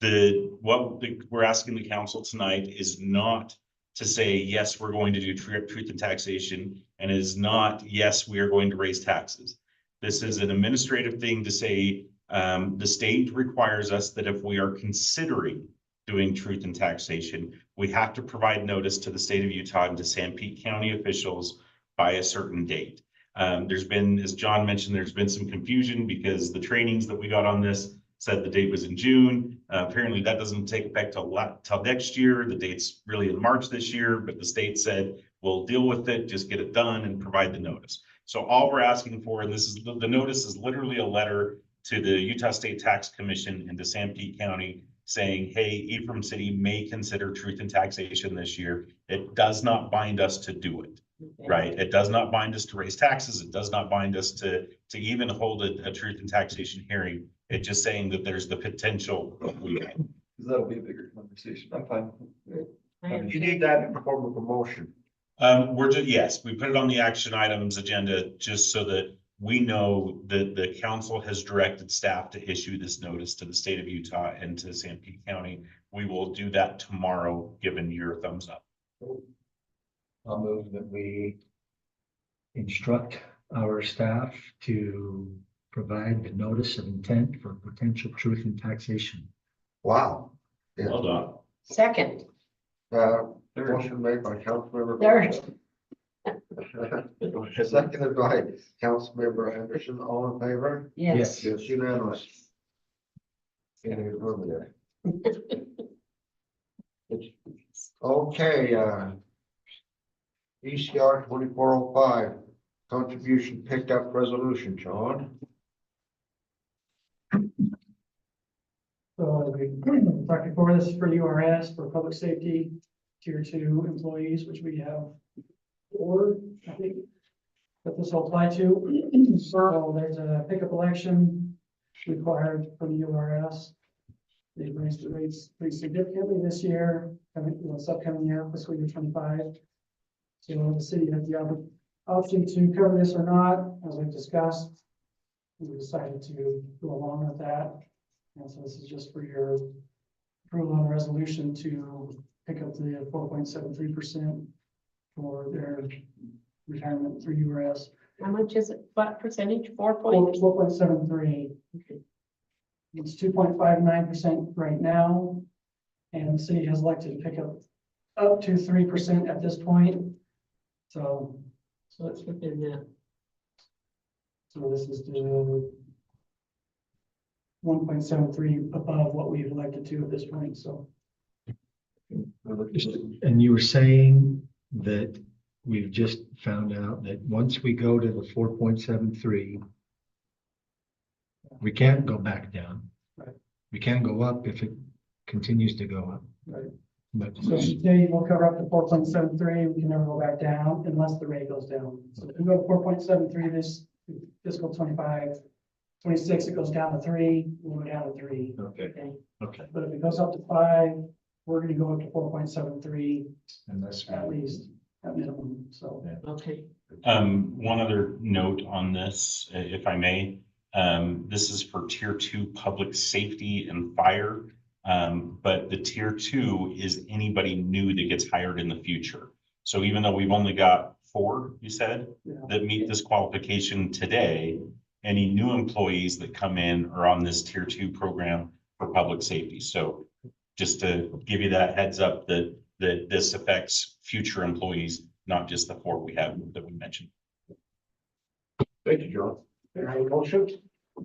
We're asking the council tonight is not to say, yes, we're going to do truth and taxation, and is not, yes, we are going to raise taxes. This is an administrative thing to say, the state requires us that if we are considering doing truth and taxation, we have to provide notice to the state of Utah and to Sanpete County officials by a certain date. There's been, as John mentioned, there's been some confusion because the trainings that we got on this said the date was in June. Apparently that doesn't take effect till next year. The date's really in March this year, but the state said, we'll deal with it, just get it done and provide the notice. So all we're asking for, and this is the notice is literally a letter to the Utah State Tax Commission and to Sanpete County saying, hey, Ephraim City may consider truth and taxation this year. It does not bind us to do it. Right. It does not bind us to raise taxes. It does not bind us to even hold a truth and taxation hearing. It's just saying that there's the potential. Because that'll be a bigger conversation. I'm fine. You need that in the form of a motion. Yes, we put it on the action items agenda just so that we know that the council has directed staff to issue this notice to the state of Utah and to Sanpete County. We will do that tomorrow, given your thumbs up. I'll move that we instruct our staff to provide the notice of intent for potential truth and taxation. Wow. Well done. Second. Motion made by Councilmember. Third. Seconded by Councilmember Anderson. All in favor? Yes. Yes, unanimous. Can't even remember that. Okay, ECR 2405, contribution picked up resolution, John. So we talked before, this is for URS, for public safety, tier 2 employees, which we have 4, I think, that this will apply to. So there's a pickup election required for the URS. They've raised the rates pretty significantly this year, this upcoming year, fiscal year 25. So the city has the option to cover this or not, as we've discussed. We decided to go along with that. And so this is just for your approval on the resolution to pick up the 4.73% for their retirement through URS. How much is it? What percentage? 4.4. 4.73. Okay. It's 2.59% right now. And the city has elected to pick up to 3% at this point. So it's within that. So this is the 1.73 above what we've elected to at this point, so. And you were saying that we've just found out that once we go to the 4.73, we can't go back down. Right. We can go up if it continues to go up. Right. But So today we'll cover up to 4.73, we can never go back down unless the rate goes down. So if we go to 4.73 this fiscal 25, 26, it goes down to 3, we'll go down to 3. okay. Okay. But if it goes up to 5, we're gonna go up to 4.73 And that's at least, at minimum, so. Okay. One other note on this, if I may, this is for tier 2 public safety and fire. But the tier 2 is anybody new that gets hired in the future. So even though we've only got 4, you said, that meet this qualification today, any new employees that come in are on this tier 2 program for public safety. So just to give you that heads up that this affects future employees, not just the 4 we have that we mentioned. Thank you, John. Any motion?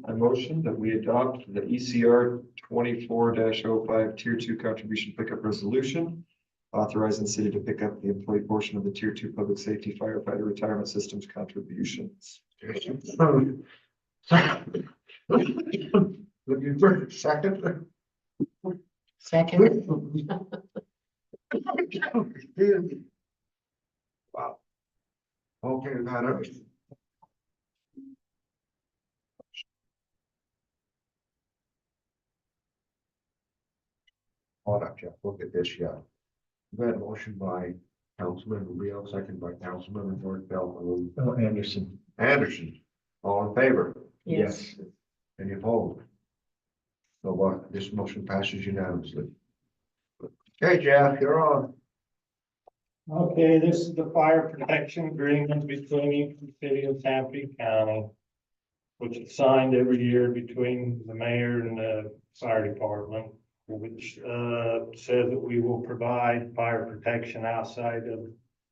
I motion that we adopt the ECR 24-05 Tier 2 contribution pickup resolution, authorizing the city to pick up the employee portion of the Tier 2 public safety firefighter retirement systems contributions. Looking for a second. Second. Wow. Okay, Madam. Hold on, Jeff, look at this, yeah. We had a motion by Councilmember Beal, second by Councilmember George Bell. Oh, Anderson. Anderson, all in favor? Yes. Any opposed? So what, this motion passes unanimously. Okay, Jeff, you're on. Okay, this is the fire protection agreement between the city of Sanpete County, which is signed every year between the mayor and the fire department, which says that we will provide fire protection outside of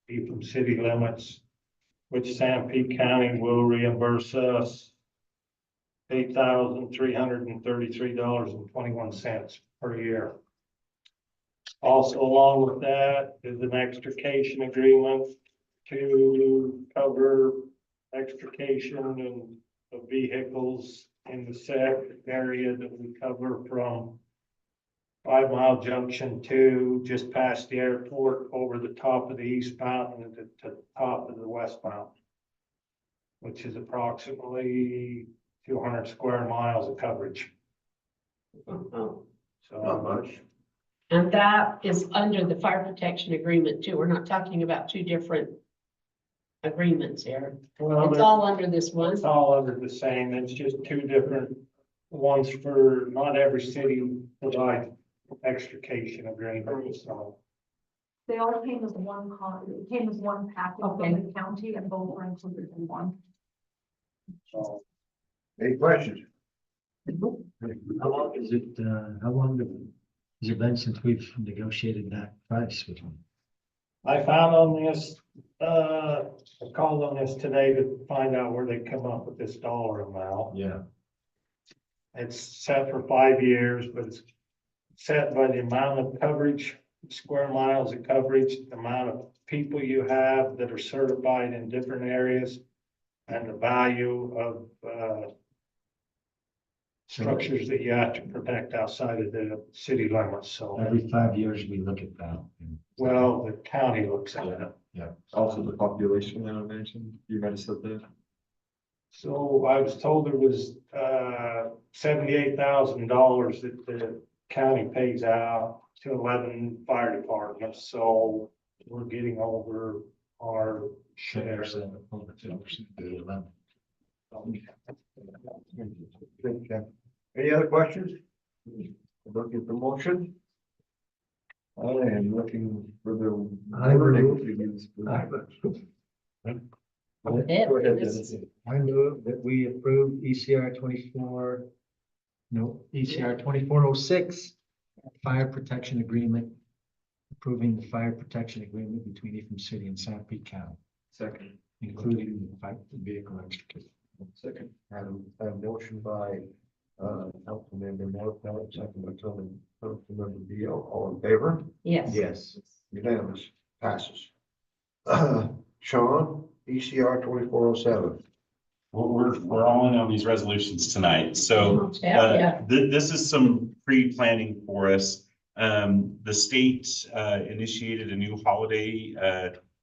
Ephraim city limits, which Sanpete County will reimburse us $8,333.21 per year. Also, along with that is an extrication agreement to cover extrication of vehicles in the SEC area that we cover from 5 Mile Junction to just past the airport over the top of the East Mountain to the top of the West Mountain, which is approximately 200 square miles of coverage. Oh, Not much. and that is under the fire protection agreement too. We're not talking about two different agreements here. Well, It's all under this one. it's all under the same, it's just two different ones for, not every city provides extrication agreements, so. They all came as one it came as one package from the county and both were included in one. So Any questions? How long is it, how long has it been since we've negotiated that price with them? I found on this, I called on this today to find out where they come up with this dollar amount. Yeah. It's set for 5 years, but it's set by the amount of coverage, square miles of coverage, the amount of people you have that are certified in different areas, and the value of, structures that you have to protect outside of the city limits, so. Every 5 years we look at that. Well, the county looks at it. Yeah. Also the population that I mentioned, you might have said that. So I was told there was $78,000 that the county pays out to 11 fire departments, so we're getting over our share. 10% of the 10% of the 11. Any other questions? Looking for motion? I am looking for the wording to use. Go ahead, Dennis. I move that we approve ECR 2406, fire protection agreement, approving the fire protection agreement between Ephraim City and Sanpete County, Second. including the vehicle extrication. Second, have a motion by Councilmember Morfeld, second by Councilmember Beal, all in favor? Yes. Yes. Unanimous, passes. Sean, ECR 2407. We're all in on these resolutions tonight, so Yeah. this is some pre-planning for us. The state initiated a new holiday.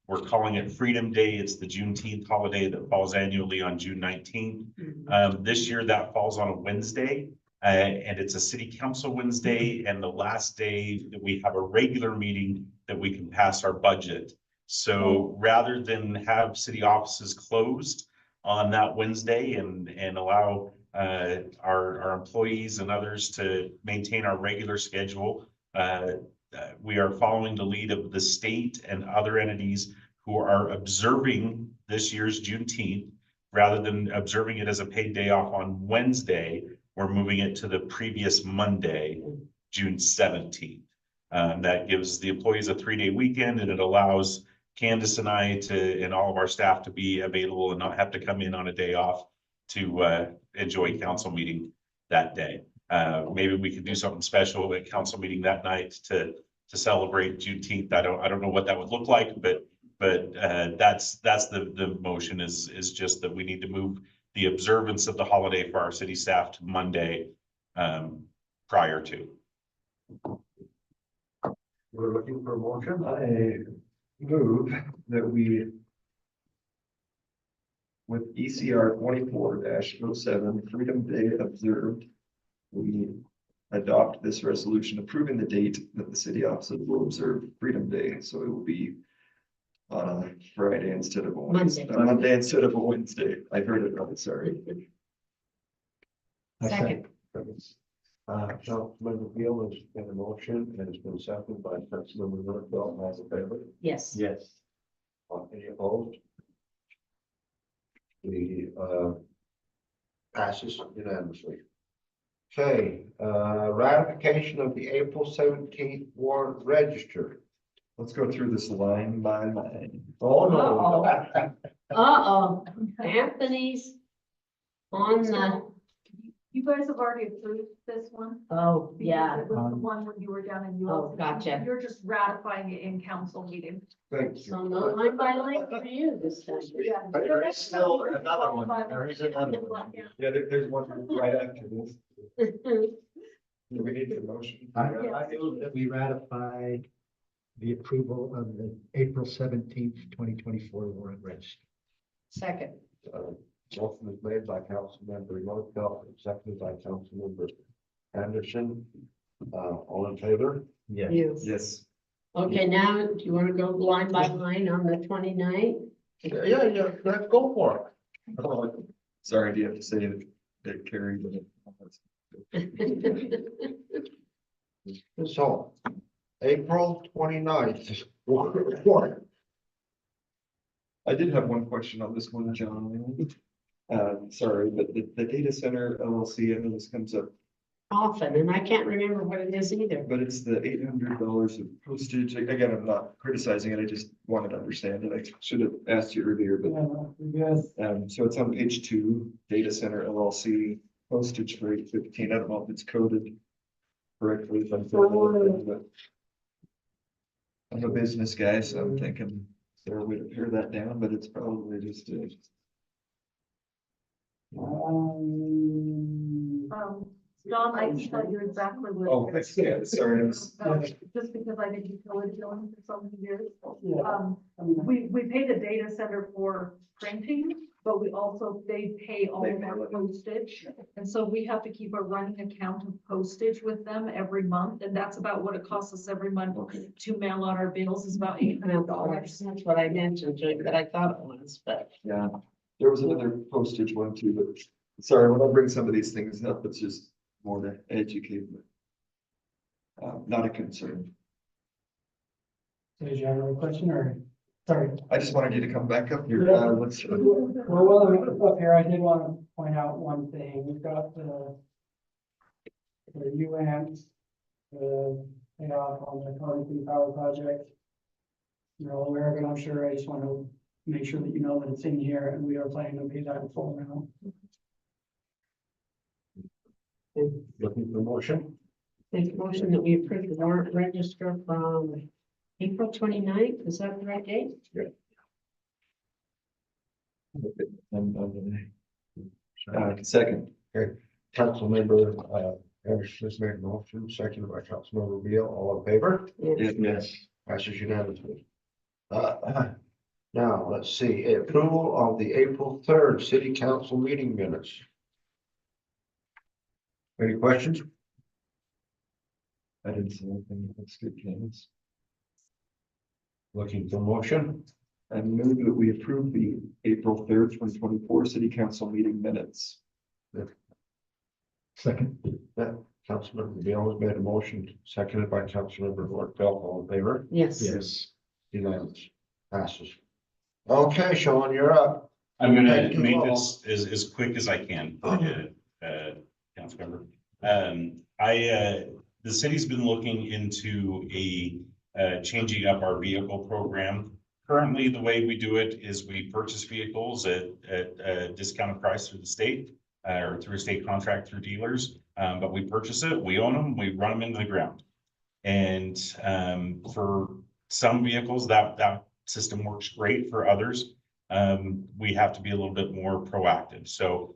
We're calling it Freedom Day. It's the Juneteenth holiday that falls annually on June 19th. This year that falls on a Wednesday, and it's a city council Wednesday, and the last day that we have a regular meeting that we can pass our budget. So rather than have city offices closed on that Wednesday and allow our employees and others to maintain our regular schedule, we are following the lead of the state and other entities who are observing this year's Juneteenth. Rather than observing it as a paid day off on Wednesday, we're moving it to the previous Monday, June 17th. That gives the employees a 3-day weekend, and it allows Candace and I and all of our staff to be available and not have to come in on a day off to enjoy council meeting that day. Maybe we could do something special at council meeting that night to celebrate Juneteenth. I don't know what that would look like, but that's the motion is just that we need to move the observance of the holiday for our city staff to Monday prior to. We're looking for a motion. I move that we, with ECR 24-07, Freedom Day observed, we adopt this resolution approving the date that the city offices will observe Freedom Day. So it will be on a Friday instead of a Monday. Wednesday, a Monday instead of a Wednesday. I heard it wrong, sorry. Second. Councilmember Beal has been a motion and it's been seconded by Councilmember Northwell. All in favor? Yes. Yes. Any opposed? The, passes unanimously. Okay, ratification of the April 17th warrant register. Let's go through this line by line. Oh, no. Uh-oh, Anthony's on the, You guys have already approved this one? oh, yeah. Because it was the one when you were down in Oh, gotcha. You're just ratifying it in council meeting. Thank you. So no line by line for you this time. Yeah. But there is still another one. There is another one. Yeah, there's one right after this. Do we need the motion? I move that we ratify the approval of the April 17th, 2024 warrant register. Second. Motion is made by Councilmember Northwell and seconded by Councilmember Anderson. All in favor? Yes. You. Yes. Okay, now, do you want to go line by line on the 29th? Yeah, let's go for it. Sorry, do you have to say that carried? So, April 29th. Warrant. I did have one question on this one, John. Sorry, but the data center LLC, I know this comes up, Often, and I can't remember what it is either. but it's the $800 of postage. Again, I'm not criticizing it. I just wanted to understand it. I should have asked you earlier, but so it's on page 2, data center LLC, postage for $815. I don't know if it's coded correctly. If I'm I'm a business guy, so I'm thinking is there a way to pare that down, but it's probably just John, I can tell you exactly what. oh, that's good. Sorry. Just because I did utility billing for so many years. We pay the data center for printing, but we also, they pay all of our postage. And so we have to keep a running account of postage with them every month, and that's about what it costs us every month to mail out our bills is about $800. That's what I mentioned, Jake, that I thought it was, but. Yeah, there was another postage one too, but sorry, when I bring some of these things up, it's just more to educate, but not a concern. Did you have another question or, sorry? I just wanted you to come back up here. Let's. Well, while I'm up here, I did want to point out one thing. We've got the UAMs, payoff on the Carbon Power Project. You're all aware of it, I'm sure. I just want to make sure that you know that it's in here and we are planning to pay that in full now. Looking for motion? Make a motion that we approve the warrant register from April 29th. Is that the right date? Second. Okay, Councilmember, Harris has made a motion, seconded by Councilmember Beal. All in favor? Yes. Passes unanimously. Now, let's see, approval of the April 3rd city council meeting minutes. Any questions? I didn't see anything. That's good, James. Looking for motion? I move that we approve the April 3rd, 2024 city council meeting minutes. Second. Yeah, Councilmember Beal has made a motion, seconded by Councilmember Northwell. All in favor? Yes. Yes. Unanimous. Passes. Okay, Sean, you're up. I'm gonna Thank you make all. this as quick as I can, Councilmember. The city's been looking into changing up our vehicle program. Currently, the way we do it is we purchase vehicles at a discounted price through the state or through a state contract through dealers. But we purchase it, we own them, we run them into the ground. And for some vehicles, that system works great. For others, we have to be a little bit more proactive. So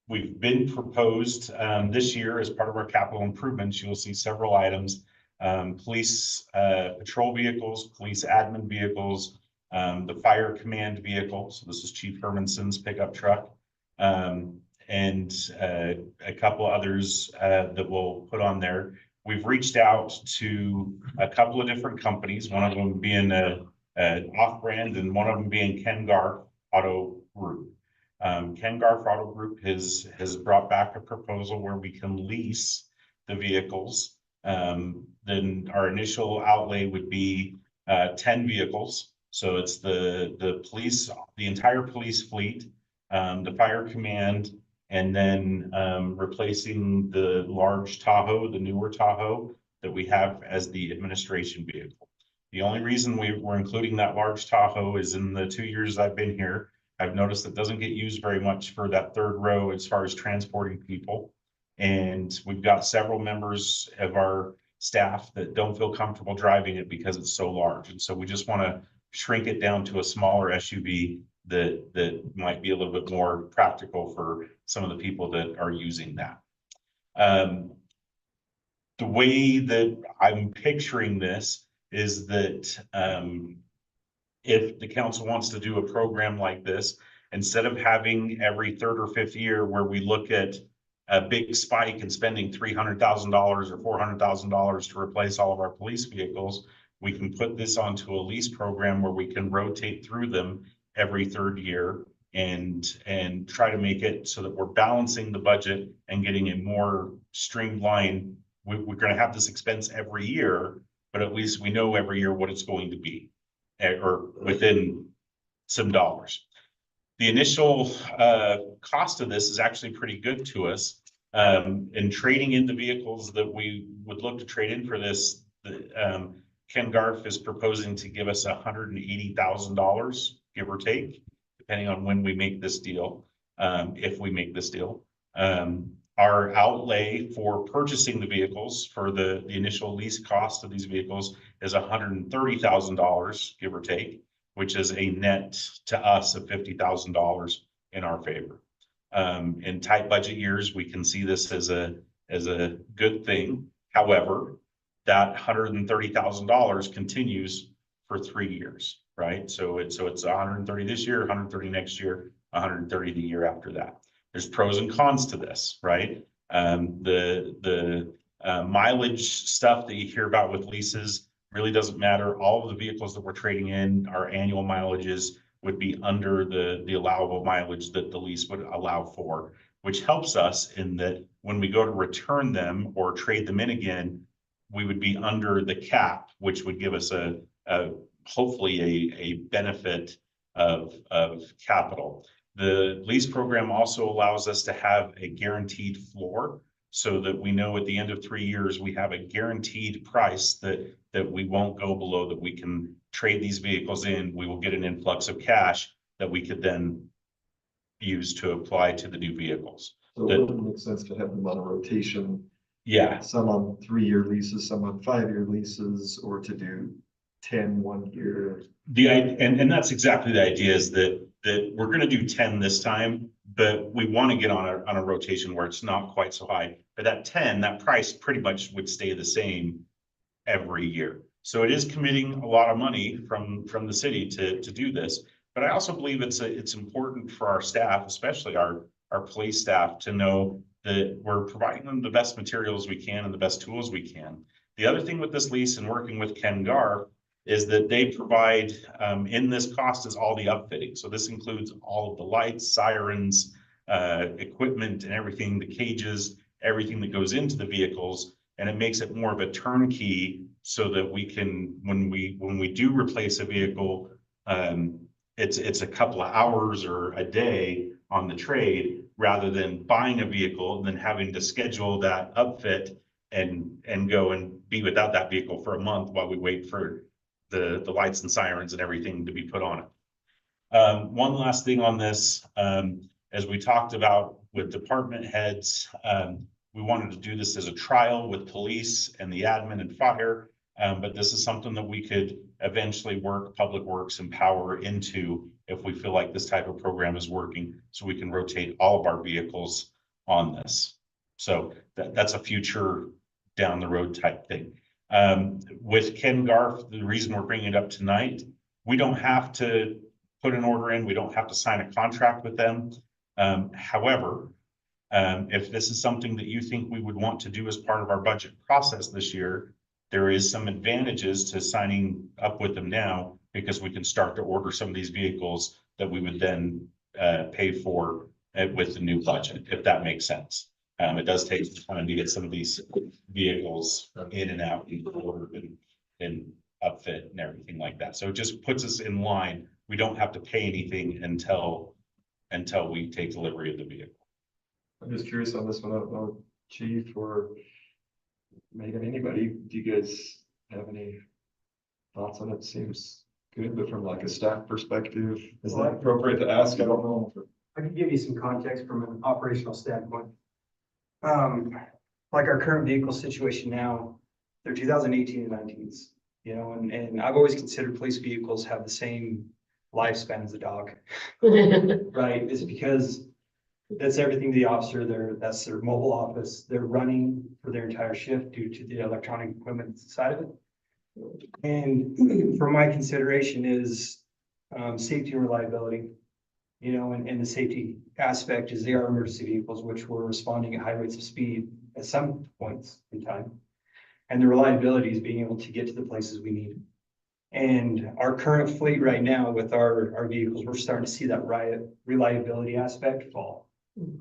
we've been proposed this year as part of our capital improvements. You'll see several items: police patrol vehicles, police admin vehicles, the fire command vehicle. So this is Chief Hermanson's pickup truck, and a couple others that we'll put on there. We've reached out to a couple of different companies, one of them being off-brand, and one of them being Ken Garf Auto Group. Ken Garf Auto Group has brought back a proposal where we can lease the vehicles. Then our initial outlay would be 10 vehicles. So it's the police, the entire police fleet, the fire command, and then replacing the large Tahoe, the newer Tahoe that we have as the administration vehicle. The only reason we're including that large Tahoe is in the 2 years I've been here, I've noticed it doesn't get used very much for that third row as far as transporting people. And we've got several members of our staff that don't feel comfortable driving it because it's so large. And so we just want to shrink it down to a smaller SUV that might be a little bit more practical for some of the people that are using that. The way that I'm picturing this is that if the council wants to do a program like this, instead of having every third or fifth year where we look at a big spike and spending $300,000 or $400,000 to replace all of our police vehicles, we can put this onto a lease program where we can rotate through them every third year and try to make it so that we're balancing the budget and getting a more streamlined. We're going to have this expense every year, but at least we know every year what it's going to be, or within some dollars. The initial cost of this is actually pretty good to us. In trading in the vehicles that we would look to trade in for this, Ken Garf is proposing to give us $180,000, give or take, depending on when we make this deal, if we make this deal. Our outlay for purchasing the vehicles for the initial lease cost of these vehicles is $130,000, give or take, which is a net to us of $50,000 in our favor. In tight budget years, we can see this as a good thing. However, that $130,000 continues for 3 years, right? So it's 130 this year, 130 next year, 130 the year after that. There's pros and cons to this, right? The mileage stuff that you hear about with leases really doesn't matter. All of the vehicles that we're trading in, our annual mileages would be under the allowable mileage that the lease would allow for, which helps us in that when we go to return them or trade them in again, we would be under the cap, which would give us hopefully a benefit of capital. The lease program also allows us to have a guaranteed floor so that we know at the end of 3 years, we have a guaranteed price that we won't go below, that we can trade these vehicles in. We will get an influx of cash that we could then use to apply to the new vehicles. So it wouldn't make sense to have them on a rotation. Yeah. Some on 3-year leases, some on 5-year leases, or to do 10 1 year. And that's exactly the idea, is that we're going to do 10 this time, but we want to get on a rotation where it's not quite so high. But that 10, that price pretty much would stay the same every year. So it is committing a lot of money from the city to do this. But I also believe it's important for our staff, especially our police staff, to know that we're providing them the best materials we can and the best tools we can. The other thing with this lease and working with Ken Garf is that they provide, in this cost is all the upfitting. So this includes all of the lights, sirens, equipment and everything, the cages, everything that goes into the vehicles. And it makes it more of a turnkey so that we can, when we do replace a vehicle, it's a couple of hours or a day on the trade rather than buying a vehicle and then having to schedule that upfit and go and be without that vehicle for a month while we wait for the lights and sirens and everything to be put on it. One last thing on this, as we talked about with department heads, we wanted to do this as a trial with police and the admin and fire, but this is something that we could eventually work Public Works and Power into if we feel like this type of program is working, so we can rotate all of our vehicles on this. So that's a future down the road type thing. With Ken Garf, the reason we're bringing it up tonight, we don't have to put an order in. We don't have to sign a contract with them. However, if this is something that you think we would want to do as part of our budget process this year, there is some advantages to signing up with them now because we can start to order some of these vehicles that we would then pay for with the new budget, if that makes sense. It does take time to get some of these vehicles in and out and ordered and upfit and everything like that. So it just puts us in line. We don't have to pay anything until we take delivery of the vehicle. I'm just curious on this one, I don't know, Chief or Megan, anybody, do you guys have any thoughts on it? Seems good, but from like a staff perspective, is that appropriate to ask? I don't know. I can give you some context from an operational standpoint. Like our current vehicle situation now, they're 2018 and 19s, you know, and I've always considered police vehicles have the same lifespan as a dog. Right, it's because that's everything to the officer, that's their mobile office, they're running for their entire shift due to the electronic equipment side of it. And for my consideration is safety and reliability, you know, and the safety aspect is they are emergency vehicles, which were responding at high rates of speed at some points in time. And the reliability is being able to get to the places we need. And our current fleet right now with our vehicles, we're starting to see that reliability aspect fall.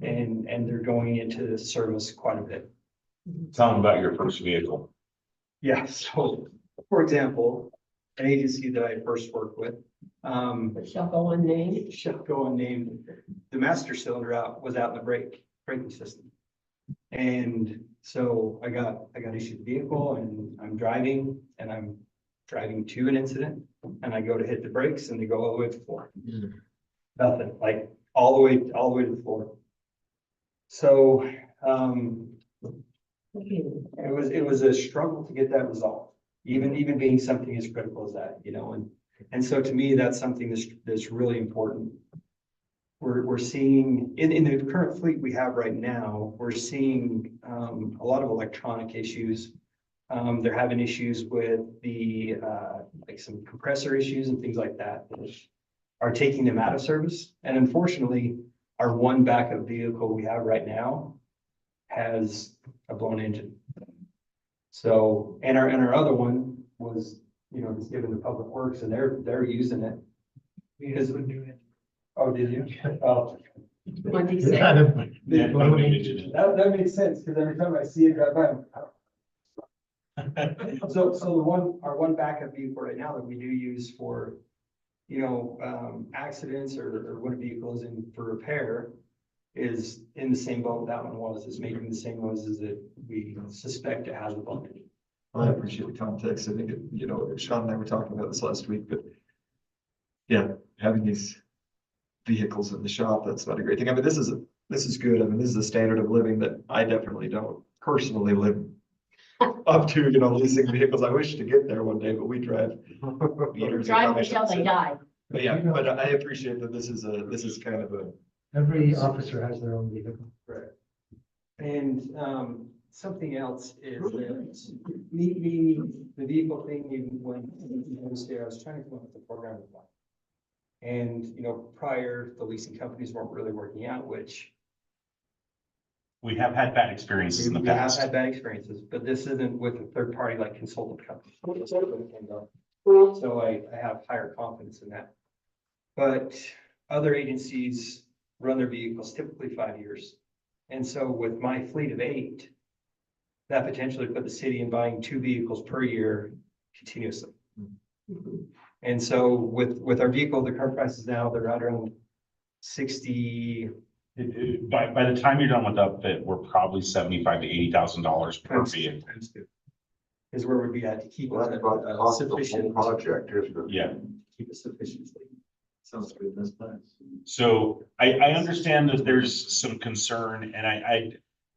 And they're going into service quite a bit. Tell them about your first vehicle. Yeah, so for example, an agency that I first worked with, Shall go unnamed. the master cylinder was out in the braking system. And so I got issued the vehicle and I'm driving to an incident and I go to hit the brakes and they go all the way to the floor. Nothing, like all the way to the floor. So it was a struggle to get that resolved, even being something as critical as that, you know, and so to me, that's something that's really important. We're seeing in the current fleet we have right now, we're seeing a lot of electronic issues. They're having issues with the like some compressor issues and things like that are taking them out of service. And unfortunately, our one backup vehicle we have right now has a blown engine. So, and our other one was, you know, just given to Public Works and they're using it. Because we do it. Oh, did you? Oh. What did you say? That makes sense, because every time I see it drive by, so our one backup vehicle right now that we do use for, you know, accidents or when a vehicle is in for repair is in the same boat that one was, is making the same noises that we suspect it has a bump in. I appreciate the context. I think, you know, Sean and I were talking about this last week, but yeah, having these vehicles in the shop, that's not a great thing. I mean, this is good. I mean, this is a standard of living that I definitely don't personally live up to, you know, leasing vehicles. I wish to get there one day, but we drive meters. Drive until they die. But yeah, but I appreciate that this is kind of a. Every officer has their own vehicle. Right. And something else is that the vehicle thing, even when I was there, I was trying to come up with the program with one. And, you know, prior, the leasing companies weren't really working out, which. We have had bad experiences in the We have past. had bad experiences, but this isn't with a third party like consultant company. So I have higher confidence in that. But other agencies run their vehicles typically 5 years. And so with my fleet of 8, that potentially put the city in buying 2 vehicles per year continuously. And so with our vehicle, the current prices now, they're right around 60. By the time you're done with upfit, we're probably $75,000 to $80,000 per vehicle. Is where we'd be at to keep Well, that's about the cost of the whole sufficient. project, isn't it? Yeah. Keep it sufficiently. Sounds good. That's nice. So I understand that there's some concern and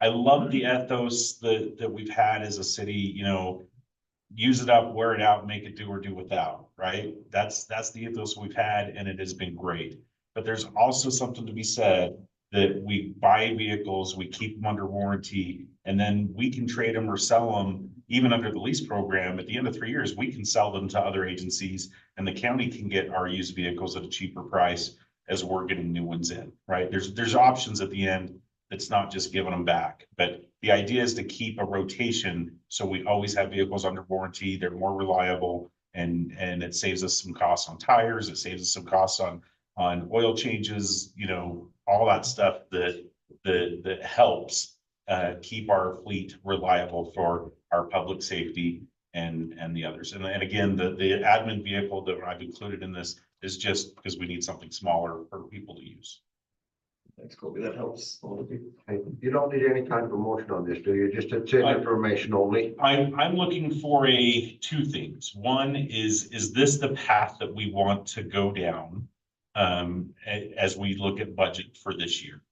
I love the ethos that we've had as a city, you know, use it up, wear it out, make it do or do without, right? That's the ethos we've had and it has been great. But there's also something to be said that we buy vehicles, we keep them under warranty, and then we can trade them or sell them even under the lease program. At the end of 3 years, we can sell them to other agencies and the county can get our used vehicles at a cheaper price as we're getting new ones in, right? There's options at the end. It's not just giving them back, but the idea is to keep a rotation. So we always have vehicles under warranty. They're more reliable And it saves us some costs on tires, it saves us some costs on oil changes, you know, all that stuff that helps keep our fleet reliable for our public safety and the others. And again, the admin vehicle that I've included in this is just because we need something smaller for people to use. Thanks, Colby. That helps a lot of people. Hey, you don't need any kind of a motion on this, do you? Just it's information only. I'm looking for two things. One is this the path that we want to go down as we look at budget for this year?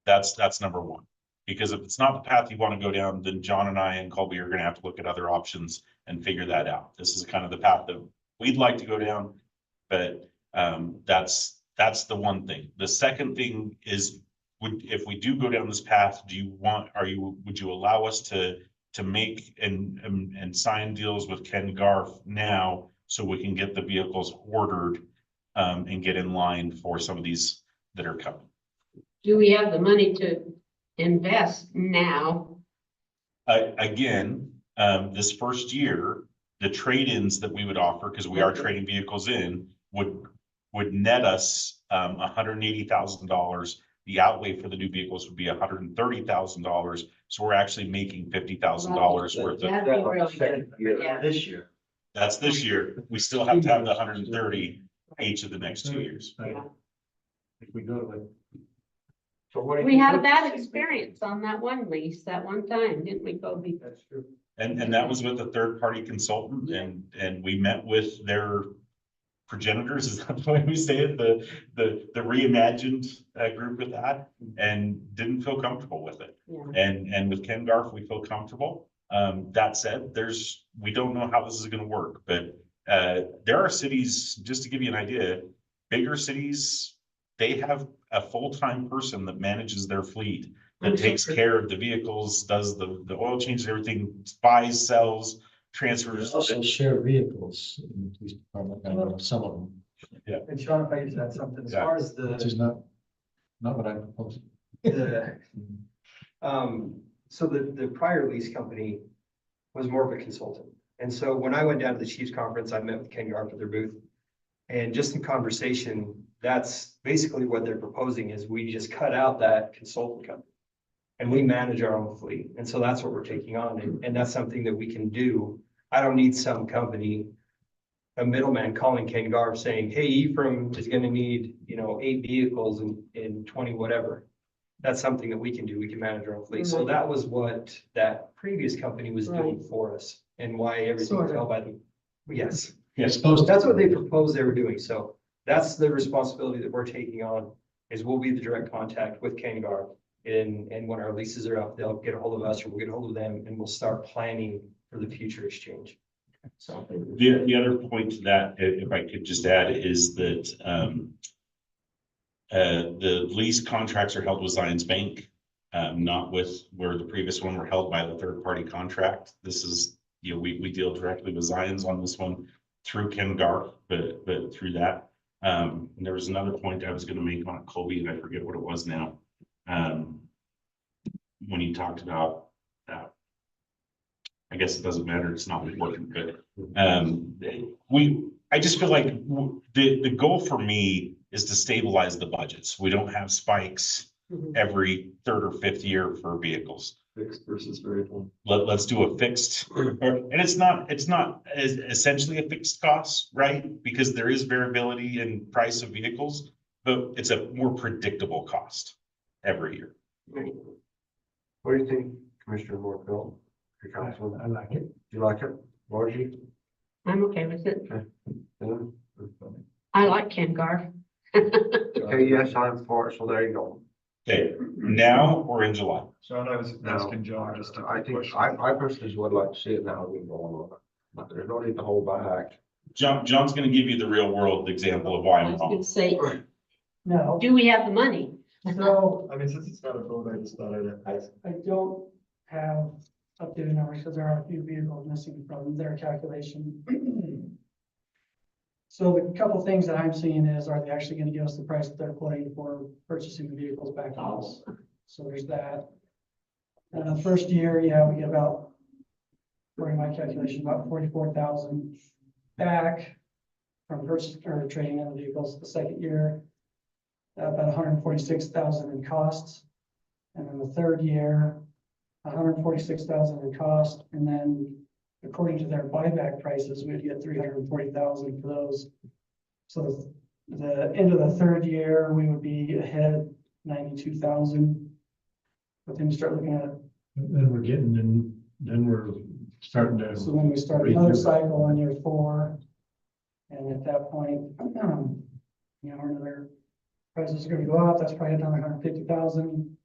That's number one. Because if it's not the path you want to go down, then John and I and Colby are going to have to look at other options and figure that out. This is kind of the path that we'd like to go down, but that's the one thing. The second thing is, if we do go down this path, would you allow us to make and sign deals with Ken Garf now so we can get the vehicles ordered and get in line for some of these that are coming? Do we have the money to invest now? Again, this first year, the trade-ins that we would offer, because we are trading vehicles in, would net us $180,000. The outlay for the new vehicles would be $130,000. So we're actually making $50,000 worth of. That'd be really good. Yeah. This year. That's this year. We still have to have the 130 each of the next 2 years. Yeah. If we do it like. So what do you We had a think? bad experience on that one lease that one time, didn't we, Kobe? That's true. And that was with a third-party consultant, and we met with their progenitors, is that the way we say it, the reimagined group with that, and didn't feel comfortable with it. Yeah. And with Ken Garf, we feel comfortable. That said, we don't know how this is going to work, but there are cities, just to give you an idea, bigger cities, they have a full-time person that manages their fleet, that takes care of the vehicles, does the oil changes, everything, buys, sells, transfers. Also share vehicles in the police department, I know some of them, Yeah. And Sean, if I just add something, as Yeah. far as which is not what I proposed. the, so the prior lease company was more of a consultant. And so when I went down to the Chiefs conference, I met with Ken Garf at their booth. And just in conversation, that's basically what they're proposing is we just cut out that consultant company. And we manage our own fleet. And so that's what we're taking on. And that's something that we can do. I don't need some company, a middleman calling Ken Garf saying, hey, Ephraim is gonna need, 8 vehicles in 20 whatever. That's something that we can do. We can manage our own fleet. So that was what that previous company was doing for us and why everything Sort of. fell by them. Yes. Yeah, That's what they proposed they were doing. So that's the responsibility that we're taking on, is we'll be the direct contact with Ken Garf. And when our leases are up, they'll get a hold of us or we'll get a hold of them and we'll start planning for the future exchange. So. The other point to that, if I could just add, is that the lease contracts are held with Zions Bank, not with where the previous one were held by the third-party contract. This is, we deal directly with Zions on this one through Ken Garf, but through that. And there was another point I was going to make on it, Colby, and I forget what it was now. When you talked about that, I guess it doesn't matter, it's not important, but I just feel like the goal for me is to stabilize the budgets. We don't have spikes every 3rd or 5th year for vehicles. Fixed versus variable. Let's do a fixed, and it's not essentially a fixed cost, right? Because there is variability in price of vehicles, but it's a more predictable cost every year. What do you think, Commissioner Morfield? Your councilman? I like it. You like it? Margie? I'm okay with it. Yeah. I like Ken Garf. Okay, yes, I'm for it, so there you go. Okay, now or in July? Sean, I was Now, asking John just to. I think, I personally would like to see it now, we go on. But there's no need to hold back. John's gonna give you the real world example of why I I'm was wrong. gonna say, No, do we have the money? so I mean, since it's not a vote, I just thought I'd ask. I don't have updated numbers because there are a few vehicles missing from their calculation. So the couple things that I'm seeing is, are they actually gonna give us the price that they're quoting for purchasing the vehicles back house? So there's that. First year, we get about, according to my calculation, about 44,000. back from purchase or trading in the vehicles the second year, about 146,000 in costs. And then the third year, 146,000 in cost, and then according to their buyback prices, we'd get 340,000 for those. So the end of the third year, we would be ahead 92,000. But then you start looking at, Then we're getting, and then we're starting to. so then we start another cycle on year 4. And at that point, another prices are gonna go up, that's probably another 150,000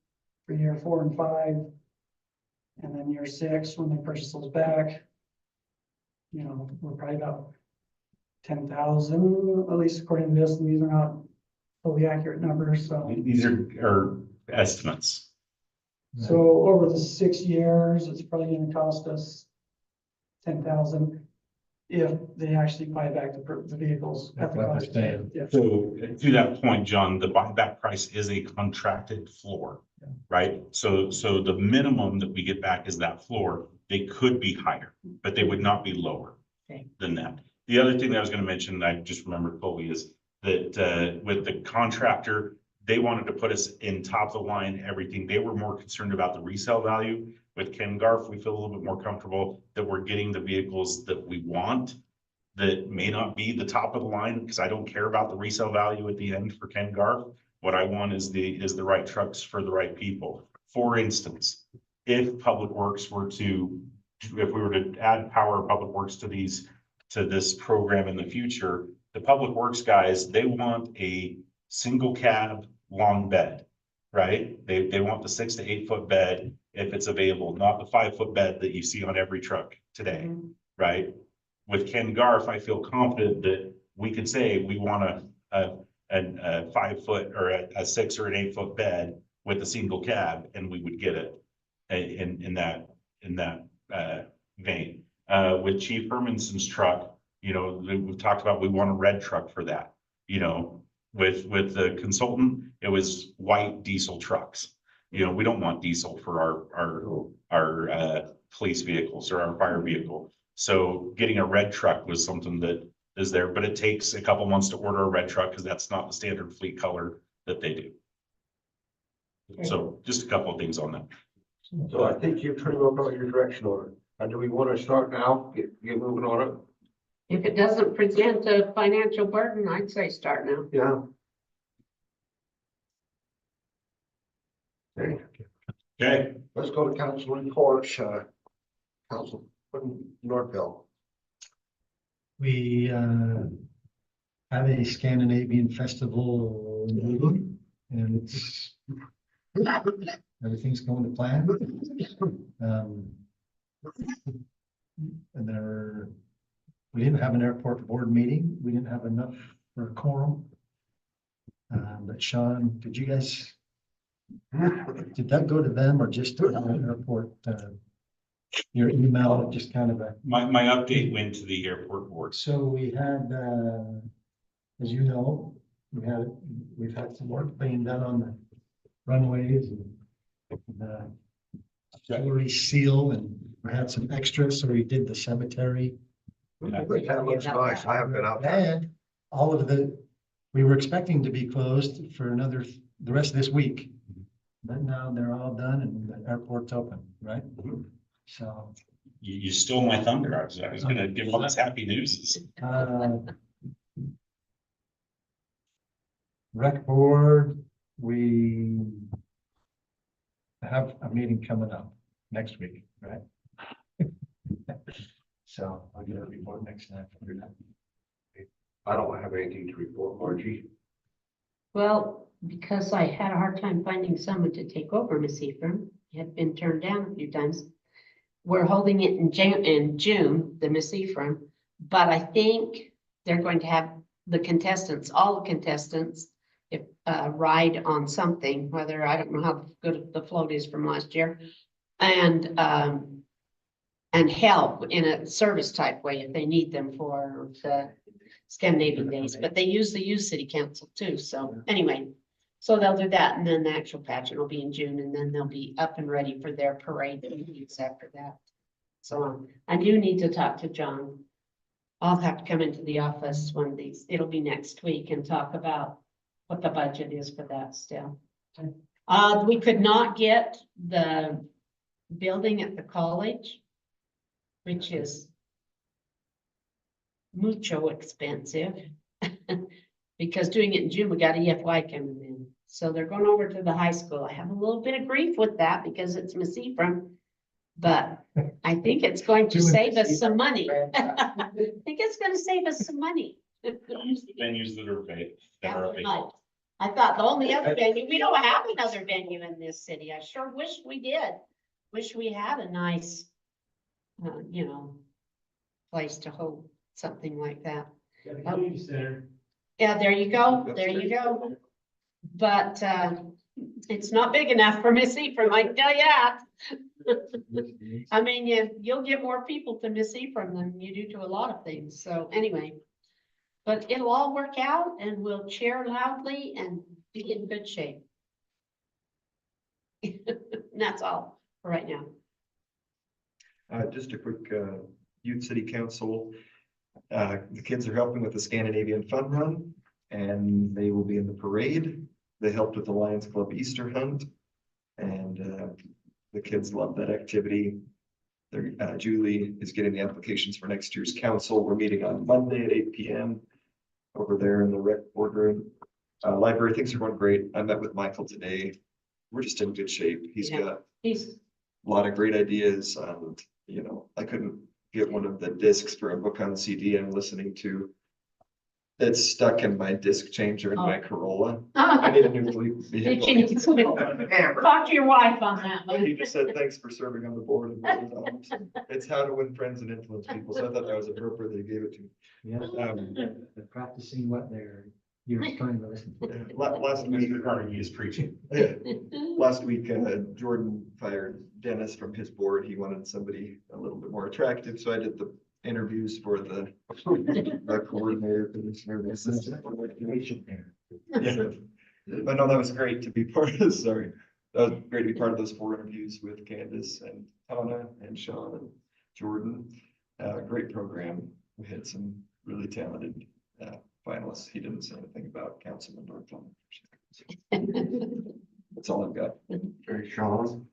for year 4 and 5. And then year 6, when they purchase those back, we're probably about 10,000, at least according to this, and these are not fully accurate numbers, so. These are estimates. So over the 6 years, it's probably gonna cost us 10,000 if they actually buy back the vehicles at the cost. Yeah. So to that point, John, the buyback price is a contracted floor, right? So the minimum that we get back is that floor. They could be higher, but they would not be lower than that. The other thing that I was gonna mention, I just remembered fully, is that with the contractor, they wanted to put us in top of the line, everything. They were more concerned about the resale value. With Ken Garf, we feel a little bit more comfortable that we're getting the vehicles that we want. That may not be the top of the line, because I don't care about the resale value at the end for Ken Garf. What I want is the right trucks for the right people. For instance, if Public Works were to, if we were to add Power Public Works to this program in the future, the Public Works guys, they want a single cab long bed, right? They want the 6 to 8 foot bed if it's available, not the 5 foot bed that you see on every truck today, right? With Ken Garf, I feel confident that we could say we want a 5 foot or a 6 or an 8 foot bed with a single cab, and we would get it in that vein. With Chief Hermanson's truck, we've talked about, we want a red truck for that. With the consultant, it was white diesel trucks. We don't want diesel for our police vehicles or our fire vehicle. So getting a red truck was something that is there, but it takes a couple months to order a red truck because that's not the standard fleet color that they do. So just a couple of things on that. So I think you've pretty well got your direction on it. And do we want to start now, get moving on it? If it doesn't present a financial burden, I'd say start now. Yeah. Okay. Let's go to council reports, council Northville. We have a Scandinavian festival meeting, and it's everything's going to plan. And we didn't have an airport board meeting. We didn't have enough for a quorum. But Sean, did that go to them or just to the airport? Your email, just kind of my update went to the airport board. So we had, as you know, we've had some work being done on the runways and the jewelry seal, and we had some extras, so we did the cemetery. That looks nice. I haven't been out there. And all of we were expecting to be closed for the rest of this week. But now they're all done and the airport's open, right? So. You stole my thunder. I was gonna give all this happy news. Rec board, we have a meeting coming up next week, right? So I'll get a report next time. I don't have anything to report, Margie. Well, because I had a hard time finding someone to take over Miss Ephraim, it had been turned down a few times. We're holding it in June, the Miss Ephraim, but I think they're going to have all the contestants, ride on something, whether, I don't know how good the float is from last year, and help in a service type way if they need them for the Scandinavian days, but they usually use city council too. So anyway, so they'll do that, and then the actual pageant will be in June, and then they'll be up and ready for their parade meetings after that. So I do need to talk to John I'll have to come into the office one of these, it'll be next week, and talk about what the budget is for that still. We could not get the building at the college, which is mucho expensive. Because doing it in June, we got EFY coming in, so they're going over to the high school. I have a little bit of grief with that because it's Miss Ephraim. But I think it's going to save us some money. I think it's gonna save us some money. Venues that are Right. I thought the only other venue, we don't have another venue in this city. I sure wish we did. Wish we had a nice, place to hold something like that. Community center. Yeah, there you go, there you go. But, it's not big enough for Miss Ephraim, I can tell you that. I mean, you'll get more people to Miss Ephraim than you do to a lot of things, so anyway. But it'll all work out and we'll cheer loudly and be in good shape. And that's all for right now. Just a quick, Youth City Council. The kids are helping with the Scandinavian Fun Run, and they will be in the parade. They helped with the Lions Club Easter Hunt, and the kids love that activity. Julie is getting the applications for next year's council. We're meeting on Monday at 8 p.m. over there in the rec boardroom. Library, things are going great. I met with Michael today. We're just in good shape. He's got a lot of great ideas, and I couldn't get one of the discs for a book on CD I'm listening to. It's stuck in my disc changer in my Corolla. I need a new vehicle. Talk to your wife on that one. He just said, thanks for serving on the board. It's how to win friends and influence people. So I thought that was appropriate that you gave it to me. Yeah, they're practicing what you're trying to listen to. Last week, He is preaching. last week, Jordan fired Dennis from his board. He wanted somebody a little bit more attractive, so I did the interviews for the coordinator, commissioner, the assistant. Yeah, but no, that was great to be part of. Sorry, that was great to be part of those 4 interviews with Candace and Tana and Sean and Jordan. Great program. We had some really talented finalists. He didn't say anything about Councilman Northland. That's all I've got. Very Sean.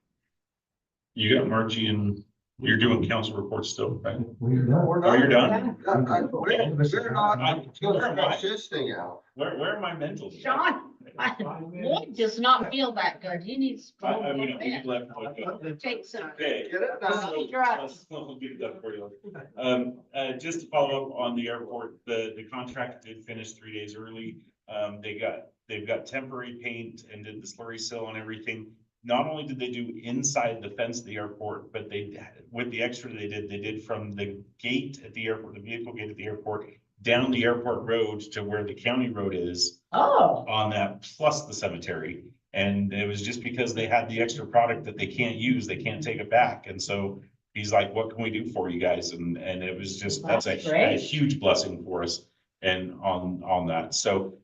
You got Margie, and you're doing council reports still, right? We're done. Oh, you're done? We're not assisting out. Where are my mental? Sean, Lloyd does not feel that good. He needs to go to We bed. left. Okay. Take some. Okay. Get it done. He drives. We'll get it done for you. Just to follow up on the airport, the contract did finish 3 days early. They've got temporary paint and did the slurry seal and everything. Not only did they do inside the fence of the airport, but with the extra they did from the gate at the airport, the vehicle gate at the airport, down the airport road to where the county road is. Oh. On that, plus the cemetery. And it was just because they had the extra product that they can't use, they can't take it back. And so he's like, what can we do for you guys? And it was just, that's a huge blessing for us and on that. So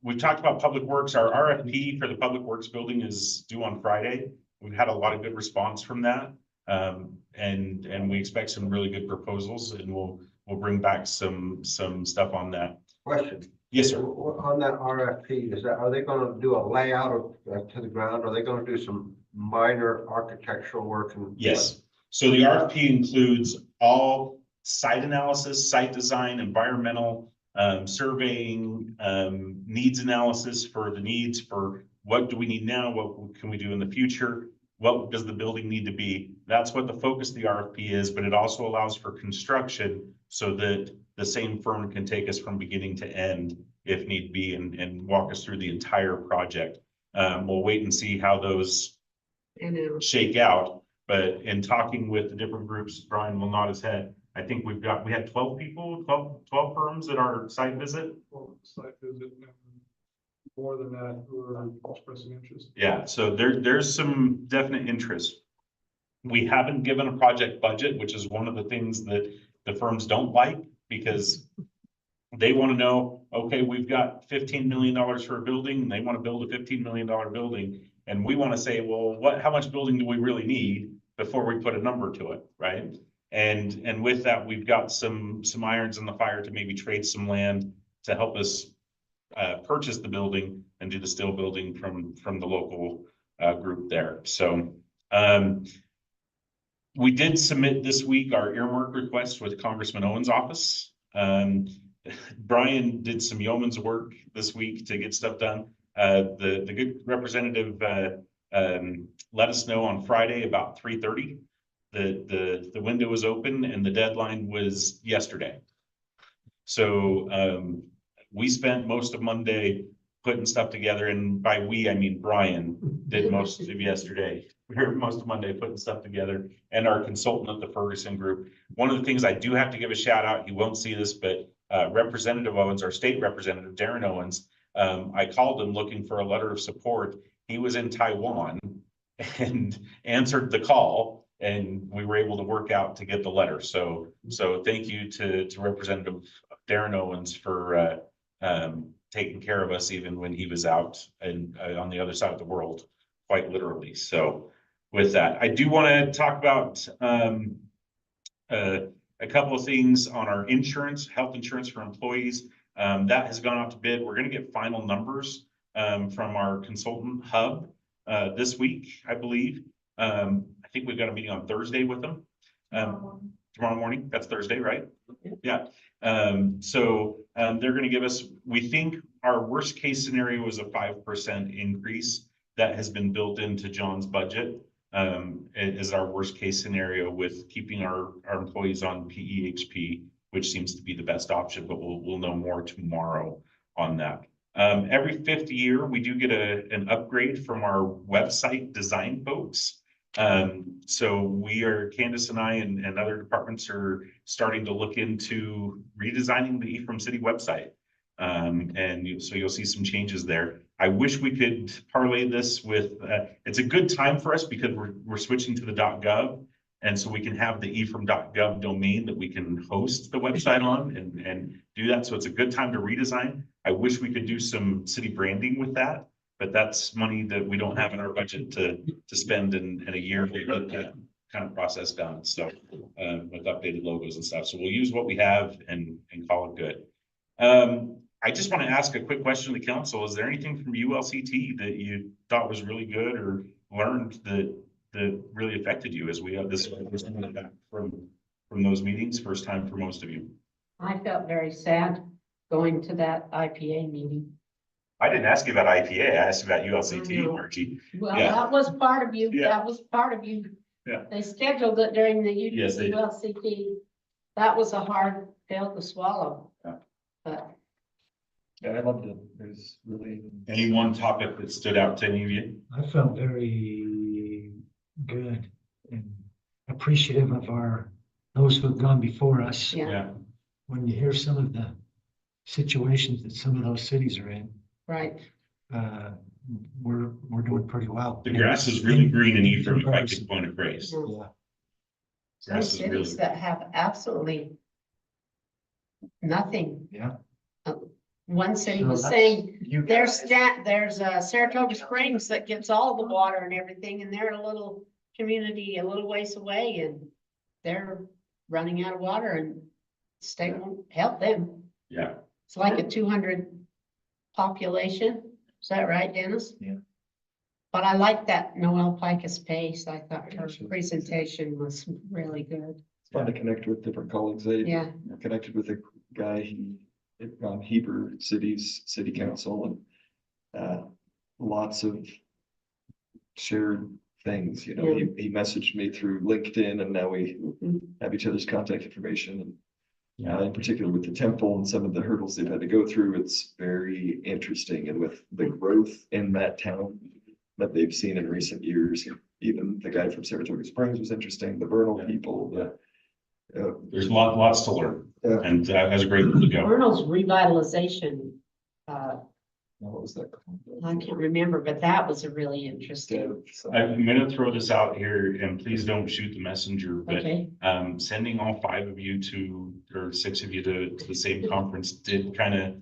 we talked about public works. Our RFP for the public works building is due on Friday. We've had a lot of good response from that. And we expect some really good proposals, and we'll bring back some stuff on that. Question. Yes, sir. On that RFP, are they gonna do a layout to the ground? Are they gonna do some minor architectural work? Yes. So the RFP includes all site analysis, site design, environmental, surveying, needs analysis for the needs for what do we need now? What can we do in the future? What does the building need to be? That's what the focus of the RFP is, but it also allows for construction so that the same firm can take us from beginning to end if need be and walk us through the entire project. We'll wait and see how those shake out. But in talking with the different groups, Brian will nod his head. I think we had 12 people, 12 firms at our site visit. Site visit, more than that, who are expressing interest. Yeah, so there's some definite interest. We haven't given a project budget, which is one of the things that the firms don't like, because they want to know, okay, we've got $15 million for a building, and they want to build a $15 million building. And we want to say, well, how much building do we really need before we put a number to it, right? And with that, we've got some irons in the fire to maybe trade some land to help us purchase the building and do the steel building from the local group there. So we did submit this week our earmark request with Congressman Owen's office. Brian did some yeoman's work this week to get stuff done. The good representative let us know on Friday about 3:30. The window was open and the deadline was yesterday. So we spent most of Monday putting stuff together, and by we, I mean Brian did most of yesterday. We were most of Monday putting stuff together, and our consultant at the Ferguson Group. One of the things I do have to give a shout out, you won't see this, but Representative Owens, our state representative, Darren Owens, I called him looking for a letter of support. He was in Taiwan and answered the call, and we were able to work out to get the letter. So thank you to Representative Darren Owens for taking care of us even when he was out and on the other side of the world, quite literally. So with that, I do want to talk about a couple of things on our insurance, health insurance for employees. That has gone out to bid. We're going to get final numbers from our consultant hub this week, I believe. I think we've got a meeting on Thursday with them. Tomorrow morning, that's Thursday, right? Yeah. So they're going to give us, we think our worst case scenario is a 5% increase that has been built into John's budget. Is our worst case scenario with keeping our employees on PEHP, which seems to be the best option, but we'll know more tomorrow on that. Every 5th year, we do get an upgrade from our website design folks. So Candace and I and other departments are starting to look into redesigning the Ephraim City website. So you'll see some changes there. I wish we could parlay this with, it's a good time for us because we're switching to the .gov. And so we can have the ephraim.gov domain that we can host the website on and do that. So it's a good time to redesign. I wish we could do some city branding with that, but that's money that we don't have in our budget to spend in a year to get that kind of process done. So with updated logos and stuff. So we'll use what we have and call it good. I just want to ask a quick question to the council. Is there anything from ULCT that you thought was really good or learned that really affected you as we have this from those meetings, first time for most of you? I felt very sad going to that IPA meeting. I didn't ask you about IPA. I asked you about ULCT, Margie. Well, Yeah. that was part of you. Yeah. That was part of you. Yeah. They scheduled it during the Yes, they did. ULCT. That was a hard pill to swallow. Yeah. But Yeah, I loved it. It was really. Any one topic that stood out to any of you? I felt very good and appreciative of those who have gone before us. yeah, When you hear some of the situations that some of those cities are in, right. we're doing pretty well. The grass is really green in Ephraim, if I could point a phrase. Yeah. Some Grass is cities really, that have absolutely nothing. Yeah. One city So was that's- saying You there's Saratoga Springs that gets all the water and everything, and they're a little community a little ways away, and they're running out of water, and state won't help them. yeah. It's like a 200 population. Is that right, Dennis? Yeah. But I like that Noel Picus pace. I thought her presentation was really good. It's fun to connect with different colleagues. I Yeah. connected with a guy, on Heber City's city council, and lots of shared things, he messaged me through LinkedIn, and now we have each other's contact information. And in particular with the temple and some of the hurdles they've had to go through, it's very interesting. And with the growth in that town that they've seen in recent years, even the guy from Saratoga Springs was interesting, the Vernal people, There's lots to learn, and as a great group to go. Vernal's revitalization, what was that called? I can't remember, but that was a really interesting. I'm gonna throw this out here, and please don't shoot the messenger, but Okay. sending all 5 of you or 6 of you to the same conference did kind of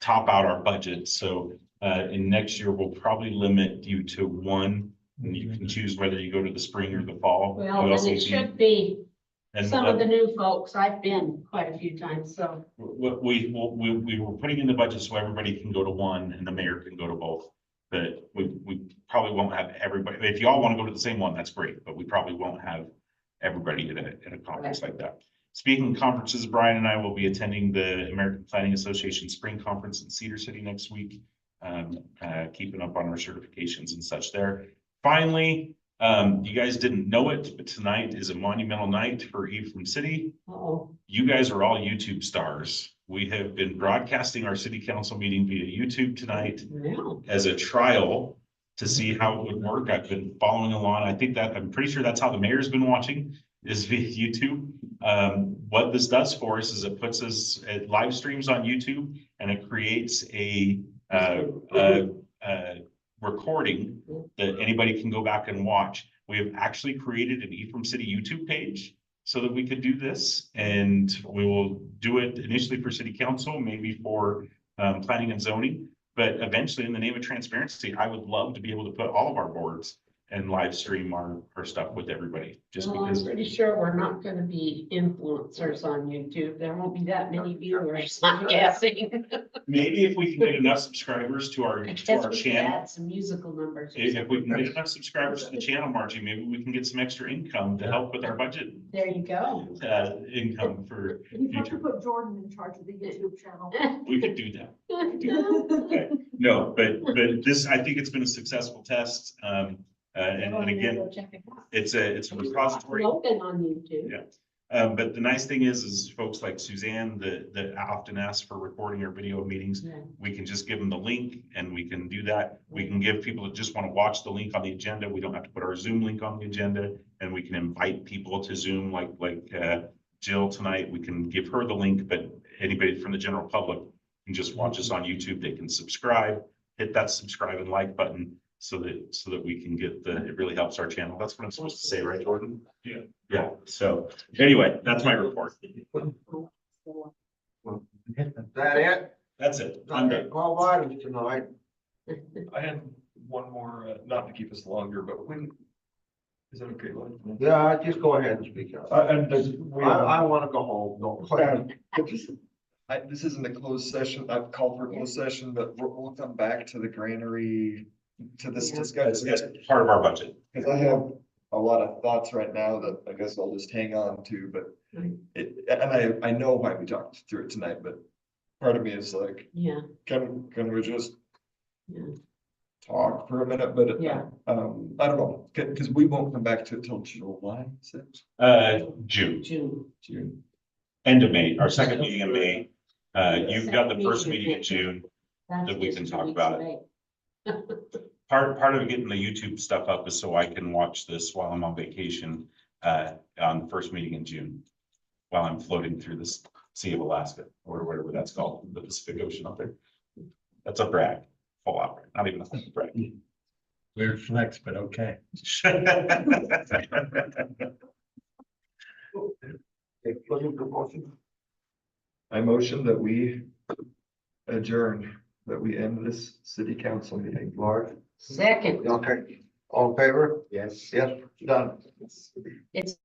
top out our budget. So in next year, we'll probably limit you to one And you can choose whether you go to the spring or the fall. We Well, and also it can- should be and some of the new folks. I've been quite a few times, so. we were putting in the budget so everybody can go to one and the mayor can go to both. But we probably won't have everybody. If you all want to go to the same one, that's great, but we probably won't have everybody at a conference like that. Speaking of conferences, Brian and I will be attending the American Planning Association Spring Conference in Cedar City next week. Keeping up on our certifications and such there. Finally, you guys didn't know it, but tonight is a monumental night for Ephraim City. Uh-oh. You guys are all YouTube stars. We have been broadcasting our city council meeting via YouTube tonight as a trial to see how it would work. I've been following along. I'm pretty sure that's how the mayor's been watching, is via YouTube. What this does for us is it puts us at live streams on YouTube, and it creates a recording that anybody can go back and watch. We have actually created an Ephraim City YouTube page so that we could do this, and we will do it initially for city council, maybe for planning and zoning, but eventually, in the name of transparency, I would love to be able to put all of our boards and live stream our stuff with everybody, just Well, because. I'm pretty sure we're not gonna be influencers on YouTube. There won't be that many viewers, I'm guessing. Maybe if we can get enough subscribers to our I guess we could channel. add some musical numbers. or If we can something. get enough subscribers to the channel, Margie, maybe we can get some extra income to help with our budget, There you go. income for You have to future. put Jordan in charge of the YouTube channel. We could do that. Okay. No, but this, I think it's been a successful test. And again, it's a repository. Open on YouTube. Yeah. But the nice thing is folks like Suzanne that often ask for recording or video meetings, Yeah. we can just give them the link and we can do that. We can give people that just want to watch the link on the agenda. We don't have to put our Zoom link on the agenda, and we can invite people to Zoom like Jill tonight. We can give her the link, but anybody from the general public can just watch us on YouTube. They can subscribe, hit that subscribe and like button so that we can get it really helps our channel. That's what I'm supposed to say, right, Jordan? Yeah. Yeah. So anyway, that's my report. Is that it? That's it. I'm done. 12 items tonight. I had one more, not to keep us longer, but when, is that okay? Lloyd? Yeah, just go ahead and speak up. I want to go home. Don't play. This isn't a closed session. I've called for a closed session, but we'll come back to the granary, to this discussion. That's part of our budget. Because I have a lot of thoughts right now that I guess I'll just hang on to, but and I know why we talked through it tonight, but part of me is like, Yeah. can we just Yeah. talk for a minute? But Yeah. I don't know, because we won't come back to it till July 6th. June. End of May, our second meeting in May. You've got the first meeting in June that we can talk about it. Part of getting the YouTube stuff up is so I can watch this while I'm on vacation, on the first meeting in June. While I'm floating through this Sea of Alaska, or whatever that's called, the Pacific Ocean up there. That's a brag, full out, not even a brag. Weird flex, but okay. I motion that we adjourn, that we end this city council meeting. Mark? Second. Okay. All in favor? Yes. Yes, done. It's